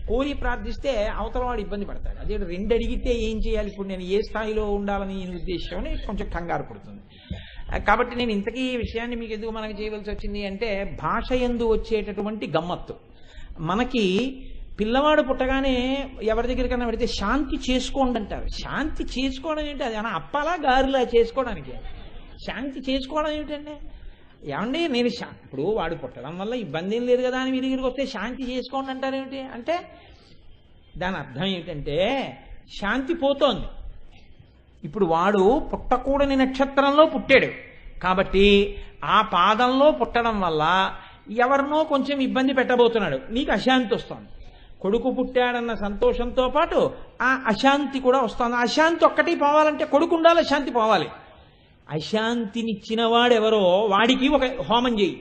కోరి ప్రార్థిస్తే అవతల వాడు ఇబ్బంది పడతాడు. అదే 2 అడిగితే ఏం చేయాలి, ఇప్పుడు నేను ఏ స్థాయిలో ఉండాలని ఉద్దేశం అని కొంచెం కంగారు పడుతుంది. కాబట్టి నేను ఇంతకీ ఈ విషయాన్ని మీకు ఎందుకు మనకి చేయవలసి వచ్చింది అంటే, భాష యందు వచ్చేటటువంటి గమ్మత్తు. మనకి పిల్లవాడు పుట్టగానే ఎవరి దగ్గరికన్నా పెడితే శాంతి చేసుకోండి అంటారు. శాంతి చేసుకోవడం ఏంటి? అది అలా అప్పలా గారిలా చేసుకోవడానికి శాంతి చేసుకోవడం ఏమిటండి? ఏమండి నేను ఇప్పుడు వాడు పుట్టడం వల్ల ఇబ్బంది ఏం లేదు కదా అని మీ దగ్గరికి వస్తే శాంతి చేసుకోండి అంటారేమిటి అంటే దాని అర్థం ఏమిటంటే శాంతి పోతోంది. ఇప్పుడు వాడు పుట్టకూడని నక్షత్రంలో పుట్టాడు కాబట్టి ఆ పాదంలో పుట్టడం వల్ల ఎవరినో కొంచెం ఇబ్బంది పెట్టబోతున్నాడు, నీకు అశాంతి వస్తుంది. కొడుకు పుట్టాడన్న సంతోషంతో పాటు ఆ అశాంతి కూడా వస్తుంది. అశాంతి ఒక్కటి పోవాలంటే కొడుకు ఉండాలి, అశాంతి పోవాలి. అశాంతినిచ్చిన వాడెవరో వాడికి ఒక హోమం చేయి.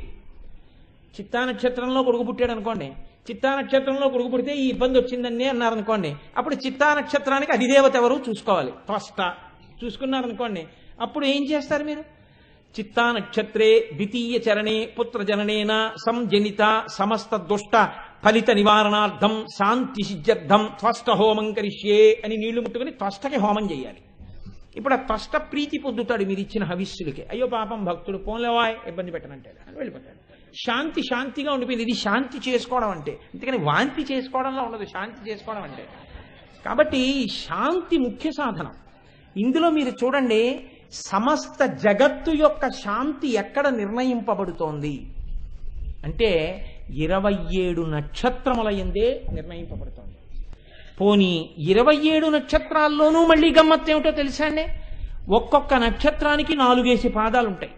చిత్తా నక్షత్రంలో కొడుకు పుట్టాడు అనుకోండి, చిత్తా నక్షత్రంలో కొడుకు పుడితే ఈ ఇబ్బంది వచ్చిందని అన్నారనుకోండి, అప్పుడు చిత్తా నక్షత్రానికి అధిదేవత ఎవరు చూసుకోవాలి, త్వష్ట చూసుకున్నారనుకోండి, అప్పుడు ఏం చేస్తారు మీరు? చిత్తా నక్షత్రే ద్వితీయ చరణే పుత్రజననేన సంజనిత సమస్త దుష్ట ఫలిత నివారణార్థం శాంతి సిద్ధ్యర్థం త్వష్ట హోమం కరిష్యే అని నీళ్లు ముట్టుకుని త్వష్టకి హోమం చేయాలి. ఇప్పుడు ఆ త్వష్ట ప్రీతి పొందుతాడు మీరు ఇచ్చిన హవిస్సులకి. అయ్యో పాపం భక్తుడు పోన్లేవాయ్ ఇబ్బంది పెట్టనంటాడు అని వెళ్ళిపోతాడు. శాంతిగా ఉండిపోయింది. ఇది శాంతి చేసుకోవడం అంటే, అందుకని వాంతి చేసుకోవడంలో ఉండదు శాంతి చేసుకోవడం అంటే. కాబట్టి శాంతి ముఖ్య సాధనం. ఇందులో మీరు చూడండి, సమస్త జగత్తు యొక్క శాంతి ఎక్కడ నిర్ణయింపబడుతోంది అంటే 27 నక్షత్రముల యందే నిర్ణయింపబడుతోంది. పోనీ 27 నక్షత్రాల్లోనూ మళ్ళీ గమ్మత్తు ఏమిటో తెలుసా అండి? ఒక్కొక్క నక్షత్రానికి 4 పాదాలు ఉంటాయి.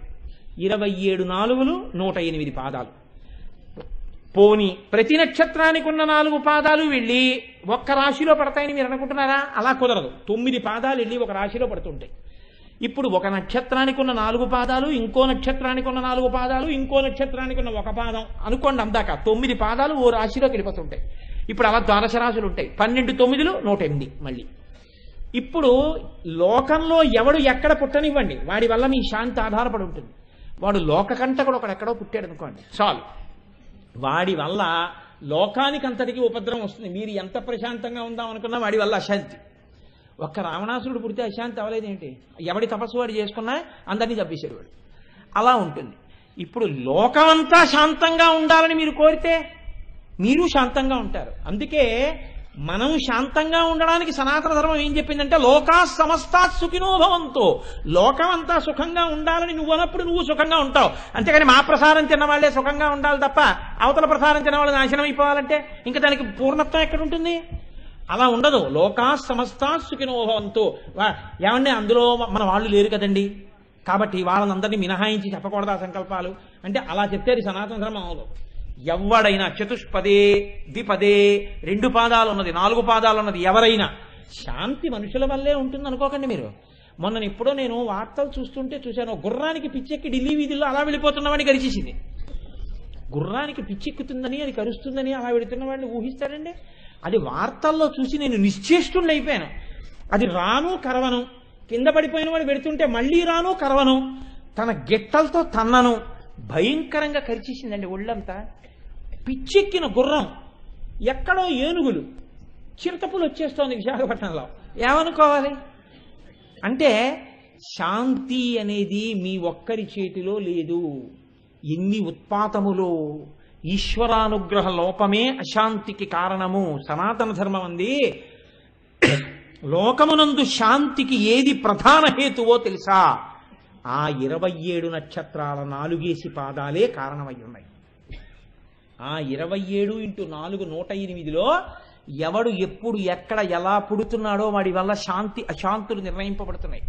27 నాలుగులు 108 పాదాలు. పోని ప్రతి నక్షత్రానికి ఉన్న 4 పాదాలు వెళ్ళి ఒక్క రాశిలో పడతాయని మీరు అనుకుంటున్నారా? అలా కుదరదు. 9 పాదాలు వెళ్ళి ఒక రాశిలో పడుతుంటాయి. ఇప్పుడు ఒక నక్షత్రానికి ఉన్న 4 పాదాలు, ఇంకో నక్షత్రానికి ఉన్న 4 పాదాలు, ఇంకో నక్షత్రానికి ఉన్న 1 పాదం అనుకోండి, అందాక 9 పాదాలు ఓ రాశిలోకి వెళ్ళిపోతుంటాయి. ఇప్పుడు అలా ద్వాదశ రాశులు ఉంటాయి. 12 9 108 మళ్ళీ. ఇప్పుడు లోకంలో ఎవడు ఎక్కడ పుట్టనివ్వండి, వాడి వల్ల మీ శాంతి ఆధారపడి ఉంటుంది. వాడు లోకకంటకుడు ఒకడెక్కడో పుట్టాడు అనుకోండి, చాలు, వాడి వల్ల లోకానికి అంతటికీ ఉపద్రవం వస్తుంది. మీరు ఎంత ప్రశాంతంగా ఉందాం అనుకున్నా వాడి వల్ల అశాంతి. ఒక్క రావణాసురుడు పుడితే అశాంతి అవ్వలేదేంటి? ఎవడి తపస్సు వాడు చేసుకున్నా అందరినీ చంపేశాడు వాడు. అలా ఉంటుంది. ఇప్పుడు లోకమంతా శాంతంగా ఉండాలని మీరు కోరితే మీరు శాంతంగా ఉంటారు. అందుకే మనం శాంతంగా ఉండడానికి సనాతన ధర్మం ఏం చెప్పిందంటే లోకా సమస్తా సుఖినో భవంతు. లోకమంతా సుఖంగా ఉండాలని నువ్వు అన్నప్పుడు నువ్వు సుఖంగా ఉంటావు. అంతేగాని మా ప్రసారం తిన్నవాళ్లే సుఖంగా ఉండాలి తప్ప అవతల ప్రసారం తిన్నవాళ్ళు నాశనం అయిపోవాలంటే ఇంకా దానికి పూర్ణత్వం ఎక్కడ ఉంటుంది? అలా ఉండదు. లోకా సమస్తా సుఖినో భవంతు. ఏమంటే అందులో మన వాళ్ళు లేరు కదండి, కాబట్టి వాళ్ళందరినీ మినహాయించి చెప్పకూడదా సంకల్పాలు అంటే? అలా చెప్తే అది సనాతన ధర్మం అవదు. ఎవడైనా చతుష్పదే ద్విపదే 2 పాదాలు ఉన్నది 4 పాదాలు ఉన్నది ఎవరైనా శాంతి మనుషుల వల్లే ఉంటుంది అనుకోకండి మీరు. మొన్న ఎప్పుడో నేను వార్తలు చూస్తుంటే చూశాను, గుర్రానికి పిచ్చెక్కి ఢిల్లీ వీధుల్లో అలా వెళ్ళిపోతున్నవాడిని కరిచేసింది. గుర్రానికి పిచ్చెక్కుతుందని అది కరుస్తుందని అలా వెళుతున్న వాడిని ఊహిస్తాడండి? అది వార్తల్లో చూసి నేను నిశ్చేష్టుణ్ణి అయిపోయాను. అది రాను కరవను, కింద పడిపోయిన వాడు పెడుతుంటే మళ్ళీ రాను కరవను, తన గిట్టలతో తన్నను, భయంకరంగా కరిచేసిందండి ఒళ్ళంతా. పిచ్చెక్కిన గుర్రం, ఎక్కడో ఏనుగులు, చిరుతపులు వచ్చేస్తోంది విశాఖపట్నంలో. ఏమనుకోవాలి? అంటే శాంతి అనేది మీ ఒక్కరి చేతిలో లేదు. ఎన్ని ఉత్పాతములో ఈశ్వరానుగ్రహ లోపమే అశాంతికి కారణము. సనాతన ధర్మం అంది లోకమునందు శాంతికి ఏది ప్రధాన హేతువో తెలుసా? ఆ 27 నక్షత్రాల 4 పాదాలే కారణమై ఉన్నాయి. ఆ 27 × 4 108లో ఎవడు ఎప్పుడు ఎక్కడ ఎలా పుడుతున్నాడో వాడి వల్ల శాంతి అశాంతులు నిర్ణయింపబడుతున్నాయి.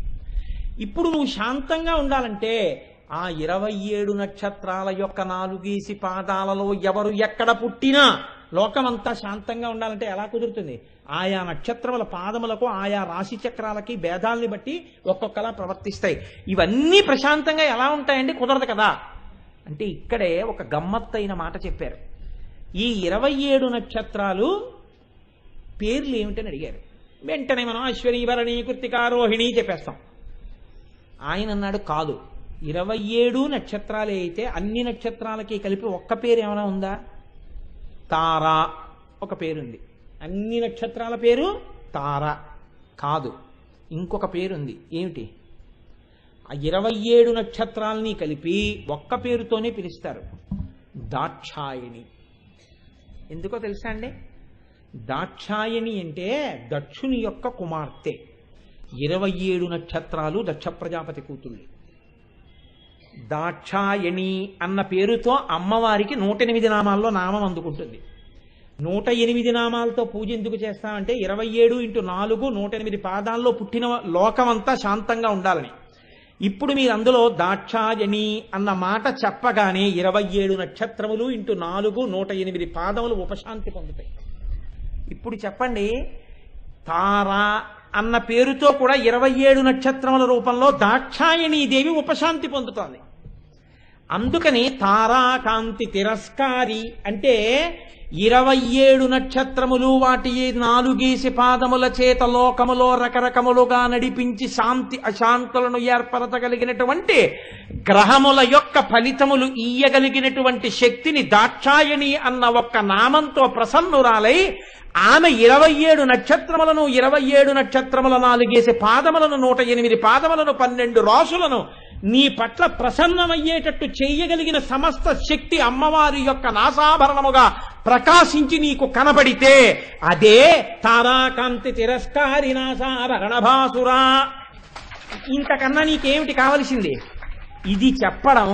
ఇప్పుడు నువ్వు శాంతంగా ఉండాలంటే ఆ 27 నక్షత్రాల యొక్క 4 పాదాలలో ఎవరు ఎక్కడ పుట్టినా లోకమంతా శాంతంగా ఉండాలంటే ఎలా కుదురుతుంది? ఆయా నక్షత్రముల పాదములకు ఆయా రాశి చక్రాలకి భేదాల్ని బట్టి ఒక్కొక్కలా ప్రవర్తిస్తాయి. ఇవన్నీ ప్రశాంతంగా ఎలా ఉంటాయండి? కుదరదు కదా. అంటే ఇక్కడే ఒక గమ్మత్తైన మాట చెప్పారు. ఈ 27 నక్షత్రాలు పేర్లు ఏమిటని అడిగారు. వెంటనే మనం అశ్వని భరణి కృత్తిక రోహిణి చెప్పేస్తాం. ఆయన అన్నాడు కాదు, 27 నక్షత్రాలే అయితే అన్ని నక్షత్రాలకి కలిపి ఒక్క పేరు ఏమైనా ఉందా? తార ఒక పేరుంది. అన్ని నక్షత్రాల పేరు తార కాదు, ఇంకొక పేరుంది. ఏమిటి? ఆ 27 నక్షత్రాలని కలిపి ఒక్క పేరుతోనే పిలుస్తారు, దాక్షాయణి. ఎందుకో తెలుసా అండి? దాక్షాయణి అంటే దక్షుని యొక్క కుమార్తె. 27 నక్షత్రాలు దక్ష ప్రజాపతి కూతుళ్ళు. దాక్షాయణి అన్న పేరుతో అమ్మవారికి 108 నామాల్లో నామం అందుకుంటుంది. 108 నామాలతో పూజ ఎందుకు చేస్తామంటే 27x4 108 పాదాల్లో పుట్టిన లోకమంతా శాంతంగా ఉండాలని. ఇప్పుడు మీరు అందులో దాక్షాయణి అన్న మాట చెప్పగానే 27 నక్షత్రములు ఇంటూ 4 108 పాదములు ఉపశాంతి పొందుతాయి. ఇప్పుడు చెప్పండి, తారా అన్న పేరుతో కూడా 27 నక్షత్రముల రూపంలో దాక్షాయణీదేవి ఉపశాంతి పొందుతోంది. అందుకని తారాకాంతి తిరస్కారి అంటే 27 నక్షత్రములు వాటి 4 పాదముల చేత లోకములో రకరకములుగా నడిపించి శాంతి అశాంతులను ఏర్పరచగలిగినటువంటి గ్రహముల యొక్క ఫలితములు ఇయ్యగలిగినటువంటి శక్తిని దాక్షాయణి అన్న ఒక్క నామంతో ప్రసన్నురాలై ఆమె 27 నక్షత్రములను 27 నక్షత్రముల 4 పాదములను 108 పాదములను 12 రాసులను నీ పట్ల ప్రసన్నమయ్యేటట్టు చేయగలిగిన సమస్త శక్తి అమ్మవారి యొక్క నాసాభరణముగా ప్రకాశించి నీకు కనబడితే అదే తారాకాంతి తిరస్కారి నాసాభరణ భాసురా. ఇంతకన్నా నీకేమిటి కావలసింది? ఇది చెప్పడం,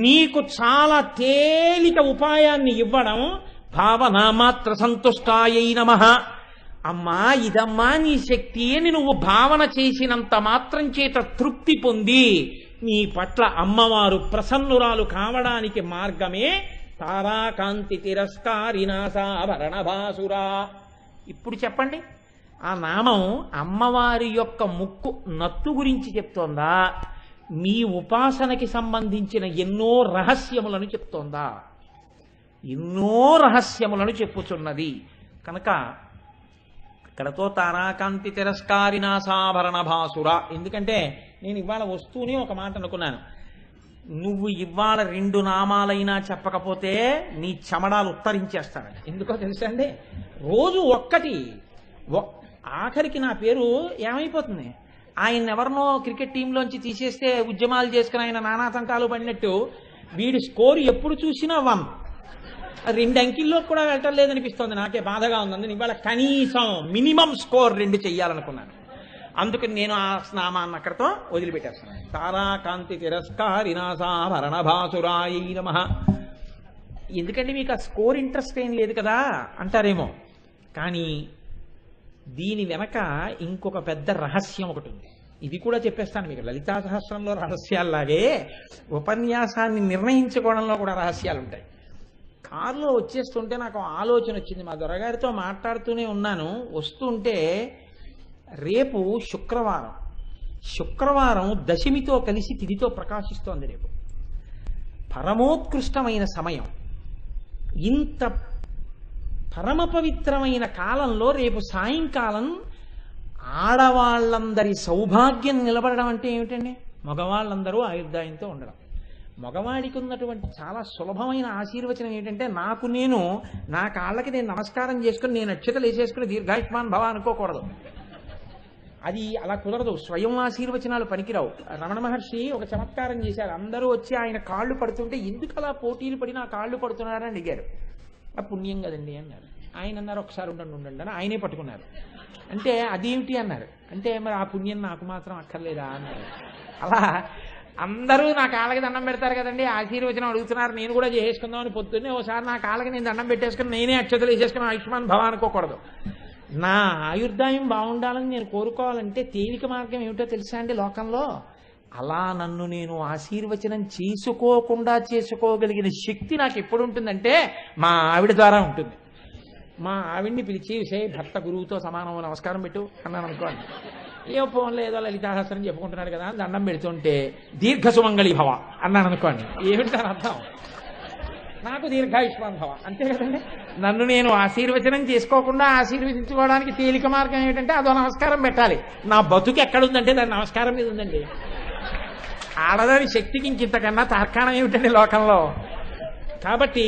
నీకు చాలా తేలిక ఉపాయాన్ని ఇవ్వడం, భావనా మాత్ర సంతుష్టాయై నమః. అమ్మా ఇదమ్మా నీ శక్తి అని నువ్వు భావన చేసినంత మాత్రం చేత తృప్తి పొంది నీ పట్ల అమ్మవారు ప్రసన్నురాలు కావడానికి మార్గమే తారాకాంతి తిరస్కారి నాసాభరణ భాసురా. ఇప్పుడు చెప్పండి, ఆ నామం అమ్మవారి యొక్క ముక్కు నత్తు గురించి చెప్తోందా, మీ ఉపాసనకి సంబంధించిన ఎన్నో రహస్యములను చెప్తోందా? ఎన్నో రహస్యములను చెప్పుచున్నది. కనుక ఇక్కడతో తారాకాంతి తిరస్కారి నాసాభరణ భాసుర. ఎందుకంటే నేను ఇవాళ వస్తూనే ఒక మాట అనుకున్నాను, నువ్వు ఇవాళ 2 నామాలైనా చెప్పకపోతే నీ చమడాలు ఉత్తరించేస్తానని. ఎందుకో తెలుసా అండి, రోజు ఒక్కటి ఆఖరికి నా పేరు ఏమైపోతుంది, ఆయన ఎవరినో క్రికెట్ టీంలోంచి తీసేస్తే ఉద్యమాలు చేసుకుని ఆయన నానాతంకాలు పడినట్టు వీడి స్కోర్ ఎప్పుడు చూసినా 1. 2 అంకెల్లో కూడా వెళ్ళటం లేదనిపిస్తుంది. నాకే బాధగా ఉంది. ఇవాళ కనీసం మినిమం స్కోర్ 2 చెయ్యాలనుకున్నాను. అందుకని నేను ఆ నామాన్ని అక్కడతో వదిలిపెట్టేస్తున్నాను. తారాకాంతి తిరస్కారి నాసాభరణ భాసురాయై నమః. ఎందుకంటే మీకు ఆ స్కోర్ ఇంట్రెస్ట్ ఏం లేదు కదా అంటారేమో, కానీ దీని వెనక ఇంకొక పెద్ద రహస్యం ఒకటి ఉంది. ఇది కూడా చెప్పేస్తాను మీకు. లలితా సహస్రంలో రహస్యాల్లాగే ఉపన్యాసాన్ని నిర్ణయించుకోవడంలో కూడా రహస్యాలు ఉంటాయి. కారులో వచ్చేస్తుంటే నాకు ఆలోచన వచ్చింది. మా దొరగారితో మాట్లాడుతూనే ఉన్నాను. వస్తుంటే రేపు శుక్రవారం దశమితో కలిసి తిథితో ప్రకాశిస్తోంది. రేపు పరమోత్కృష్టమైన సమయం. ఇంత పరమ పవిత్రమైన కాలంలో రేపు సాయంకాలం ఆడవాళ్ళందరి సౌభాగ్యం నిలబడడం అంటే ఏమిటండి? మగవాళ్ళందరూ ఆయుర్దాయంతో ఉండడం. మగవాడికి ఉన్నటువంటి చాలా సులభమైన ఆశీర్వచనం ఏంటంటే, నా కాళ్ళకి నేను నమస్కారం చేసుకుని నేను అక్షతలు వేసేసుకుని దీర్ఘాయుష్మాన్ భవ అనుకోకూడదు. అది అలా కుదరదు. స్వయం ఆశీర్వచనాలు పనికిరావు. రమణ మహర్షి ఒక చమత్కారం చేశారు. అందరూ వచ్చి ఆయన కాళ్ళు పడుతుంటే ఎందుకు అలా పోటీలు పడి నా కాళ్ళు పడుతున్నారని అడిగారు. ఆ పుణ్యం కదండి అన్నారు. ఆయన అన్నారు ఒకసారి ఉండండి అని ఆయనే పట్టుకున్నారు. అంటే అదేమిటి అన్నారు. అంటే మరి ఆ పుణ్యం నాకు మాత్రం అక్కర్లేదా అన్నారు. అలా అందరూ నా కాళ్ళకి దండం పెడతారు కదండి, ఆశీర్వచనం అడుగుతున్నారు, నేను కూడా చేసుకుందామని పొద్దున్నే ఒకసారి నా కాళ్ళకి నేను దండం పెట్టేసుకుని నేనే అక్షతలు వేసేసుకుని ఆయుష్మాన్ భవ అనుకోకూడదు. నా ఆయుర్దాయం బాగుండాలని నేను కోరుకోవాలంటే తేలిక మార్గం ఏమిటో తెలుసా అండి లోకంలో? అలా నన్ను నేను ఆశీర్వచనం చేసుకోకుండా చేసుకోగలిగిన శక్తి నాకు ఎప్పుడు ఉంటుందంటే మా ఆవిడ ద్వారా ఉంటుంది. మా ఆవిడ్ని పిలిచి భర్త గురువుతో సమానం నమస్కారం పెట్టు అన్నాను అనుకోండి. ఏ ఫోన్లో ఏదో లలితాసహస్రం చెప్పుకుంటున్నాడు కదా దండం పెడుతుంటే దీర్ఘ సుమంగళి భవ అన్నాను అనుకోండి. ఏమిటి దాని అర్థం? నాకు దీర్ఘాయుష్మాన్ భవ, అంతే కదండి. నన్ను నేను ఆశీర్వచనం చేసుకోకుండా ఆశీర్వదించుకోవడానికి తేలిక మార్గం ఏమిటంటే అదో నమస్కారం పెట్టాలి. నా బతుకు ఎక్కడుందంటే దాని నమస్కారం మీద ఉందండి. ఆడదాని శక్తికి ఇంకింతకన్నా తార్కాణం ఏమిటండి లోకంలో? కాబట్టి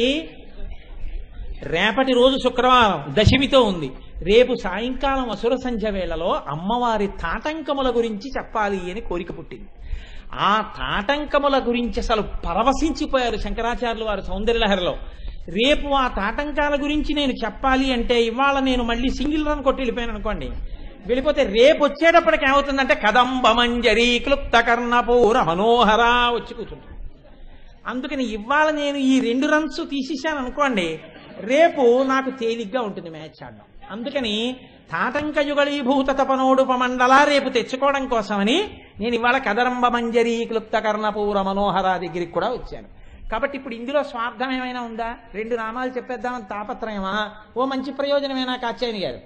రేపటి రోజు శుక్రవారం దశమితో ఉంది. రేపు సాయంకాలం అసుర సంధ్య వేళలో అమ్మవారి తాటంకముల గురించి చెప్పాలి అని కోరిక పుట్టింది. ఆ తాటంకముల గురించి అసలు పరవశించిపోయారు శంకరాచార్యులు వారు సౌందర్యలహరిలో. రేపు ఆ తాటంకాల గురించి నేను చెప్పాలి అంటే ఇవాళ నేను మళ్ళీ సింగిల్ రన్ కొట్టి వెళ్ళిపోయాను అనుకోండి. వెళ్ళిపోతే రేపు వచ్చేటప్పటికి ఏమవుతుందంటే కదంబ మంజరి క్లుప్త కర్ణపూర మనోహర వచ్చి కూర్చుంటుంది. అందుకని ఇవాళ నేను ఈ 2 రన్స్ తీసేశాను అనుకోండి, రేపు నాకు తేలిగ్గా ఉంటుంది మ్యాచ్ ఆడడం. అందుకని తాటంక యుగళీభూత తపనోడుపమండల రేపు తెచ్చుకోవడం కోసమని నేను ఇవాళ కదరంబ మంజరీ క్లుప్త కర్ణపూర మనోహర దగ్గరికి కూడా వచ్చాను. కాబట్టి ఇప్పుడు ఇందులో స్వార్థం ఏమైనా ఉందా? 2 నామాలు చెప్పేద్దామని తాపత్రయమా? ఓ మంచి ప్రయోజనమేనా కాచాయని గారు?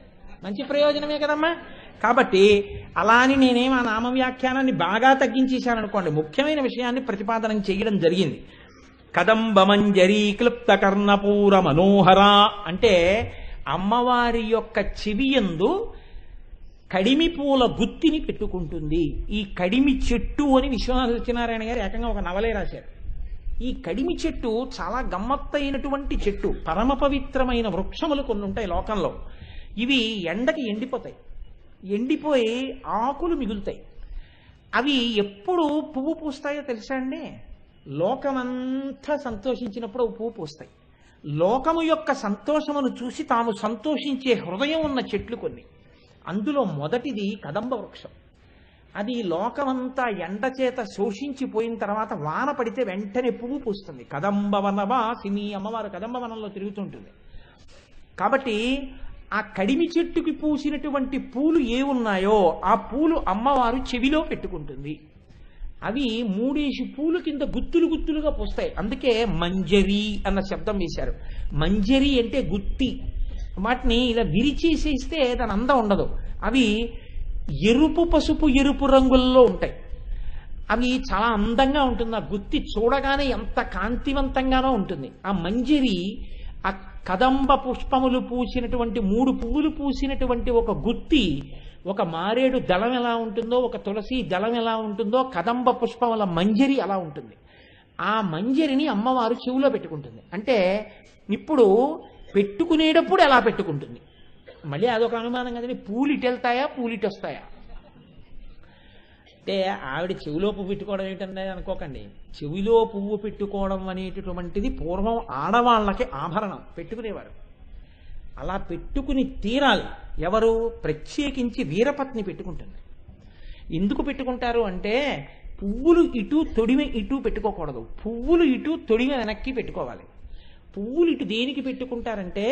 మంచి ప్రయోజనమే కదమ్మా. కాబట్టి అలా అని నేనేం ఆ నామ వ్యాఖ్యానాన్ని బాగా తగ్గించేశాను అనుకోండి, ముఖ్యమైన విషయాన్ని ప్రతిపాదన చేయడం జరిగింది. కదంబ మంజరీ క్లుప్త కర్ణపూర మనోహర అంటే అమ్మవారి యొక్క చెవియందు కడిమి పూల గుత్తిని పెట్టుకుంటుంది. ఈ కడిమి చెట్టు అని విశ్వనాథ సత్యనారాయణ గారు ఏకంగా ఒక నవలే రాశారు. ఈ కడిమి చెట్టు చాలా గమ్మత్తైనటువంటి చెట్టు. పరమ పవిత్రమైన వృక్షములు కొన్ని ఉంటాయి లోకంలో. ఇవి ఎండకి ఎండిపోతాయి, ఎండిపోయి ఆకులు మిగులుతాయి. అవి ఎప్పుడు పువ్వు పూస్తాయో తెలుసా అండి? లోకమంతా సంతోషించినప్పుడు పువ్వు పూస్తాయి. లోకము యొక్క సంతోషమును చూసి తాము సంతోషించే హృదయం ఉన్న చెట్లు కొన్ని. అందులో మొదటిది కదంబ వృక్షం. అది లోకమంతా ఎండ చేత శోషించిపోయిన తర్వాత వాన పడితే వెంటనే పువ్వు పూస్తుంది. కదంబ వనవాసిని, అమ్మవారు కదంబ వనంలో తిరుగుతుంటుంది. కాబట్టి ఆ కడిమి చెట్టుకి పూసినటువంటి పూలు ఏ ఉన్నాయో ఆ పూలు అమ్మవారు చెవిలో పెట్టుకుంటుంది. అవి 3 పూలు కింద గుత్తులు గుత్తులుగా పూస్తాయి. అందుకే మంజరి అన్న శబ్దం వేశారు. మంజరి అంటే గుత్తి. వాటిని ఇలా విరిచేసేస్తే దాని అందం ఉండదు. అవి ఎరుపు, పసుపు, ఎరుపు రంగుల్లో ఉంటాయి. అవి చాలా అందంగా ఉంటుంది. ఆ గుత్తి చూడగానే ఎంత కాంతివంతంగానో ఉంటుంది. ఆ మంజరి ఆ కదంబ పుష్పములు పూసినటువంటి 3 పువ్వులు పూసినటువంటి ఒక గుత్తి, ఒక మారేడు దళం ఎలా ఉంటుందో, ఒక తులసి దళం ఎలా ఉంటుందో, కదంబ పుష్పముల మంజరి అలా ఉంటుంది. ఆ మంజరిని అమ్మవారు చెవులో పెట్టుకుంటుంది. అంటే ఇప్పుడు పెట్టుకునేటప్పుడు ఎలా పెట్టుకుంటుంది? మళ్ళీ అదొక అనుమానం కదండి. పూలిటి వెళ్తాయా, పూలిటి వస్తాయా? అంటే ఆవిడ చెవిలో పువ్వు పెట్టుకోవడం ఏంటంటే అనుకోకండి. చెవిలో పువ్వు పెట్టుకోవడం అనేటటువంటిది పూర్వం ఆడవాళ్ళకి ఆభరణం పెట్టుకునేవారు. అలా పెట్టుకుని తీరాలి. ఎవరు? ప్రత్యేకించి వీరపత్ని పెట్టుకుంటుంది. ఎందుకు పెట్టుకుంటారు అంటే పువ్వులు ఇటు తొడిమె ఇటు పెట్టుకోకూడదు. పువ్వులు ఇటు తొడిమె వెనక్కి పెట్టుకోవాలి. పువ్వులు ఇటు దేనికి పెట్టుకుంటారంటే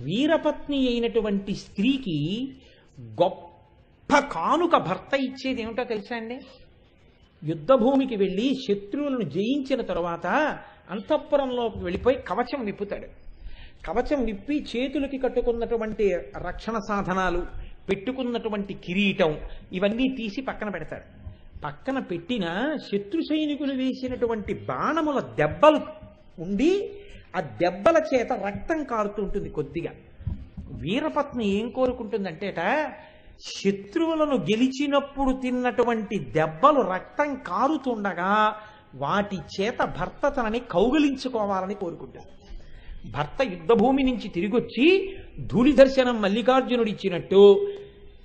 వీరపత్ని అయినటువంటి స్త్రీకి గొప్ప కానుక భర్త ఇచ్చేది ఏమిటో తెలుసా అండి? యుద్ధభూమికి వెళ్ళి శత్రువులను జయించిన తరువాత అంతఃపురంలోకి వెళ్ళిపోయి కవచం విప్పుతాడు. కవచం విప్పి చేతులకి కట్టుకున్నటువంటి రక్షణ సాధనాలు, పెట్టుకున్నటువంటి కిరీటం ఇవన్నీ తీసి పక్కన పెడతాడు. పక్కన పెట్టిన శత్రు సైనికులు వేసినటువంటి బాణముల దెబ్బలు ఉండి ఆ దెబ్బల చేత రక్తం కారుతుంటుంది కొద్దిగా. వీరపత్ని ఏం కోరుకుంటుందంటేట, శత్రువులను గెలిచినప్పుడు తిన్నటువంటి దెబ్బలు రక్తం కారుతుండగా వాటి చేత భర్త తనని కౌగిలించుకోవాలని కోరుకుంటుంది. భర్త యుద్ధభూమి నుంచి తిరిగొచ్చి ధూళి దర్శనం మల్లికార్జునుడు ఇచ్చినట్టు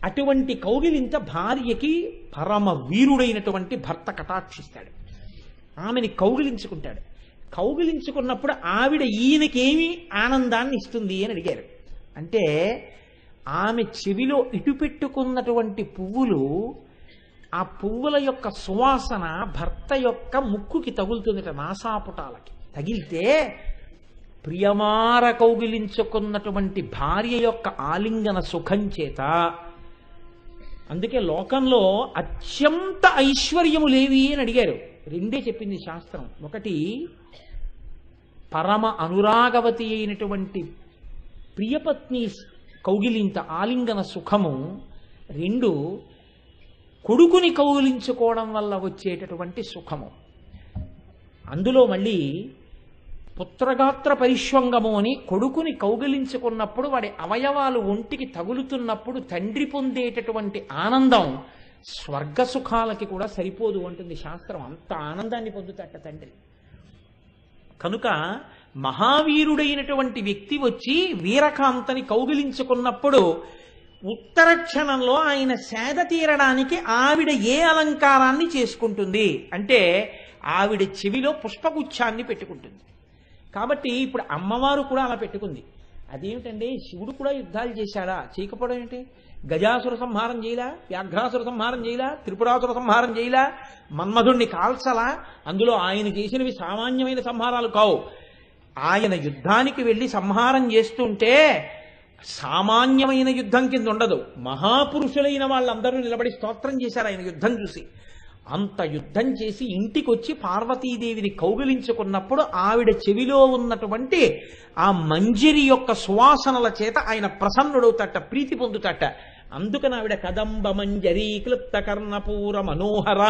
అటువంటి కౌగిలింత భార్యకి పరమ వీరుడైనటువంటి భర్త కటాక్షిస్తాడు. ఆమెని కౌగిలించుకుంటాడు. కౌగిలించుకున్నప్పుడు ఆవిడ ఈయనకేమి ఆనందాన్ని ఇస్తుంది అని అడిగారు. అంటే ఆమె చెవిలో ఇటు పెట్టుకున్నటువంటి పువ్వులు, ఆ పువ్వుల యొక్క సువాసన భర్త యొక్క ముక్కుకి తగులుతుందిట, నాసాపుటాలకి తగిలితే ప్రియమార కౌగిలించుకున్నటువంటి భార్య యొక్క ఆలింగన సుఖం చేత. అందుకే లోకంలో అత్యంత ఐశ్వర్యములేవి అని అడిగారు. 2 చెప్పింది శాస్త్రం. ఒకటి పరమ అనురాగవతి అయినటువంటి ప్రియపత్ని కౌగిలింత ఆలింగన సుఖము. 2 కొడుకుని కౌగిలించుకోవడం వల్ల వచ్చేటటువంటి సుఖము. అందులో మళ్ళీ పుత్రగాత్ర పరిష్వంగము అని కొడుకుని కౌగిలించుకున్నప్పుడు వాడి అవయవాలు ఒంటికి తగులుతున్నప్పుడు తండ్రి పొందేటటువంటి ఆనందం స్వర్గ సుఖాలకి కూడా సరిపోదు అంటుంది శాస్త్రం. అంత ఆనందాన్ని పొందుతాట తండ్రి. కనుక మహావీరుడైనటువంటి వ్యక్తి వచ్చి వీరకాంతని కౌగిలించుకున్నప్పుడు ఉత్తర క్షణంలో ఆయన సేద తీరడానికి ఆవిడ ఏ అలంకారాన్ని చేసుకుంటుంది అంటే ఆవిడ చెవిలో పుష్పగుచ్ఛాన్ని పెట్టుకుంటుంది. కాబట్టి ఇప్పుడు అమ్మవారు కూడా అలా పెట్టుకుంది. అదేమిటండి శివుడు కూడా యుద్ధాలు చేశాడా? చేయకపోవడం ఏంటి? గజాసుర సంహారం చేయలా, వ్యాఘ్రాసుర సంహారం చేయలా, త్రిపురాసుర సంహారం చేయలా, మన్మధుణ్ణి కాల్చలా? అందులో ఆయన చేసినవి సామాన్యమైన సంహారాలు కావు. ఆయన యుద్ధానికి వెళ్ళి సంహారం చేస్తుంటే సామాన్యమైన యుద్ధం కింద ఉండదు. మహాపురుషులైన వాళ్ళందరూ నిలబడి స్తోత్రం చేశారు ఆయన యుద్ధం చూసి. అంత యుద్ధం చేసి ఇంటికి వచ్చి పార్వతీదేవిని కౌగిలించుకున్నప్పుడు ఆవిడ చెవిలో ఉన్నటువంటి ఆ మంజరి యొక్క సువాసనల చేత ఆయన ప్రసన్నుడవుతట, ప్రీతి పొందుతట. అందుకని ఆవిడ కదంబ మంజరి క్లుప్త కర్ణపూర మనోహర.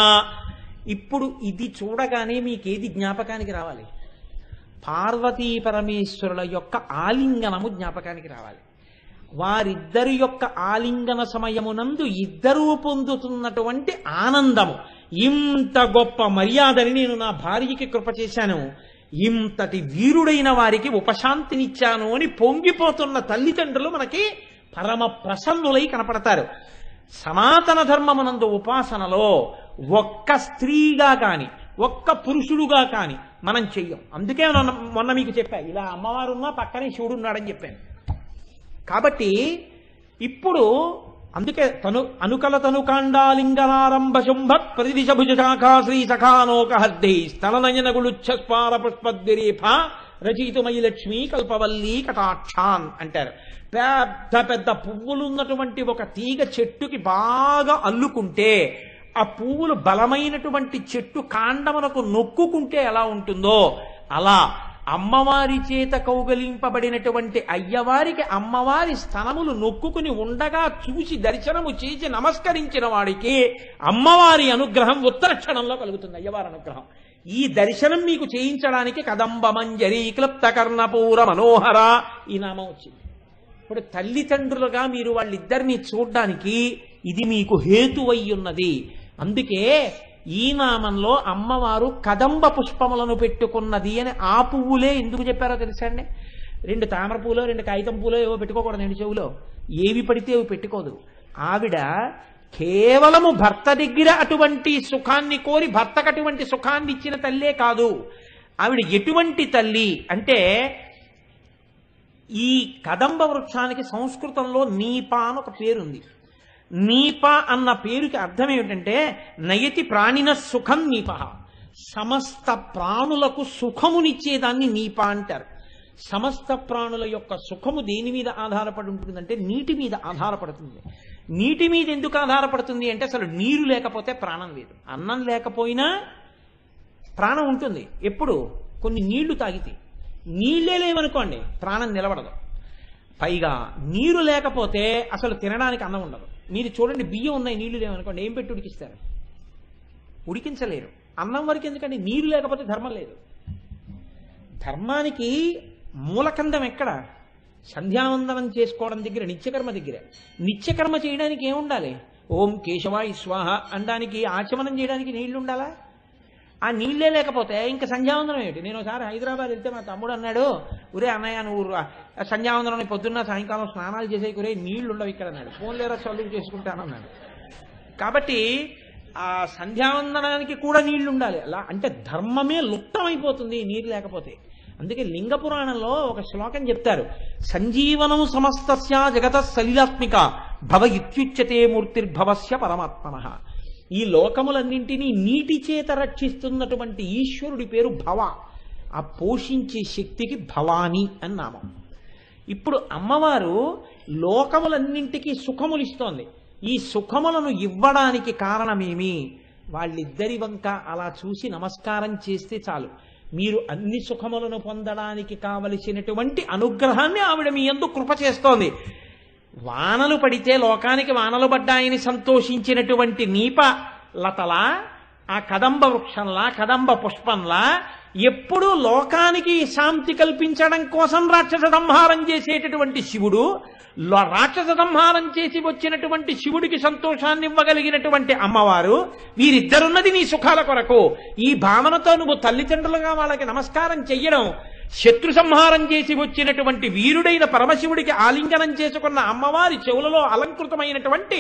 ఇప్పుడు ఇది చూడగానే మీకేది జ్ఞాపకానికి రావాలి? పార్వతీ పరమేశ్వరుల యొక్క ఆలింగనము జ్ఞాపకానికి రావాలి. వారిద్దరి యొక్క ఆలింగన సమయమునందు ఇద్దరూ పొందుతున్నటువంటి ఆనందము. ఇంత గొప్ప మర్యాదని నేను నా భార్యకి కృప చేశాను, ఇంతటి వీరుడైన వారికి ఉపశాంతినిచ్చాను అని పొంగిపోతున్న తల్లిదండ్రులు మనకి పరమ ప్రసన్నులై కనపడతారు. సనాతన ధర్మమునందు ఉపాసనలో ఒక్క స్త్రీగా కాని ఒక్క పురుషుడుగా కాని మనం చెయ్యం. అందుకే మొన్న మీకు చెప్పా, ఇలా అమ్మవారున్నా పక్కనే శివుడు ఉన్నాడని చెప్పాను. కాబట్టి ఇప్పుడు అందుకే అనుకల తనుకాండాలింగనారంభ శుంభ ప్రతిదిశ భుజశాఖా శ్రీ సఖానోకహర్ధి స్తననయనగుళుచ్ఛస్పార పుష్పద్విరేఫ రచయితుమయి లక్ష్మీ కల్పవల్లి కటాక్షాన్ అంటారు. పెద్ద పెద్ద పువ్వులున్నటువంటి ఒక తీగ చెట్టుకి బాగా అల్లుకుంటే ఆ పువ్వులు బలమైనటువంటి చెట్టు కాండమునకు నొక్కుకుంటే ఎలా ఉంటుందో అలా అమ్మవారి చేత కౌగలింపబడినటువంటి అయ్యవారికి అమ్మవారి స్తనములు నొక్కుకుని ఉండగా చూసి దర్శనము చేసి నమస్కరించిన వాడికి అమ్మవారి అనుగ్రహం ఉత్తర క్షణంలో కలుగుతుంది. అయ్యవారి అనుగ్రహం. ఈ దర్శనం మీకు చేయించడానికి కదంబ మంజరి క్లుప్త కర్ణపూర మనోహర ఈ నామం వచ్చింది. ఇప్పుడు తల్లిదండ్రులుగా మీరు వాళ్ళిద్దరినీ చూడ్డానికి ఇది మీకు హేతువై ఉన్నది. అందుకే ఈ నామంలో అమ్మవారు కదంబ పుష్పములను పెట్టుకున్నది అని ఆ పువ్వులే ఎందుకు చెప్పారో తెలుసా అండి? 2 తామర పూలో 2 కాగితం పూలో ఏవో పెట్టుకోకూడదు చెవులో. ఏవి పడితే అవి పెట్టుకోదు. ఆవిడ కేవలము భర్త దగ్గర అటువంటి సుఖాన్ని కోరి భర్తకు అటువంటి సుఖాన్ని ఇచ్చిన తల్లే కాదు. ఆవిడ ఎటువంటి తల్లి అంటే, ఈ కదంబ వృక్షానికి సంస్కృతంలో నీప అని ఒక పేరుంది. నీప అన్న పేరుకి అర్థం ఏమిటంటే నయతి ప్రాణిన సుఖం నీప. సమస్త ప్రాణులకు సుఖమునిచ్చేదాన్ని నీప అంటారు. సమస్త ప్రాణుల యొక్క సుఖము దేని మీద ఆధారపడి ఉంటుందంటే నీటి మీద ఆధారపడుతుంది. నీటి మీద ఎందుకు ఆధారపడుతుంది అంటే అసలు నీరు లేకపోతే ప్రాణం లేదు. అన్నం లేకపోయినా ప్రాణం ఉంటుంది. ఎప్పుడు? కొన్ని నీళ్లు తాగితే. నీళ్లే లేవనుకోండి ప్రాణం నిలబడదు. పైగా నీరు లేకపోతే అసలు తినడానికి అన్నం ఉండదు. మీరు చూడండి, బియ్యం ఉన్నాయి, నీళ్లు లేవనుకోండి, ఏం పెట్టి ఉడికిస్తారు? ఉడికించలేరు. అన్నం వరకు ఎందుకంటే నీరు లేకపోతే ధర్మం లేదు. ధర్మానికి మూలకందం ఎక్కడ? సంధ్యావందనం చేసుకోవడం దగ్గర, నిత్యకర్మ దగ్గర. నిత్యకర్మ చేయడానికి ఏముండాలి? ఓం కేశవాయ స్వాహ అనడానికి, ఆచమనం చేయడానికి నీళ్లు ఉండాలా? ఆ నీళ్లే లేకపోతే ఇంకా సంధ్యావందనం ఏమిటి? నేను ఒకసారి హైదరాబాద్ వెళ్తే మా తమ్ముడు అన్నాడు, ఒరే అన్నయ్య నువ్వు సంధ్యావందనం పొద్దున్న సాయంకాలం స్నానాలు చేసే కురే నీళ్లు ఉండవు ఇక్కడ అన్నాడు. ఫోన్ లేదా చదువు చేసుకుంటానన్నాడు. కాబట్టి ఆ సంధ్యావందనానికి కూడా నీళ్లు ఉండాలి. అలా అంటే ధర్మమే లుప్తమైపోతుంది నీరు లేకపోతే. అందుకే లింగ పురాణంలో ఒక శ్లోకం చెప్తారు, సంజీవనం సమస్తస్య జగత సలిలాత్మిక భవ ఇత్యుచ్యతే మూర్తిర్భవస్య పరమాత్మనః. ఈ లోకములన్నింటినీ నీటి చేత రక్షిస్తున్నటువంటి ఈశ్వరుడి పేరు భవ. ఆ పోషించే శక్తికి భవాని అని నామం. ఇప్పుడు అమ్మవారు లోకములన్నింటికీ సుఖములిస్తోంది. ఈ సుఖములను ఇవ్వడానికి కారణమేమి? వాళ్ళిద్దరి వంక అలా చూసి నమస్కారం చేస్తే చాలు, మీరు అన్ని సుఖములను పొందడానికి కావలసినటువంటి అనుగ్రహాన్ని ఆవిడ మీ యందు కృప చేస్తోంది. వానలు పడితే లోకానికి వానలు పడ్డాయని సంతోషించినటువంటి నీప లతలా, ఆ కదంబ వృక్షంలా, కదంబ పుష్పంలా ఎప్పుడూ లోకానికి శాంతి కల్పించడం కోసం రాక్షస సంహారం చేసేటటువంటి శివుడు, రాక్షస సంహారం చేసి వచ్చినటువంటి శివుడికి సంతోషాన్ని ఇవ్వగలిగినటువంటి అమ్మవారు, వీరిద్దరున్నది నీ సుఖాల కొరకు. ఈ భావనతో నువ్వు తల్లిదండ్రులుగా వాళ్ళకి నమస్కారం చెయ్యడం శత్రు సంహారం చేసి వచ్చినటువంటి వీరుడైన పరమశివుడికి ఆలింగనం చేసుకున్న అమ్మవారి చెవులలో అలంకృతమైనటువంటి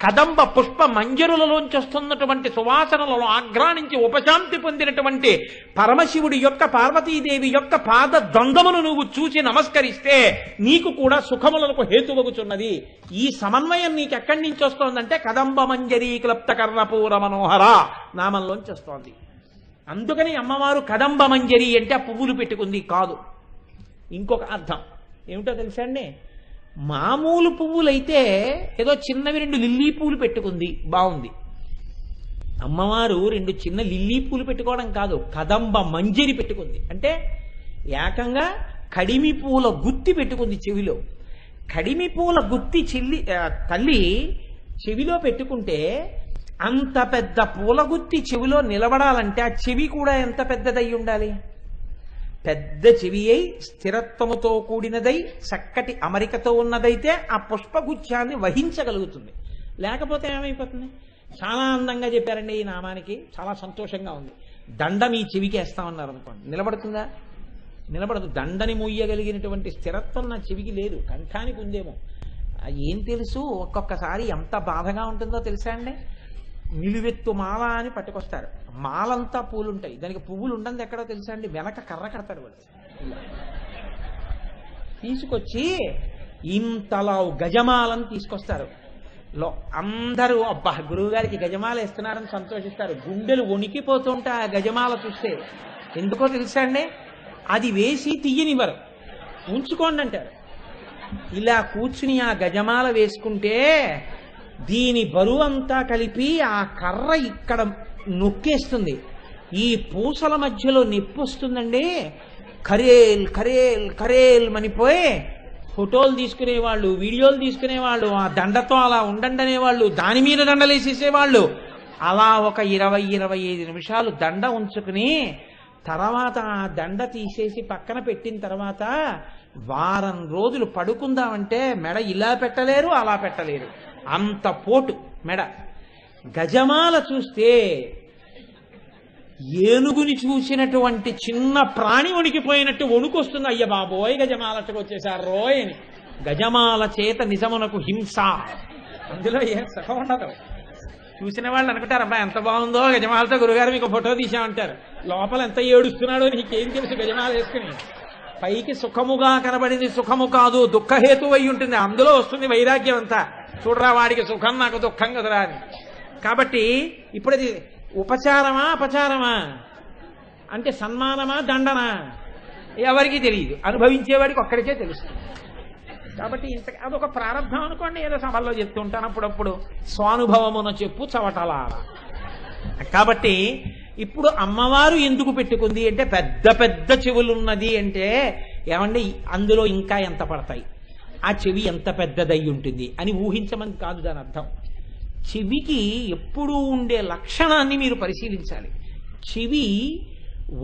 కదంబ పుష్ప మంజరులలోంచి వస్తున్నటువంటి సువాసనలలో ఆఘ్రానించి ఉపశాంతి పొందినటువంటి పరమశివుడి యొక్క పార్వతీదేవి యొక్క పాద ద్వంద్వమును నువ్వు చూసి నమస్కరిస్తే నీకు కూడా సుఖములకు హేతువగుచున్నది. ఈ సమన్వయం నీకు ఎక్కడి నుంచి వస్తోందంటే కదంబ మంజరీ క్లప్త కర్ణపూర మనోహర నామంలోంచి వస్తోంది. అందుకని అమ్మవారు కదంబ మంజరి అంటే ఆ పువ్వులు పెట్టుకుంది కాదు. ఇంకొక అర్థం ఏమిటో తెలుసా అండి, మామూలు పువ్వులైతే ఏదో చిన్నవి 2 లిల్లీ పూలు పెట్టుకుంది, బాగుంది. అమ్మవారు 2 చిన్న లిల్లీ పూలు పెట్టుకోవడం కాదు, కదంబ మంజరి పెట్టుకుంది. అంటే ఏకంగా కడిమి పూల గుత్తి పెట్టుకుంది చెవిలో. కడిమి పూల గుత్తి తల్లి చెవిలో పెట్టుకుంటే అంత పెద్ద పూలగుత్తి చెవిలో నిలబడాలంటే ఆ చెవి కూడా ఎంత పెద్దదై ఉండాలి? పెద్ద చెవి అయి స్థిరత్వముతో కూడినదై చక్కటి అమరికతో ఉన్నదైతే ఆ పుష్పగుచ్ఛాన్ని వహించగలుగుతుంది. లేకపోతే ఏమైపోతుంది? చాలా అందంగా చెప్పారండి ఈ నామానికి, చాలా సంతోషంగా ఉంది. దండ మీ చెవికి వేస్తామన్నారు అనుకోండి, నిలబడుతుందా? నిలబడదు. దండని మూయగలిగినటువంటి స్థిరత్వం నా చెవికి లేదు, కంఠానికి ఉందేమో. ఏం తెలుసు, ఒక్కొక్కసారి ఎంత బాధగా ఉంటుందో తెలుసా అండి. నిలువెత్తు మాల అని పట్టుకొస్తారు, మాలంతా పూలుంటాయి, దానికి పువ్వులు ఉండదు ఎక్కడో తెలుసా అండి, వెనక కర్ర కడతారు వాళ్ళు. తీసుకొచ్చి ఇంతలా గజమాలను తీసుకొస్తారు. అందరూ అబ్బా గురువు గారికి గజమాల ఇస్తున్నారని సంతోషిస్తారు. గుండెలు వణికిపోతుంటే ఆ గజమాల చూస్తే. ఎందుకో తెలుసా అండి, అది వేసి తీయనివ్వరు, ఉంచుకోండి అంటారు. ఇలా కూర్చుని ఆ గజమాల వేసుకుంటే దీని బరువంతా కలిపి ఆ కర్ర ఇక్కడ నొక్కేస్తుంది. ఈ పూసల మధ్యలో నొప్పి వస్తుందండి. కరేల్ కరేల్ కరేల్ మనిపోయి ఫోటోలు తీసుకునేవాళ్ళు, వీడియోలు తీసుకునేవాళ్ళు, ఆ దండతో అలా ఉండండి అనేవాళ్ళు, దాని మీద దండలేసేసేవాళ్ళు. అలా ఒక 20-25 నిమిషాలు దండ ఉంచుకుని తర్వాత ఆ దండ తీసేసి పక్కన పెట్టిన తర్వాత వారం రోజులు పడుకుందామంటే మెడ ఇలా పెట్టలేరు, అలా పెట్టలేరు, అంత పోటు మెడ. గజమాల చూస్తే ఏనుగుని చూసినటువంటి చిన్న ప్రాణి వణికిపోయినట్టు వణుకొస్తుంది. అయ్య బాబోయ్ గజమాలకు వచ్చేసారు రోయ్ అని. గజమాల చేత నిజమునకు హింస, అందులో ఏం సుఖం ఉండదు. చూసిన వాళ్ళు అనుకుంటారు అబ్బా ఎంత బాగుందో గజమాలతో గురుగారు మీకు ఫోటో తీసామంటారు. లోపల ఎంత ఏడుస్తున్నాడో నీకేం తెలుసు గజమాల వేసుకుని. పైకి సుఖముగా కనబడింది సుఖము కాదు, దుఃఖహేతు అయి ఉంటుంది. అందులో వస్తుంది వైరాగ్యం అంతా. చూడరా వాడికి సుఖం నాకు దుఃఖం కదరా అని. కాబట్టి ఇప్పుడు అది ఉపచారమా అపచారమా అంటే సన్మానమా దండనా ఎవరికి తెలియదు, అనుభవించేవాడికి ఒక్కడికే తెలుస్తుంది. కాబట్టి అదొక ప్రారంభం అనుకోండి. ఏదో సభల్లో చెప్తూ ఉంటాను అప్పుడప్పుడు, స్వానుభవమున చెప్పు చవటలారా. కాబట్టి ఇప్పుడు అమ్మవారు ఎందుకు పెట్టుకుంది అంటే పెద్ద పెద్ద చెవులున్నది అంటే ఏమండి అందులో ఇంకా ఎంత పడతాయి, ఆ చెవి ఎంత పెద్దదై ఉంటుంది అని ఊహించమని కాదు దాని అర్థం. చెవికి ఎప్పుడూ ఉండే లక్షణాన్ని మీరు పరిశీలించాలి. చెవి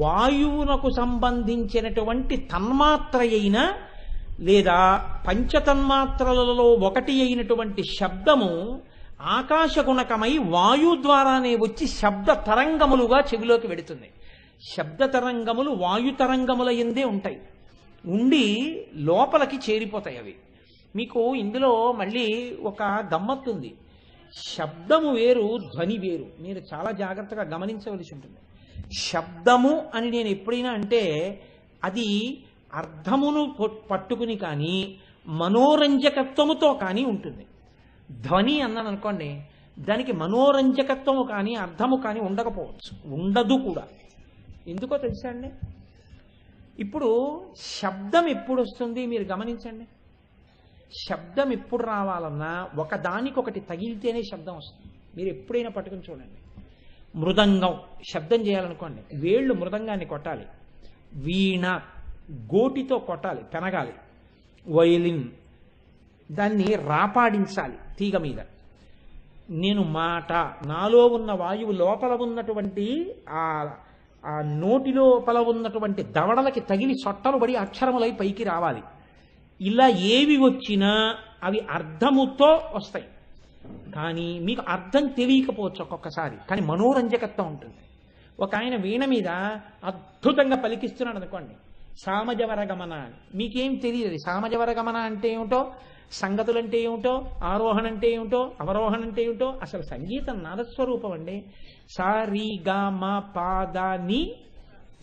వాయువునకు సంబంధించినటువంటి తన్మాత్ర అయిన లేదా పంచతన్మాత్రలలో ఒకటి అయినటువంటి శబ్దము ఆకాశగుణకమై వాయు ద్వారానే వచ్చి శబ్ద తరంగములుగా చెవిలోకి వెడుతుంది. శబ్ద తరంగములు వాయు తరంగముల యందే ఉంటాయి, ఉండి లోపలికి చేరిపోతాయి అవి. మీకు ఇందులో మళ్ళీ ఒక గమ్మత్తుంది. శబ్దము వేరు, ధ్వని వేరు. మీరు చాలా జాగ్రత్తగా గమనించవలసి ఉంటుంది. శబ్దము అని నేను ఎప్పుడైనా అంటే అది అర్థమును పట్టుకుని కానీ మనోరంజకత్వముతో కానీ ఉంటుంది. ధ్వని అన్నాను అనుకోండి, దానికి మనోరంజకత్వము కానీ అర్థము కానీ ఉండకపోవచ్చు, ఉండదు కూడా. ఎందుకో తెలుసా అండి, ఇప్పుడు శబ్దం ఎప్పుడు వస్తుంది మీరు గమనించండి. శబ్దం ఎప్పుడు రావాలన్నా ఒకదానికొకటి తగిలితేనే శబ్దం వస్తుంది. మీరు ఎప్పుడైనా పట్టుకుని చూడండి. మృదంగం శబ్దం చేయాలనుకోండి, వేళ్ళు మృదంగాన్ని కొట్టాలి. వీణ గోటితో కొట్టాలి, పెనగాలి. వయలిన్ దాన్ని రాపాడించాలి తీగ మీద. నేను మాట, నాలో ఉన్న వాయువు లోపల ఉన్నటువంటి ఆ నోటి లోపల ఉన్నటువంటి దవడలకి తగిలి సొట్టలు పడి అక్షరములై పైకి రావాలి. ఇలా ఏవి వచ్చినా అవి అర్థముతో వస్తాయి. కానీ మీకు అర్థం తెలియకపోవచ్చు ఒక్కొక్కసారి, కానీ మనోరంజకత్వం ఉంటుంది. ఒక ఆయన వీణ మీద అద్భుతంగా పలికిస్తున్నాడు అనుకోండి, సామజవర గమన అని. మీకేం తెలియదు సామజవర గమన అంటే ఏమిటో, సంగతులంటే ఏమిటో, ఆరోహణ అంటే ఏమిటో, అవరోహణ అంటే ఏమిటో. అసలు సంగీతం నాదస్వరూపం అండి. సా రి గా మా పా ని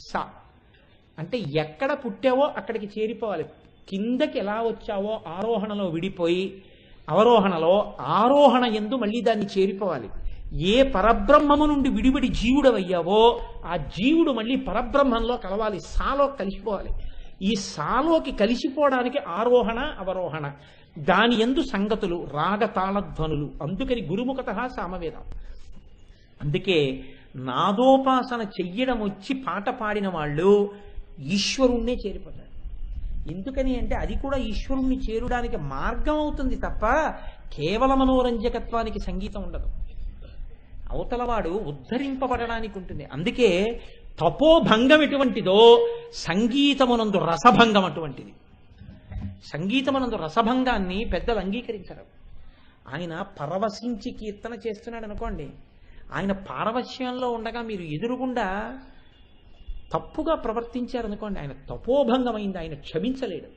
సా అంటే ఎక్కడ పుట్టావో అక్కడికి చేరిపోవాలి. కిందకి ఎలా వచ్చావో ఆరోహణలో విడిపోయి అవరోహణలో ఆరోహణ యందు మళ్ళీ దాన్ని చేరిపోవాలి. ఏ పరబ్రహ్మము నుండి విడిబడి జీవుడవయ్యావో ఆ జీవుడు మళ్ళీ పరబ్రహ్మంలో కలవాలి, సాలో కలిసిపోవాలి. ఈ సాలోకి కలిసిపోవడానికి ఆరోహణ అవరోహణ, దాని యందు సంగతులు రాగతాళధ్వనులు. అందుకని గురుముఖత సామవేదం. అందుకే నాదోపాసన చెయ్యడం వచ్చి పాట పాడిన వాళ్ళు ఈశ్వరుణ్ణే చేరిపోతారు. ఎందుకని అంటే అది కూడా ఈశ్వరుణ్ణి చేరుడానికి మార్గం అవుతుంది తప్ప కేవల మనోరంజకత్వానికి సంగీతం ఉండదు. అవతలవాడు ఉద్ధరింపబడడానికి ఉంటుంది. అందుకే తపోభంగం ఎటువంటిదో సంగీతమునందు రసభంగం అటువంటిది. సంగీతమునందు రసభంగాన్ని పెద్దలు అంగీకరించరు. ఆయన పరవశించి కీర్తన చేస్తున్నాడు అనుకోండి, ఆయన పారవశ్యంలో ఉండగా మీరు ఎదురుగుండా తప్పుగా ప్రవర్తించారనుకోండి, ఆయన తపోభంగమైంది, ఆయన క్షమించలేడు.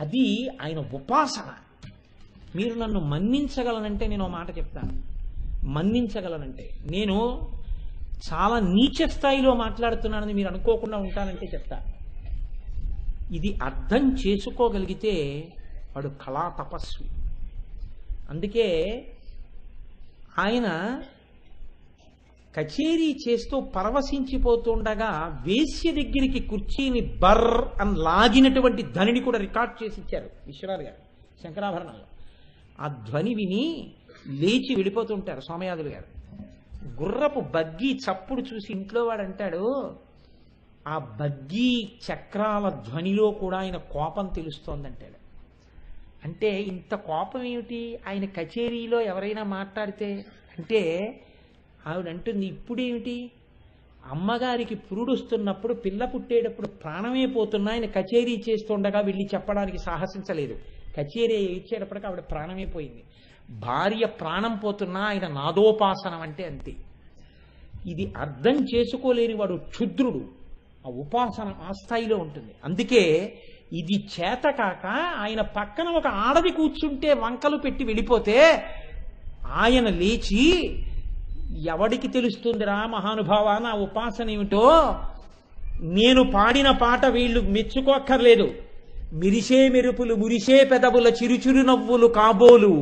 అది ఆయన ఉపాసన. మీరు నన్ను మన్నించగలనంటే నేను మాట చెప్తాను, మన్నించగలనంటే నేను చాలా నీచ స్థాయిలో మాట్లాడుతున్నానని మీరు అనుకోకుండా ఉంటానంటే చెప్తా. ఇది అర్థం చేసుకోగలిగితే వాడు కళా తపస్వి. అందుకే ఆయన కచేరీ చేస్తూ పరవశించిపోతుండగా వేశ్య దగ్గరికి కుర్చీని బర్ అని లాగినటువంటి ధ్వనిని కూడా రికార్డ్ చేసి ఇచ్చారు విశ్వనాథ్ గారు శంకరాభరణంలో. ఆ ధ్వని విని లేచి వెళ్ళిపోతుంటారు సోమయాజులు గారు. గుర్రపు బగ్గీ చప్పుడు చూసి ఇంట్లో వాడు అంటాడు, ఆ బగ్గీ చక్రాల ధ్వనిలో కూడా ఆయన కోపం తెలుస్తోందంటాడు. అంటే ఇంత కోపం ఏమిటి ఆయన కచేరీలో ఎవరైనా మాట్లాడితే అంటే? ఆవిడ అంటుంది, ఇప్పుడేమిటి అమ్మగారికి పురుడు వస్తున్నప్పుడు పిల్ల పుట్టేటప్పుడు ప్రాణమే పోతున్నా ఆయన కచేరీ చేస్తుండగా వెళ్ళి చెప్పడానికి సాహసించలేదు. కచేరీ ఇచ్చేటప్పటికి ఆవిడ ప్రాణమే పోయింది. భార్య ప్రాణం పోతున్నా ఆయన నాదోపాసనం అంటే అంతే. ఇది అర్థం చేసుకోలేని వాడు క్షుద్రుడు. ఆ ఉపాసన ఆ స్థాయిలో ఉంటుంది. అందుకే ఇది చేతకాక ఆయన పక్కన ఒక ఆడది కూర్చుంటే వంకలు పెట్టి వెళ్ళిపోతే ఆయన లేచి, ఎవడికి తెలుస్తుందిరా మహానుభావ నా ఉపాసన ఏమిటో, నేను పాడిన పాట వీళ్ళు మెచ్చుకోక్కర్లేదు, మిరిసే మెరుపులు మురిసే పెదవుల చిరుచురు నవ్వులు కాబోలు,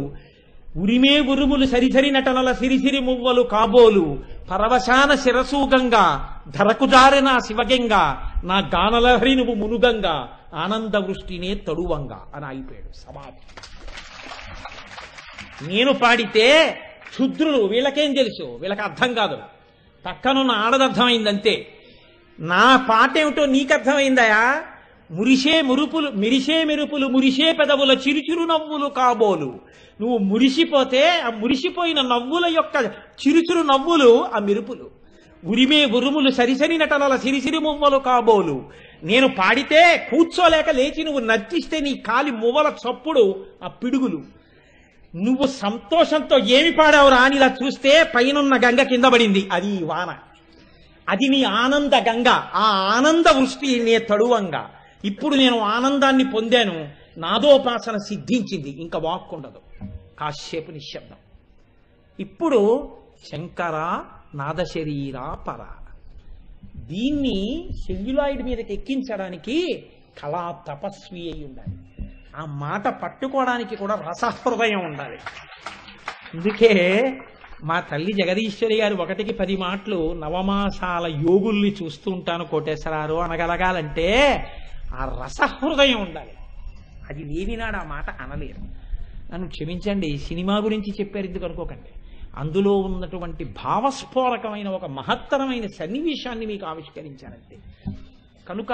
ఉరిమే ఉరుములు సరిసరి నటనల సిరిసిరి మువ్వలు కాబోలు, పరవశాన శిరసూగంగా ధరకుజారెన శివగంగా నా గానలహరి నువ్వు మునుగంగా ఆనంద వృష్టినే తడువంగా అని ఆగిపోయాడు సమాధి. నేను పాడితే క్షుద్రులు, వీళ్ళకేం తెలుసు, వీళ్ళకి అర్థం కాదు, పక్కనున్న ఆడదర్థమైందంతే. నా పాట ఏమిటో నీకు అర్థమైందయా? మిరిసే మెరుపులు మురిసే పెదవుల చిరుచురు నవ్వులు కాబోలు. నువ్వు మురిసిపోతే ఆ మురిసిపోయిన నవ్వుల యొక్క చిరుచురు నవ్వులు ఆ మెరుపులు. ఉరిమే ఉరుములు సరిసరి నటనల సిరిసిరి మువ్వలు కాబోలు. నేను పాడితే కూర్చోలేక లేచి నువ్వు నర్తిస్తే నీ కాలి మువ్వల చప్పుడు ఆ పిడుగులు. నువ్వు సంతోషంతో ఏమి పాడావురా అని ఇలా చూస్తే పైనున్న గంగ కింద పడింది, అది వాన. అది నీ ఆనంద గంగ, ఆ ఆనంద వృష్టి నే తడువంగా. ఇప్పుడు నేను ఆనందాన్ని పొందాను, నాదోపాసన సిద్ధించింది, ఇంకా వాక్కుండదు, కాసేపు నిశ్శబ్దం. ఇప్పుడు శంకర నాదశరీరా పర. దీన్ని సెల్యులాయిడ్ మీదకి ఎక్కించడానికి కళా తపస్వి అయి ఉండాలి. ఆ మాట పట్టుకోవడానికి కూడా రసహృదయం ఉండాలి. అందుకే మా తల్లి జగదీశ్వరి గారు 1కి 10 మాటలు నవమాసాల యోగుల్ని చూస్తూ ఉంటాను కోటేశ్వరారు అనగలగాలంటే ఆ రసహృదయం ఉండాలి. అది లేనినాడు ఆ మాట అనలేరు. నన్ను క్షమించండి, సినిమా గురించి చెప్పారు ఎందుకు అనుకోకండి, అందులో ఉన్నటువంటి భావస్ఫోరకమైన ఒక మహత్తరమైన సన్నివేశాన్ని మీకు ఆవిష్కరించానంతే. కనుక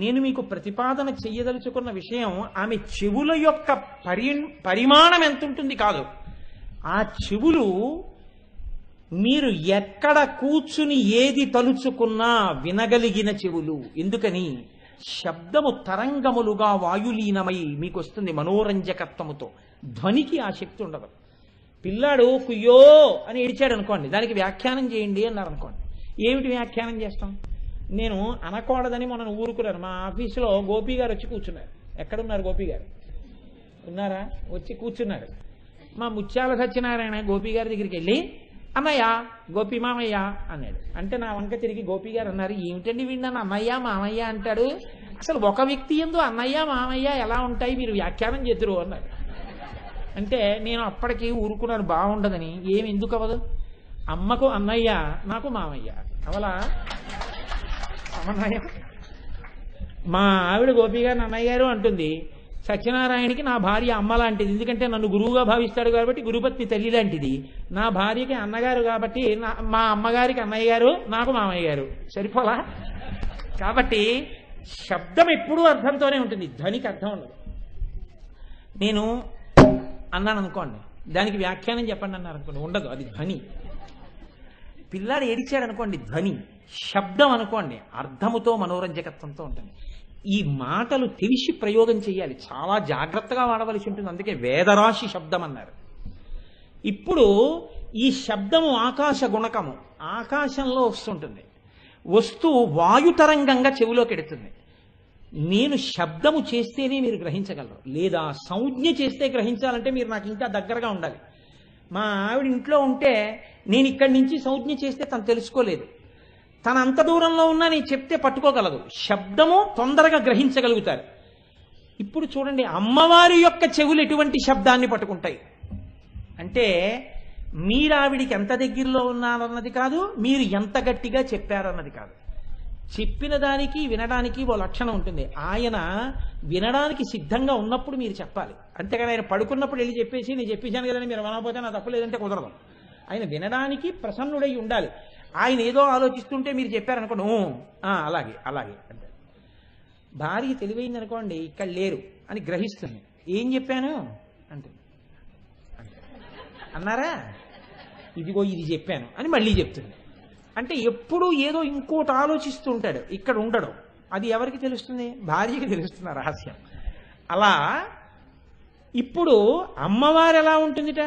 నేను మీకు ప్రతిపాదన చెయ్యదలుచుకున్న విషయం ఆమె చెవుల యొక్క పరిమాణం ఎంత ఉంటుంది కాదు, ఆ చెవులు మీరు ఎక్కడ కూర్చుని ఏది తలుచుకున్నా వినగలిగిన చెవులు. ఎందుకని? శబ్దము తరంగములుగా వాయులీనమై మీకు వస్తుంది మనోరంజకత్వముతో. ధ్వనికి ఆ శక్తి ఉండదు. పిల్లాడు కుయ్యో అని ఏడిచాడు అనుకోండి, దానికి వ్యాఖ్యానం చేయండి అన్నారు అనుకోండి, ఏమిటి వ్యాఖ్యానం చేస్తాం? నేను అనకూడదని మొన్న ఊరుకున్నాను. మా ఆఫీసులో గోపి గారు వచ్చి కూర్చున్నారు. ఎక్కడున్నారు గోపి గారు? ఉన్నారా? వచ్చి కూర్చున్నారు. మా ముత్యాల సత్యనారాయణ గోపి గారి దగ్గరికి వెళ్ళి అన్నయ్య గోపి మామయ్య అన్నాడు. అంటే నా వంక తిరిగి గోపి గారు అన్నారు, ఏమిటండి వీడు నన్ను అన్నయ్య మామయ్య అంటాడు, అసలు ఒక వ్యక్తి ఎందు అన్నయ్య మామయ్య ఎలా ఉంటాయి, మీరు వ్యాఖ్యానం చేద్దరు అన్నారు. అంటే నేను అప్పటికి ఊరుకున్నాను బాగుండదని. ఏమి ఎందుకు అవ్వదు? అమ్మకు అన్నయ్య, నాకు మామయ్య, అవలా సమన్వయం. మా ఆవిడ గోపి గారు అన్నయ్య గారు అంటుంది, సత్యనారాయణకి నా భార్య అమ్మ లాంటిది, ఎందుకంటే నన్ను గురువుగా భావిస్తాడు కాబట్టి గురుపత్ని తల్లి లాంటిది. నా భార్యకి అన్నగారు కాబట్టి మా అమ్మగారికి అన్నయ్య గారు, నాకు మామయ్య గారు. సరిపోలా? కాబట్టి శబ్దం ఎప్పుడూ అర్థంతోనే ఉంటుంది, ధ్వనికి అర్థం ఉండదు. నేను అన్నాను అనుకోండి, దానికి వ్యాఖ్యానం చెప్పండి అన్నారు అనుకోండి, ఉండదు, అది ధ్వని. పిల్లాడు ఏడిచాడు అనుకోండి, ధ్వని. శబ్దం అనుకోండి, అర్థముతో మనోరంజకత్వంతో ఉంటుంది. ఈ మాటలు తెలిసి ప్రయోగం చేయాలి, చాలా జాగ్రత్తగా వాడవలసి ఉంటుంది. అందుకే వేదరాశి శబ్దం అన్నారు. ఇప్పుడు ఈ శబ్దము ఆకాశ గుణకము, ఆకాశంలో వస్తుంటుంది, వస్తూ వాయుతరంగంగా చెవిలోకి ఎడుతుంది. నేను శబ్దము చేస్తేనే మీరు గ్రహించగలరు, లేదా సంజ్ఞ చేస్తే గ్రహించాలంటే మీరు నాకు ఇంకా దగ్గరగా ఉండాలి. మా ఆవిడ ఇంట్లో ఉంటే నేను ఇక్కడి నుంచి సంజ్ఞ చేస్తే తను తెలుసుకోలేదు, తన అంత దూరంలో ఉన్నా నేను చెప్తే పట్టుకోగలదు. శబ్దము తొందరగా గ్రహించగలుగుతారు. ఇప్పుడు చూడండి, అమ్మవారి యొక్క చెవులు ఎటువంటి శబ్దాన్ని పట్టుకుంటాయి అంటే, మీరు ఆవిడికి ఎంత దగ్గరలో ఉన్నారన్నది కాదు, మీరు ఎంత గట్టిగా చెప్పారన్నది కాదు. చెప్పిన దానికి వినడానికి ఓ లక్షణం ఉంటుంది. ఆయన వినడానికి సిద్ధంగా ఉన్నప్పుడు మీరు చెప్పాలి, అంతేగాని ఆయన పడుకున్నప్పుడు వెళ్ళి చెప్పేసి నేను చెప్పేశాను కదని మీరు వినకపోతే నా తప్పు లేదంటే కుదరదు. ఆయన వినడానికి ప్రసన్నుడై ఉండాలి. ఆయన ఏదో ఆలోచిస్తుంటే మీరు చెప్పారనుకోండి, అలాగే అలాగే అంటే. భార్య తెలివైంది అనుకోండి, ఇక్కడ లేరు అని గ్రహిస్తుంది. ఏం చెప్పాను అంటే అన్నారా, ఇదిగో ఇది చెప్పాను అని మళ్ళీ చెప్తుంది. అంటే ఎప్పుడు ఏదో ఇంకోటి ఆలోచిస్తూ ఉంటాడు, ఇక్కడ ఉండడం. అది ఎవరికి తెలుస్తుంది? భార్యకి తెలుస్తుంది ఆ రహస్యం. అలా ఇప్పుడు అమ్మవారు ఎలా ఉంటుందిట,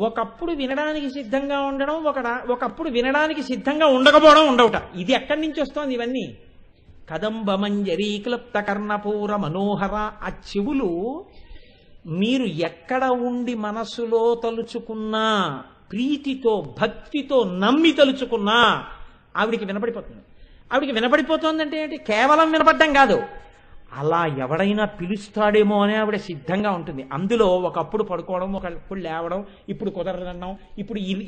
ఒకప్పుడు వినడానికి సిద్ధంగా ఉండడం, ఒకప్పుడు వినడానికి సిద్ధంగా ఉండకపోవడం, ఉండవుట. ఇది ఎక్కడి నుంచి వస్తోంది ఇవన్నీ? కదంబ మంజరీ క్లుప్త కర్ణపూర మనోహర. ఆ చెవులు మీరు ఎక్కడ ఉండి మనసులో తలుచుకున్నా, ప్రీతితో భక్తితో నమ్మి తలుచుకున్నా ఆవిడికి వినపడిపోతుంది. ఆవిడికి వినపడిపోతుందంటే ఏంటి? కేవలం వినపడ్డం కాదు, అలా ఎవడైనా పిలుస్తాడేమో అని ఆవిడ సిద్ధంగా ఉంటుంది. అందులో ఒకప్పుడు పడుకోవడం, ఒకప్పుడు లేవడం, ఇప్పుడు కుదరదన్నాం,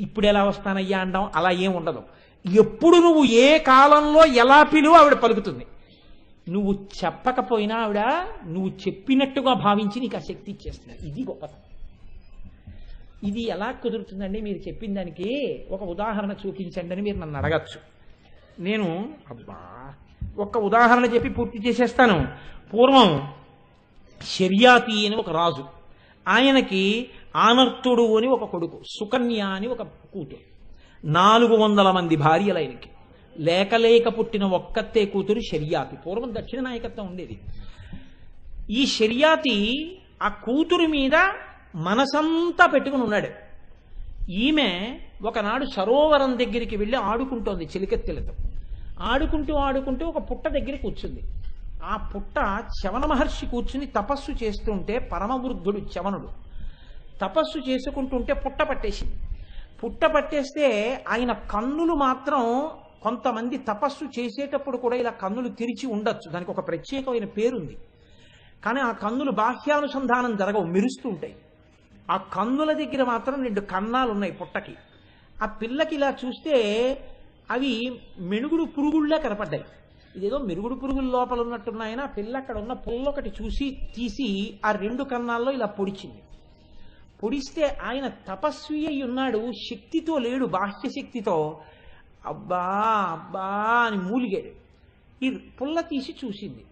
ఇప్పుడు ఎలా వస్తానయ్యా అంటాం, అలా ఏం ఉండదు. ఎప్పుడు నువ్వు ఏ కాలంలో ఎలా పిలువు ఆవిడ పలుకుతుంది. నువ్వు చెప్పకపోయినా ఆవిడ నువ్వు చెప్పినట్టుగా భావించి నీకు ఆ శక్తి ఇచ్చేస్తుంది. ఇది గొప్పతనం. ఇది ఎలా కుదురుతుందండి? మీరు చెప్పిన దానికి ఒక ఉదాహరణ చూపించండి అని మీరు నన్ను అడగచ్చు. నేను ఒక్క ఉదాహరణ చెప్పి పూర్తి చేసేస్తాను. పూర్వం శర్యాతి అని ఒక రాజు, ఆయనకి ఆనర్తుడు అని ఒక కొడుకు, సుకన్య అని ఒక కూతురు, 400 మంది భార్యలు ఆయనకి. లేక పుట్టిన ఒక్కతే కూతురు శర్యాతి. పూర్వం దక్షిణ నాయకత్వం ఉండేది. ఈ శర్యాతి ఆ కూతురు మీద మనసంతా పెట్టుకుని ఉన్నాడు. ఈమె ఒకనాడు సరోవరం దగ్గరికి వెళ్ళి ఆడుకుంటోంది చెలికెత్తెలతో. ఆడుకుంటూ ఒక పుట్ట దగ్గర కూర్చుంది. ఆ పుట్ట చవన మహర్షి కూర్చుని తపస్సు చేస్తుంటే, పరమవృద్ధుడు చవనుడు తపస్సు చేసుకుంటుంటే పుట్ట పట్టేసింది. పుట్ట పట్టేస్తే ఆయన కన్నులు మాత్రం, కొంతమంది తపస్సు చేసేటప్పుడు కూడా ఇలా కన్నులు తెరిచి ఉండొచ్చు, దానికి ఒక ప్రత్యేకమైన పేరుంది. కానీ ఆ కన్నులు బాహ్యానుసంధానం జరగవు, మెరుస్తూ ఉంటాయి. ఆ కన్నుల దగ్గర మాత్రం 2 కన్నాలు ఉన్నాయి పుట్టకి. ఆ పిల్లకి ఇలా చూస్తే అవి మెనుగుడు పురుగుళ్ళే కనపడ్డాయి. ఇదేదో మెరుగుడు పురుగుల లోపల ఉన్నట్టున్నాయని ఆ పిల్ల అక్కడ ఉన్న పుల్లొకటి చూసి తీసి ఆ 2 కన్నాల్లో ఇలా పొడిచింది. పొడిస్తే ఆయన తపస్వి అయి ఉన్నాడు, శక్తితో లేడు, బాహ్య శక్తితో. అబ్బా అబ్బా అని మూలిగాడు. ఈ పుల్ల తీసి చూసింది,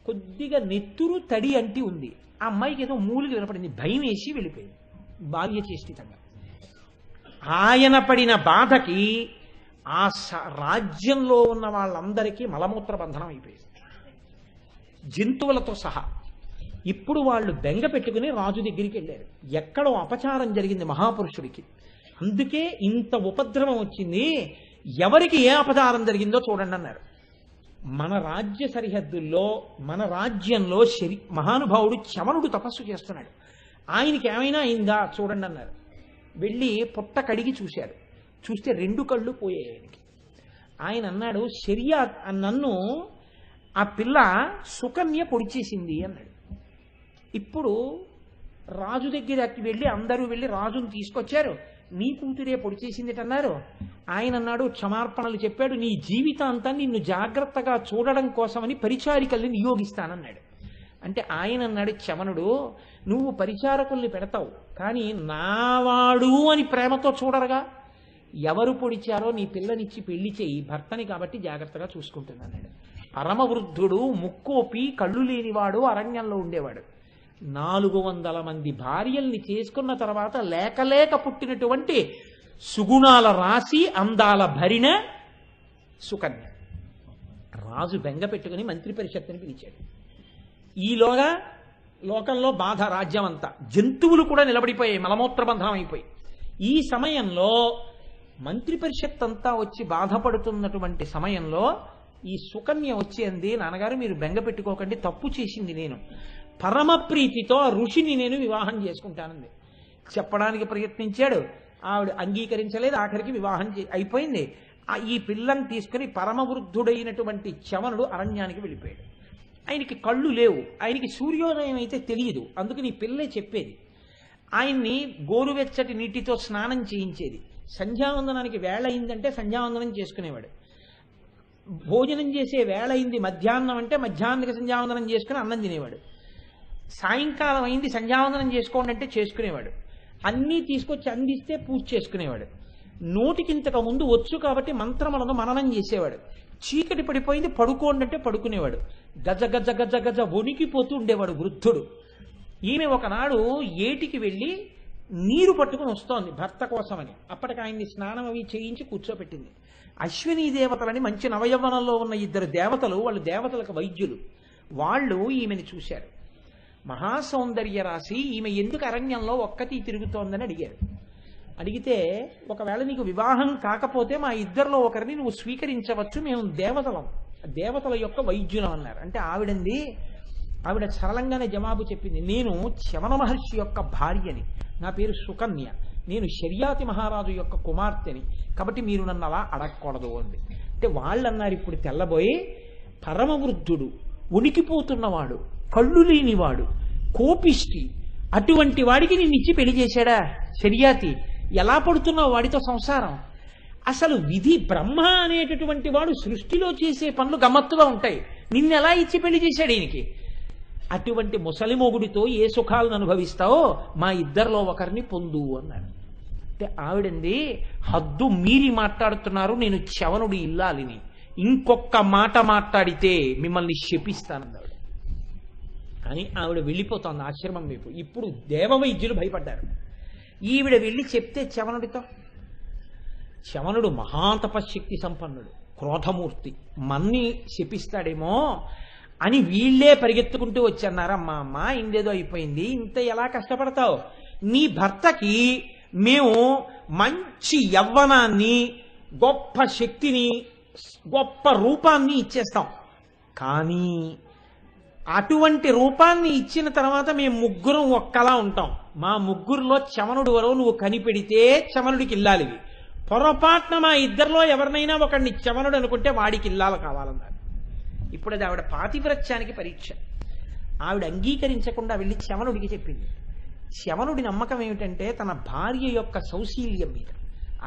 కొద్దిగా నెత్తురు తడి అంటి ఉంది. ఆ అమ్మాయికి ఏదో మూలికి వినపడింది, భయం వేసి వెళ్ళిపోయింది బాల్య చేష్టితంగా. ఆయన పడిన బాధకి ఆ రాజ్యంలో ఉన్న వాళ్ళందరికీ మలమూత్ర బంధనం అయిపోయింది, జంతువులతో సహా. ఇప్పుడు వాళ్ళు బెంగ పెట్టుకుని రాజు దగ్గరికి వెళ్ళారు. ఎక్కడో అపచారం జరిగింది మహాపురుషుడికి, అందుకే ఇంత ఉపద్రవం వచ్చింది, ఎవరికి ఏ అపచారం జరిగిందో చూడండి అన్నారు. మన రాజ్య సరిహద్దుల్లో మన రాజ్యంలో మహానుభావుడు చమనుడు తపస్సు చేస్తున్నాడు. ఆయనకి ఏమైనా అయిందా చూడండి అన్నారు. వెళ్ళి పొట్ట కడిగి చూశారు. చూస్తే 2 కళ్ళు పోయాయి ఆయనకి. ఆయన అన్నాడు, శర్యా నన్ను ఆ పిల్ల సుకన్య పొడిచేసింది అన్నాడు. ఇప్పుడు రాజు దగ్గరికి వెళ్ళి అందరూ వెళ్ళి రాజును తీసుకొచ్చారు. నీ కూతురే పొడిచేసింది అన్నారు. ఆయన అన్నాడు, క్షమార్పణలు చెప్పాడు, నీ జీవితాంతా నిన్ను జాగ్రత్తగా చూడడం కోసమని పరిచారికల్ని నియోగిస్తానన్నాడు. అంటే ఆయన అన్నాడు, చమనుడు, నువ్వు పరిచారకుల్ని పెడతావు, కానీ నావాడు అని ప్రేమతో చూడరుగా. ఎవరు పొడిచారో నీ పిల్లనిచ్చి పెళ్లి చేయి, భర్తని కాబట్టి జాగ్రత్తగా చూసుకుంటుంది అన్నాడు. పరమవృద్ధుడు, ముక్కోపి, కళ్ళు లేనివాడు, అరణ్యంలో ఉండేవాడు. 400 మంది భార్యల్ని చేసుకున్న తర్వాత లేక పుట్టినటువంటి సుగుణాల రాశి, అందాల భరిణ సుకన్య. రాజు బెంగ పెట్టుకుని మంత్రి పరిషత్తుని పిలిచాడు. ఈలోగా లోకంలో బాధ రాజ్యం అంతా, జంతువులు కూడా నిలబడిపోయాయి, మలమూత్రబంధనం అయిపోయి. ఈ సమయంలో మంత్రి పరిషత్ అంతా వచ్చి బాధపడుతున్నటువంటి సమయంలో ఈ సుకన్య వచ్చి అంది, నాన్నగారు మీరు బెంగ పెట్టుకోకండి, తప్పు చేసింది నేను, పరమ ప్రీతితో ఆ ఋషిని నేను వివాహం చేసుకుంటానంది. చెప్పడానికి ప్రయత్నించాడు, ఆవిడ అంగీకరించలేదు. ఆఖరికి వివాహం అయిపోయింది. ఈ పిల్లని తీసుకుని పరమవృద్ధుడైనటువంటి చమనుడు అరణ్యానికి వెళ్ళిపోయాడు. ఆయనకి కళ్ళు లేవు, ఆయనకి సూర్యోదయం అయితే తెలియదు, అందుకని ఈ పిల్లే చెప్పేది. ఆయన్ని గోరువెచ్చటి నీటితో స్నానం చేయించేది. సంధ్యావందనానికి వేళ అయిందంటే సంధ్యావందనం చేసుకునేవాడు. భోజనం చేసే వేళ అయింది మధ్యాహ్నం అంటే మధ్యాహ్నానికి సంధ్యావందనం చేసుకుని అన్నం తినేవాడు. సాయంకాలం అయింది సంధ్యావందనం చేసుకోండి అంటే చేసుకునేవాడు. అన్నీ తీసుకొచ్చి అందిస్తే పూజ చేసుకునేవాడు. నోటికింతకు ముందు వచ్చు కాబట్టి మంత్రములను మననం చేసేవాడు. చీకటి పడిపోయింది పడుకోండి అంటే పడుకునేవాడు. గజ గజ గజ గజ వణికిపోతూ ఉండేవాడు వృద్ధుడు. ఈమె ఒకనాడు ఏటికి వెళ్ళి నీరు పట్టుకుని వస్తోంది భర్త కోసమని. అప్పటికి ఆయన్ని స్నానం అవి చేయించి కూర్చోబెట్టింది. అశ్వినీ దేవతలని మంచి నవయవ్వనంలో ఉన్న 2 దేవతలు, వాళ్ళు దేవతలకు వైద్యులు, వాళ్ళు ఈమెను చూశారు. మహాసౌందర్య రాశి, ఈమె ఎందుకు అరణ్యంలో ఒక్కటి తిరుగుతోందని అడిగారు. అడిగితే, ఒకవేళ నీకు వివాహం కాకపోతే మా ఇద్దరిలో ఒకరిని నువ్వు స్వీకరించవచ్చు, మేము దేవతల యొక్క వైద్యులం అన్నారు. అంటే ఆవిడ సరళంగానే జవాబు చెప్పింది, నేను చమన మహర్షి యొక్క భార్యని, నా పేరు సుకన్య, నేను శర్యాతి మహారాజు యొక్క కుమార్తెని, కాబట్టి మీరు నన్ను అలా అడగకూడదు అంది. అంటే వాళ్ళు అన్నారు, ఇప్పుడు తెల్లబోయి పరమవృద్ధుడు, ఉనికిపోతున్నవాడు, కళ్ళు లేనివాడు, కోపిష్టి, అటువంటి వాడికి నిన్నిచ్చి పెళ్లి చేశాడా శర్యాతి? ఎలా పడుతున్నావు వాడితో సంసారం? అసలు విధి బ్రహ్మ అనేటటువంటి వాడు సృష్టిలో చేసే పనులు గమ్మత్తుగా ఉంటాయి, నిన్నెలా ఇచ్చి పెళ్లి చేశాడు ఈయనకి? అటువంటి ముసలి మొగుడితో ఏ సుఖాలను అనుభవిస్తావో మా ఇద్దరిలో ఒకరిని పొందు అన్నాడు. అంటే ఆవిడంది, హద్దు మీరి మాట్లాడుతున్నారు, నేను చవనుడి ఇల్లాలిని, ఇంకొక మాట మాట్లాడితే మిమ్మల్ని శపిస్తానన్నాడు. అని ఆవిడ వెళ్ళిపోతోంది ఆశ్రమం వైపు. ఇప్పుడు దేవవైద్యులు భయపడ్డారు. ఈవిడ వెళ్ళి చెప్తే చవనుడితో, చవనుడు మహాతపశక్తి సంపన్నుడు, క్రోధమూర్తి, మన్ని శపిస్తాడేమో అని వీళ్లే పరిగెత్తుకుంటూ వచ్చన్నారు. అమ్మ ఇందేదో అయిపోయింది, ఇంత ఎలా కష్టపడతావు? నీ భర్తకి మేము మంచి యవ్వనాన్ని, గొప్ప శక్తిని, గొప్ప రూపాన్ని ఇచ్చేస్తాం, కానీ అటువంటి రూపాన్ని ఇచ్చిన తర్వాత మేము ముగ్గురం ఒక్కలా ఉంటాం. మా ముగ్గురులో చమనుడు వరవు నువ్వు కనిపెడితే చమనుడికి ఇల్లాలివి, పొరపాటున మా ఇద్దరిలో ఎవరినైనా ఒకడిని చమనుడు అనుకుంటే వాడికి ఇల్లాలు కావాలన్నారు. ఇప్పుడు అది ఆవిడ పాతివ్రత్యానికి పరీక్ష. ఆవిడ అంగీకరించకుండా వెళ్ళి చమనుడికి చెప్పింది. చమనుడి నమ్మకం ఏమిటంటే తన భార్య యొక్క సౌశీల్యం మీద.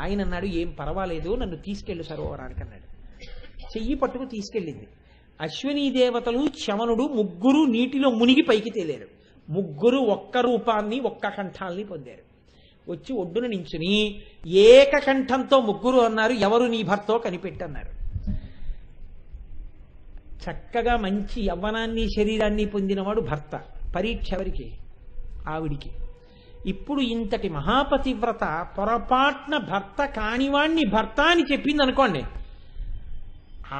ఆయన అన్నాడు, ఏం పర్వాలేదు, నన్ను తీసుకెళ్ళు సరోవరానికి అన్నాడు. చెయ్యి పట్టుకు తీసుకెళ్ళింది. అశ్వినీ దేవతలు చమనుడు ముగ్గురు నీటిలో మునిగి పైకి తేలారు. ముగ్గురు ఒక్క రూపాన్ని, ఒక్క కంఠాల్ని పొందారు. వచ్చి ఒడ్డున నించుని ఏకకంఠంతో ముగ్గురు అన్నారు, ఎవరు నీ భర్తో కనిపెట్టన్నారు. చక్కగా మంచి యవ్వనాన్ని, శరీరాన్ని పొందినవాడు భర్త. పరీక్ష ఎవరికి? ఆవిడికి. ఇప్పుడు ఇంతటి మహాపతివ్రత పొరపాటున భర్త కానివాణ్ణి భర్త అని చెప్పింది అనుకోండి,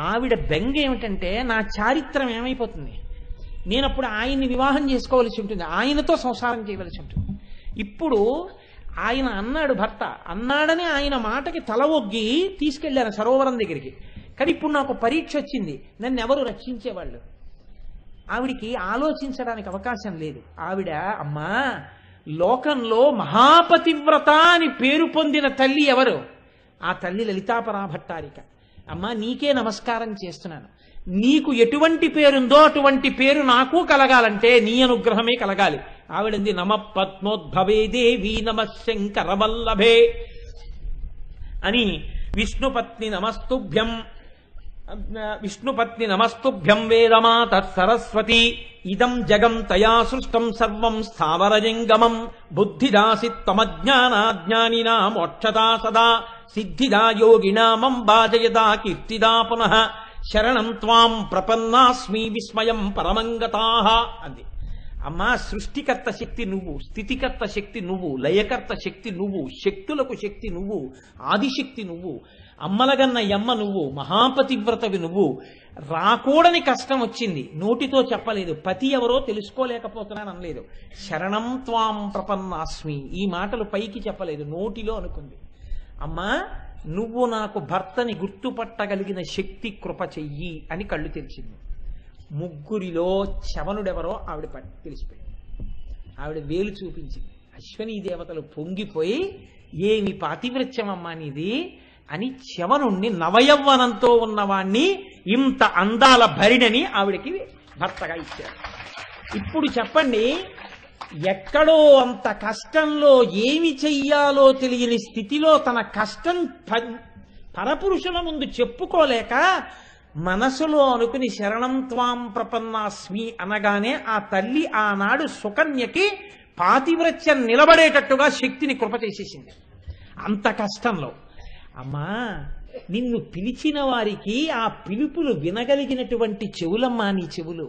ఆవిడ బెంగ ఏమిటంటే నా చారిత్రం ఏమైపోతుంది, నేనప్పుడు ఆయన్ని వివాహం చేసుకోవలసి ఉంటుంది, ఆయనతో సంసారం చేయవలసి ఉంటుంది. ఇప్పుడు ఆయన అన్నాడు, భర్త అన్నాడని ఆయన మాటకి తల ఒగ్గి తీసుకెళ్లాను సరోవరం దగ్గరికి. కానీ ఇప్పుడు నాకు పరీక్ష వచ్చింది, నన్ను ఎవరు రక్షించేవాళ్ళు? ఆవిడికి ఆలోచించడానికి అవకాశం లేదు. ఆవిడ, అమ్మా లోకంలో మహాపతివ్రత అని పేరు పొందిన తల్లి ఎవరు? ఆ తల్లి లలితాపరాభట్టారిక. అమ్మా నీకే నమస్కారం చేస్తున్నాను, నీకు ఎటువంటి పేరుందో అటువంటి పేరు నాకు కలగాలంటే నీ అనుగ్రహమే కలగాలి. ఆవిడంది నమ పద్మోద్భవే దేవి నమ శంకరవల్లభే అని విష్ణుపత్ని నమస్తుభ్యం వేదమాత సరస్వతి ఇదం జగం తయా సృష్టం సర్వం స్థావరజంగమం బుద్ధిదాసి తమజ్ఞానాజ్ఞానినా మోక్షదా సదా సిద్ధిదా యోగినామం బాజయదా కీర్తిదా పునః శరణం త్వాం ప్రపన్నాస్మి విస్మయం పరమంగతాః అంది. అమ్మా సృష్టికర్త శక్తి నువ్వు, స్థితికర్త శక్తి నువ్వు, లయకర్త శక్తి నువ్వు, శక్తులకు శక్తి నువ్వు, ఆదిశక్తి నువ్వు, అమ్మలగన్న యమ్మ నువ్వు, మహాపతివ్రతవి నువ్వు. రాకూడని కష్టం వచ్చింది, నోటితో చెప్పలేదు, పతి ఎవరో తెలుసుకోలేకపోతున్నాను అనలేదు. శరణం త్వాం ప్రపన్నాస్మి ఈ మాటలు పైకి చెప్పలేదు, నోటిలో అనుకుంది. అమ్మా నువ్వు నాకు భర్తని గుర్తుపట్టగలిగిన శక్తి కృప చెయ్యి అని కళ్ళు తెరిచింది. ముగ్గురిలో చవనుడెవరో ఆవిడ తెలిసిపోయింది. ఆవిడ వేలు చూపించింది. అశ్వనీ దేవతలు పొంగిపోయి ఏమి పాతివ్రత్యమమ్మా నీది అని చవనుణ్ణి, నవయవ్వనంతో ఉన్నవాణ్ణి, ఇంత అందాల భరిణని ఆవిడకి భర్తగా ఇచ్చారు. ఇప్పుడు చెప్పండి, ఎక్కడో అంత కష్టంలో ఏమి చెయ్యాలో తెలియని స్థితిలో తన కష్టం పరపురుషుల ముందు చెప్పుకోలేక మనసులో అనుకుని శరణం త్వాం ప్రపన్నాస్మి అనగానే ఆ తల్లి ఆనాడు సుకన్యకి పాతివ్రత్యం నిలబడేటట్టుగా శక్తిని కృప చేసేసింది. అంత కష్టంలో అమ్మా నిన్ను పిలిచిన వారికి ఆ పిలుపులు వినగలిగినటువంటి చెవులమ్మా నీ చెవులు.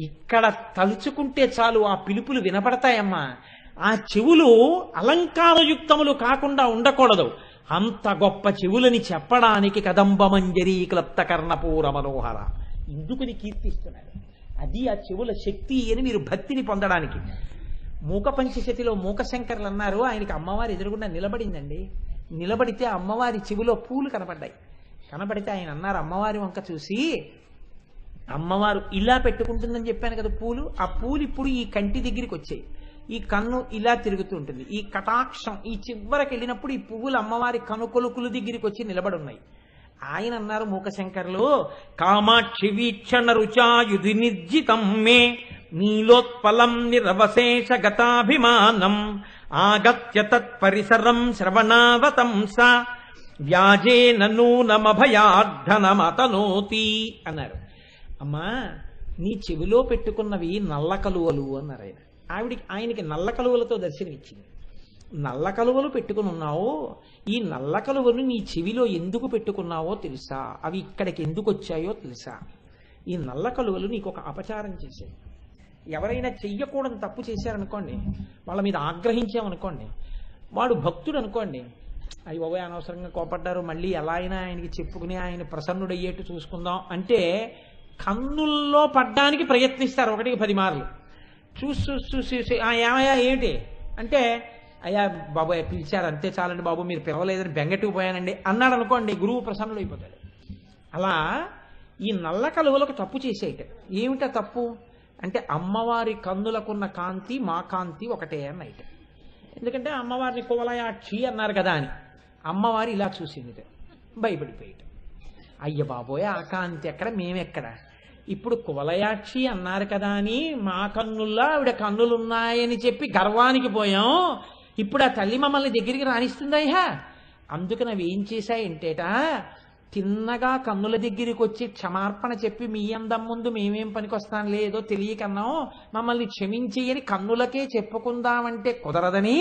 ఇక్కడ తలుచుకుంటే చాలు ఆ పిలుపులు వినపడతాయమ్మా. ఆ చెవులు అలంకారయుక్తములు కాకుండా ఉండకూడదు, అంత గొప్ప చెవులని చెప్పడానికి కదంబమంజరీ క్లప్త కర్ణపూర మనోహర ఇందుకుని కీర్తిస్తున్నాడు. అది ఆ చెవుల శక్తి అని మీరు భక్తిని పొందడానికి. మూక పంచశతిలో మూకశంకర్లు అన్నారు, ఆయనకి అమ్మవారి ఎదురుగుండా నిలబడిందండి. నిలబడితే అమ్మవారి చెవిలో పూలు కనబడ్డాయి. కనబడితే ఆయన అన్నారు అమ్మవారి వంక చూసి, అమ్మవారు ఇలా పెట్టుకుంటుందని చెప్పాను కదా పూలు, ఆ పూలు ఇప్పుడు ఈ కంటి దగ్గరికి వచ్చాయి, ఈ కన్ను ఇలా తిరుగుతూ ఉంటుంది, ఈ కటాక్షం ఈ చివరికి వెళ్ళినప్పుడు ఈ పువ్వులు అమ్మవారి కనుకొలుకుల దగ్గరికి వచ్చి నిలబడి ఉన్నాయి. ఆయన అన్నారు మూకశంకర్లు, కామాక్షి వీక్షణ రుచాయుధి నిర్జితం మే నీలోత్పలం నిరవశేష గతాభిమానం ఆగత్య తత్పరిసరం శ్రవణావతంస వ్యాజేన నూనమభయార్ధనమతనోతి అన్నారు. అమ్మా నీ చెవిలో పెట్టుకున్నవి నల్ల కలువలు అన్నారు ఆయన. ఆయనకి నల్ల కలువలతో దర్శనమిచ్చింది. నల్ల కలువలు పెట్టుకుని ఉన్నావు, ఈ నల్ల కలువలు నీ చెవిలో ఎందుకు పెట్టుకున్నావో తెలుసా? అవి ఇక్కడికి ఎందుకు వచ్చాయో తెలుసా? ఈ నల్ల కలువలు నీకు ఒక అపచారం చేశాయి. ఎవరైనా చెయ్యకూడని తప్పు చేశారనుకోండి, వాళ్ళ మీద ఆగ్రహించామనుకోండి, వాడు భక్తుడు అనుకోండి, అయ్యో అనవసరంగా కోపడ్డారు, మళ్ళీ ఎలా అయినా ఆయనకి చెప్పుకుని ఆయన ప్రసన్నుడయ్యేట్టు చూసుకుందాం అంటే కన్నుల్లో పడ్డానికి ప్రయత్నిస్తారు 1-10 మార్లు. చూసి ఏమయ్యా ఏంటి అంటే, అయ్యా బాబు పిలిచారు అంతే చాలండి బాబు, మీరు పిలవలేదని బెంగట్టుకు పోయానండి అన్నాడు అనుకోండి, గురువు ప్రసన్నుడు అయిపోతాడు. అలా ఈ నల్ల కలువలకు తప్పు చేసేయట. ఏమిటా తప్పు అంటే, అమ్మవారి కన్నులకున్న కాంతి మా కాంతి ఒకటే అన్నైట. ఎందుకంటే అమ్మవారిని కువలయాక్షి అన్నారు కదా అని. అమ్మవారి ఇలా చూసింది, భయపడిపోయేట. అయ్య బాబోయ్ ఆ కాంతి ఎక్కడ, మేమెక్కడ? ఇప్పుడు కువలయాక్షి అన్నారు కదా అని మా కన్నుల్లో ఆవిడ కన్నులున్నాయని చెప్పి గర్వానికి పోయాం. ఇప్పుడు ఆ తల్లి మమ్మల్ని దగ్గరికి రాణిస్తుందయ్యా. అందుకని అవి ఏం చేశాయంటేట, తిన్నగా కన్నుల దగ్గరికి వచ్చి క్షమార్పణ చెప్పి మీ అందం ముందు మేమేం పనికొస్తాం లేదో తెలియకన్నాం, మమ్మల్ని క్షమించేయని కన్నులకే చెప్పుకుందామంటే కుదరదని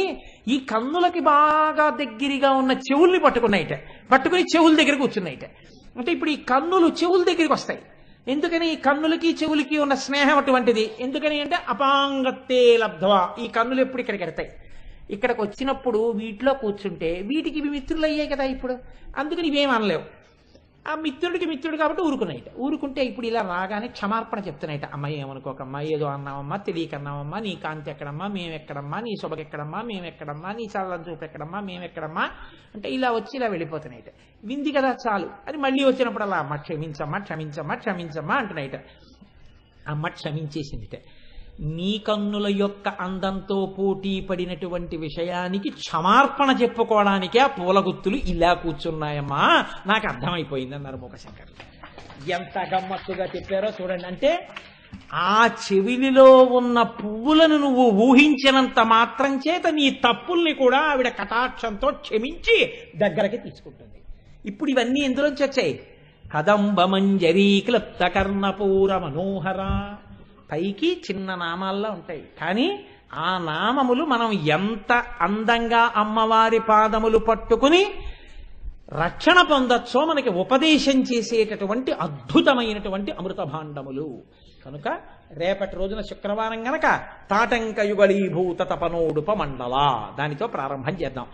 ఈ కన్నులకి బాగా దగ్గరగా ఉన్న చెవుల్ని పట్టుకుని చెవుల దగ్గర కూర్చున్నాయిట. అంటే ఇప్పుడు ఈ కన్నులు చెవుల దగ్గరికి వస్తాయి. ఎందుకని? ఈ కన్నులకి చెవులకి ఉన్న స్నేహం అటువంటిది. ఎందుకని అంటే అపాంగత్తే లబ్ధవా, ఈ కన్నులు ఎప్పుడు ఇక్కడికి ఎడతాయి. ఇక్కడికి వచ్చినప్పుడు వీటిలో కూర్చుంటే వీటికి ఇవి మిత్రులు అయ్యాయి కదా ఇప్పుడు, అందుకని ఇవేం అనలేవు. ఆ మిత్రుడికి మిత్రుడు కాబట్టి ఊరుకున్నాయిట. ఊరుకుంటే ఇప్పుడు ఇలా రాగానే క్షమార్పణ చెప్తున్నాయిట. అమ్మాయి ఏమనుకోకమ్మా, ఏదో అన్నామమ్మా, తెలియకన్నామమ్మా, నీ కాంతి ఎక్కడమ్మా, మేమెక్కడమ్మా, నీ శుభకెక్కడమ్మా, మేమెక్కడమ్మా, నీ చల్లని చూపు ఎక్కడమ్మా, మేమెక్కడమ్మా అంటే ఇలా వచ్చి ఇలా వెళ్ళిపోతున్నాయిట. వింది కదా చాలు అని మళ్ళీ వచ్చినప్పుడు అలా అమ్మ క్షమించమ్మా, క్షమించమ్మా, క్షమించమ్మా అంటున్నాయిట. అమ్మ క్షమించేసిందిట. నీ కన్నుల యొక్క అందంతో పోటీ పడినటువంటి విషయానికి క్షమార్పణ చెప్పుకోవడానికే ఆ పూల గుత్తులు ఇలా కూర్చున్నాయమ్మా, నాకు అర్థమైపోయింది అన్నారు మూకశంకర్. ఎంత గమ్మత్తుగా చెప్పారో చూడండి. అంటే ఆ చెవిలిలో ఉన్న పువ్వులను నువ్వు ఊహించినంత మాత్రం చేత నీ తప్పుల్ని కూడా ఆవిడ కటాక్షంతో క్షమించి దగ్గరకి తీసుకుంటుంది. ఇప్పుడు ఇవన్నీ ఎందులోంచి వచ్చాయి? కదంబమంజరీ క్లుప్త కర్ణపూర మనోహర. పైకి చిన్న నామాల్లో ఉంటాయి, కానీ ఆ నామములు మనం ఎంత అందంగా అమ్మవారి పాదములు పట్టుకుని రక్షణ పొందొచ్చో మనకి ఉపదేశం చేసేటటువంటి అద్భుతమైనటువంటి అమృత భాండములు. కనుక రేపటి రోజున శుక్రవారం గనక తాటంక యుగళీభూత తపనోడుప మండల దానితో ప్రారంభం చేద్దాం.